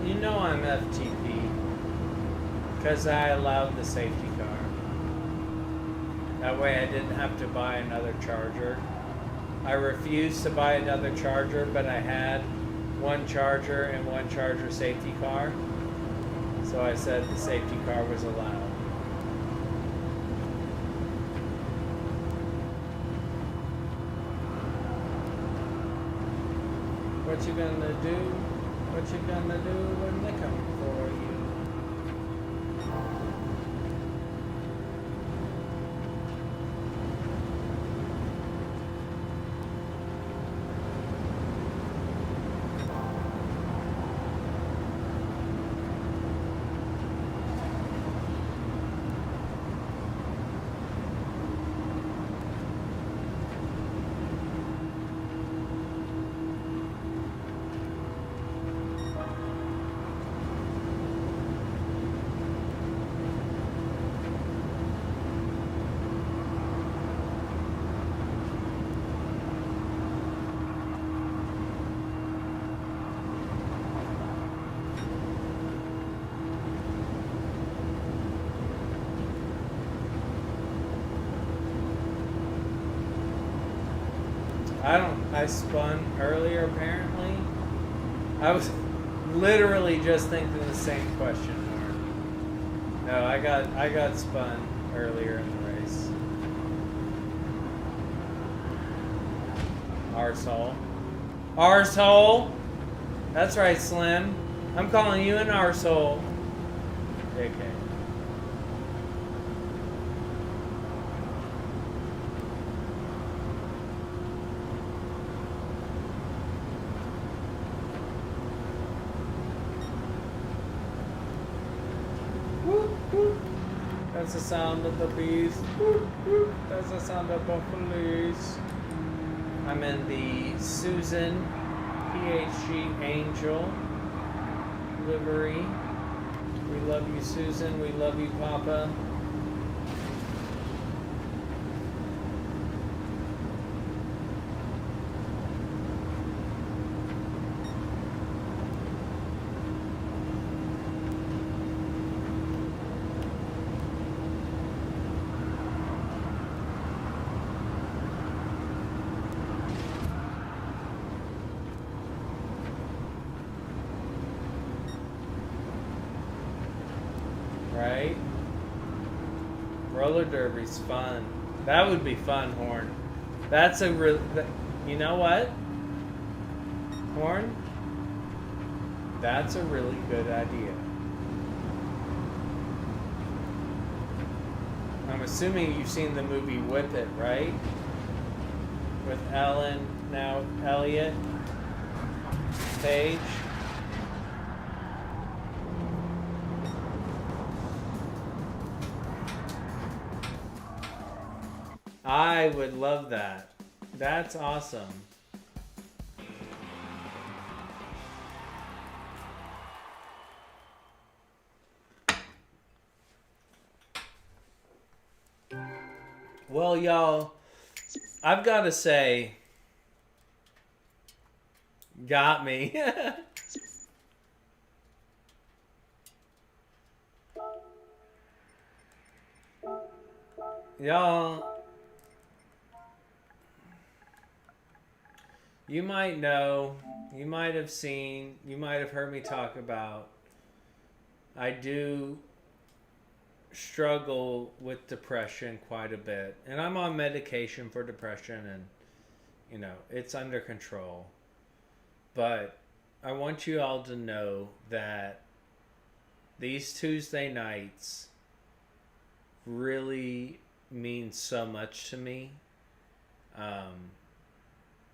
You know I'm FTP because I allowed the safety car. That way I didn't have to buy another charger. I refused to buy another charger, but I had one charger and one charger safety car. So I said the safety car was allowed. What you gonna do? What you gonna do when they come for you? I spun earlier apparently. I was literally just thinking the same question, Mark. No, I got spun earlier in the race. Arsehole. Arsehole! That's right, Slim. I'm calling you an arsehole. JK. That's the sound of the beast. That's the sound of the police. I'm in the Susan PHG Angel livery. We love you, Susan. We love you, Papa. Right? Roller derby's fun. That would be fun, Horn. That's a real... You know what? Horn? That's a really good idea. I'm assuming you've seen the movie Whip It, right? With Ellen, now Elliot Page. I would love that. That's awesome. Well, y'all, I've got to say, got me. Y'all, you might know, you might have seen, you might have heard me talk about, I do struggle with depression quite a bit. And I'm on medication for depression and, you know, it's under control. But I want you all to know that these Tuesday nights really mean so much to me.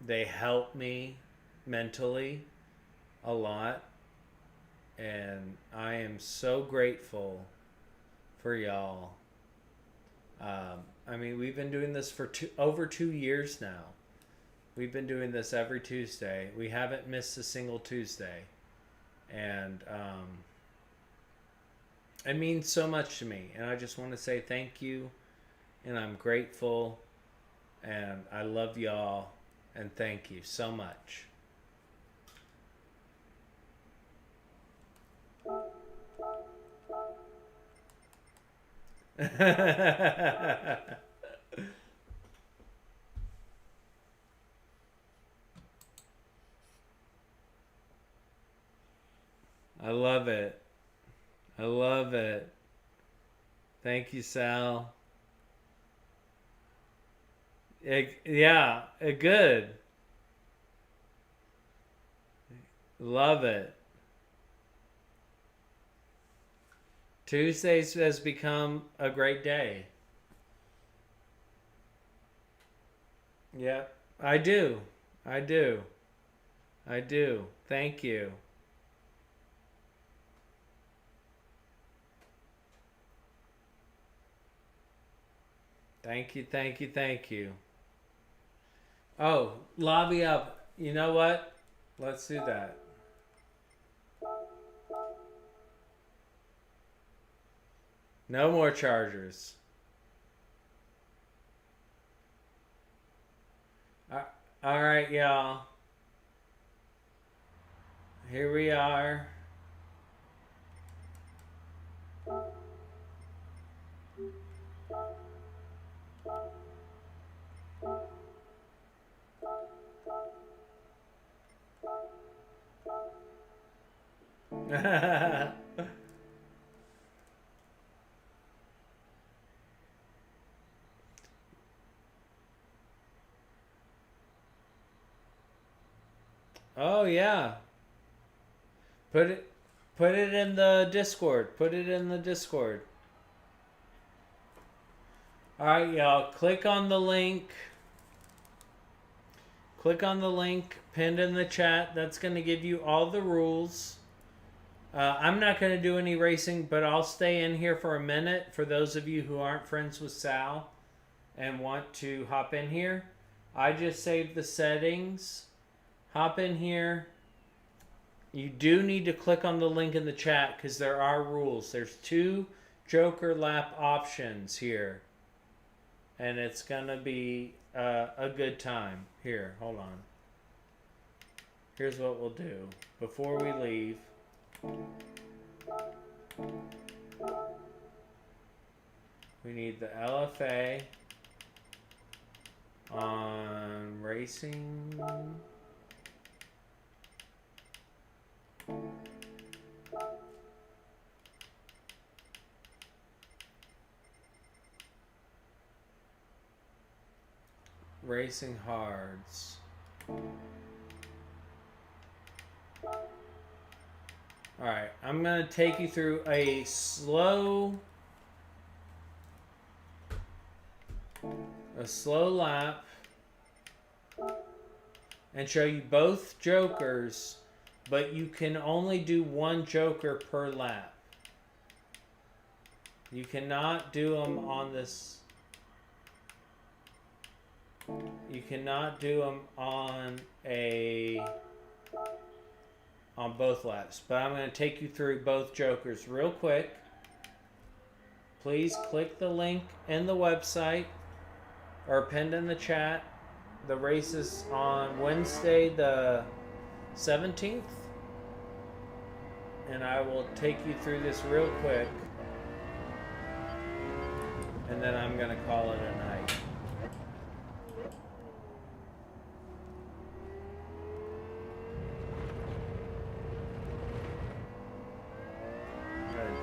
They help me mentally a lot. And I am so grateful for y'all. I mean, we've been doing this for over 2 years now. We've been doing this every Tuesday. We haven't missed a single Tuesday. And it means so much to me. And I just want to say thank you. And I'm grateful. And I love y'all. And thank you so much. I love it. I love it. Thank you, Sal. Good. Love it. Tuesdays has become a great day. Yep, I do. I do. I do. Thank you. Thank you, thank you, thank you. Oh, lobby up. You know what? Let's do that. No more chargers. All right, y'all. Here we are. Oh yeah. Put it in the Discord. Put it in the Discord. All right, y'all. Click on the link. Click on the link pinned in the chat. That's going to give you all the rules. I'm not going to do any racing, but I'll stay in here for a minute for those of you who aren't friends with Sal and want to hop in here. I just saved the settings. Hop in here. You do need to click on the link in the chat because there are rules. There's 2 Joker lap options here. And it's going to be a good time. Here, hold on. Here's what we'll do. Before we leave, we need the LFA on racing. Racing hards. Alright, I'm going to take you through a slow lap and show you both jokers, but you can only do one joker per lap. You cannot do them on this. You cannot do them on both laps, but I'm going to take you through both jokers real quick. Please click the link in the website or pinned in the chat. The race is on Wednesday the 17th, and I will take you through this real quick, and then I'm going to call it a night.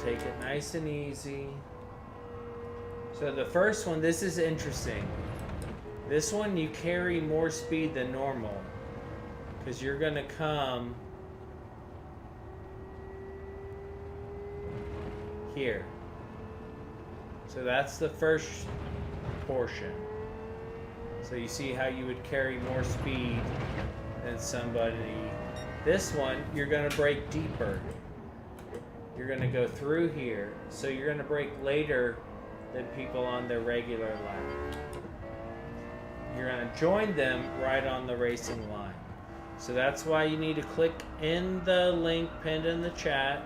Take it nice and easy. So the first one, this is interesting. This one you carry more speed than normal because you're gonna come here. So that's the first portion. So you see how you would carry more speed than somebody. This one, you're gonna brake deeper. You're going to go through here, so you're going to brake later than people on their regular lap. You're going to join them right on the racing line. So that's why you need to click in the link pinned in the chat,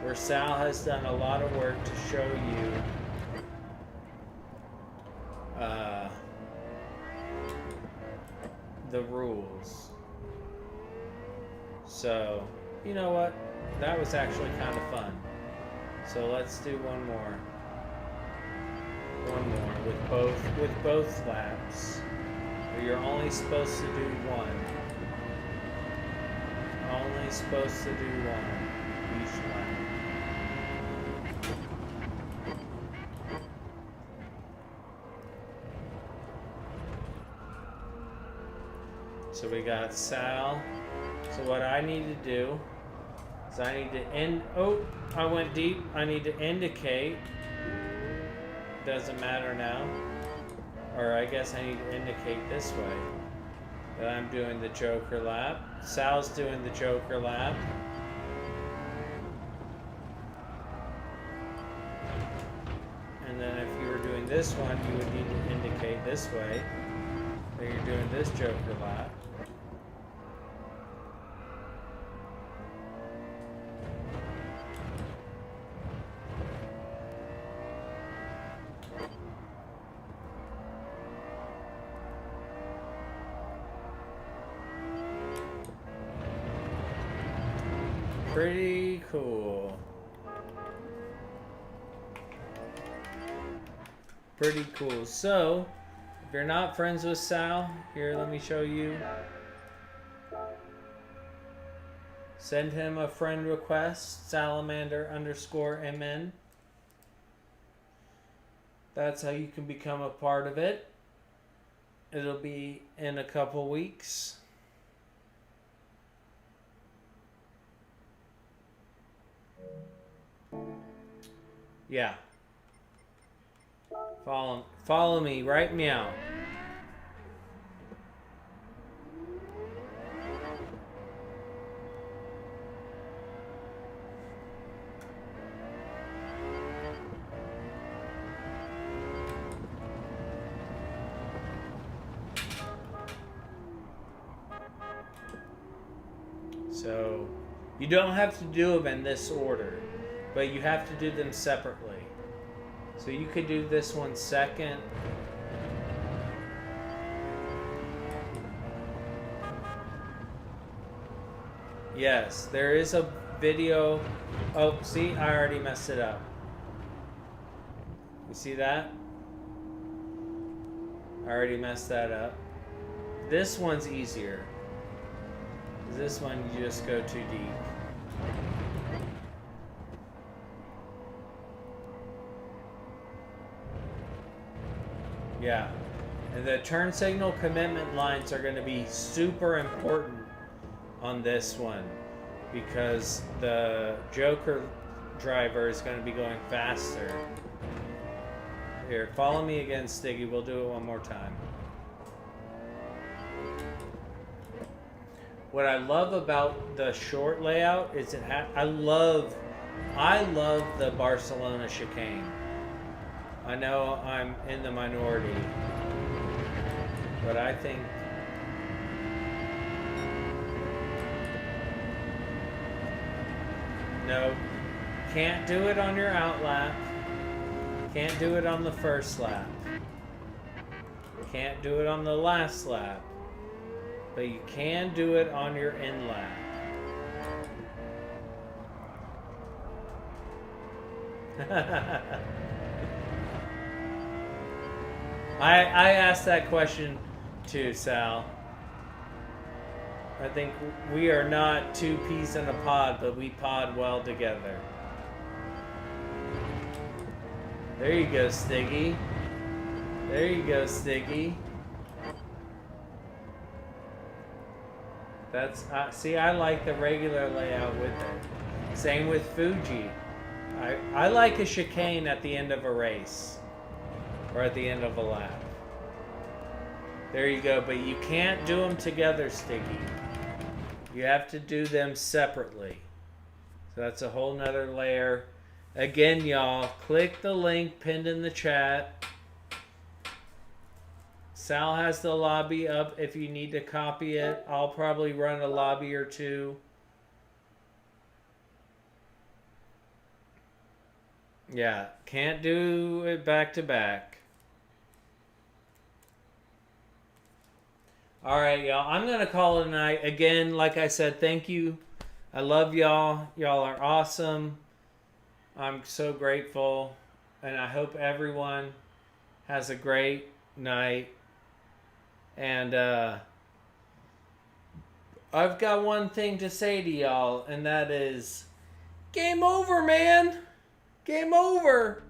where Sal has done a lot of work to show you the rules. So, you know what? That was actually kind of fun. So let's do one more. One more with both laps. You're only supposed to do one. Only supposed to do one each lap. So we got Sal. So what I need to do, so I need to I went deep. I need to indicate. Doesn't matter now. Or I guess I need to indicate this way that I'm doing the Joker lap. Sal's doing the Joker lap. And then if you were doing this one, you would need to indicate this way that you're doing this Joker lap. Pretty cool. Pretty cool. So, if you're not friends with Sal, here, let me show you. Send him a friend request, salamander_MN. That's how you can become a part of it. It'll be in a couple weeks. Yeah. Follow me, write me out. So, you don't have to do them in this order, but you have to do them separately. So you could do this one second. Yes, there is a video. Oh, see, I already messed it up. You see that? I already messed that up. This one's easier. This one, you just go too deep. Yeah, and the turn signal commitment lines are going to be super important on this one. because the Joker driver is going to be going faster. Here, follow me again, Stiggy. We'll do it one more time. What I love about the short layout is I love the Barcelona chicane. I know I'm in the minority, but I think no, can't do it on your out lap. Can't do it on the first lap. Can't do it on the last lap. But you can do it on your in lap. I asked that question too, Sal. I think we are not two peas in a pod, but we pod well together. There you go, Stiggy. There you go, Stiggy. That's see, I like the regular layout with it. Same with Fuji. I like a chicane at the end of a race or at the end of a lap. There you go, but you can't do them together, Stiggy. You have to do them separately. So that's a whole nother layer. Again, y'all, click the link pinned in the chat. Sal has the lobby up if you need to copy it. I'll probably run a lobby or two. Yeah, can't do it back to back. All right, y'all. I'm going to call it a night. Again, like I said, thank you. I love y'all. Y'all are awesome. I'm so grateful. And I hope everyone has a great night. And I've got one thing to say to y'all, and that is, game over, man. Game over.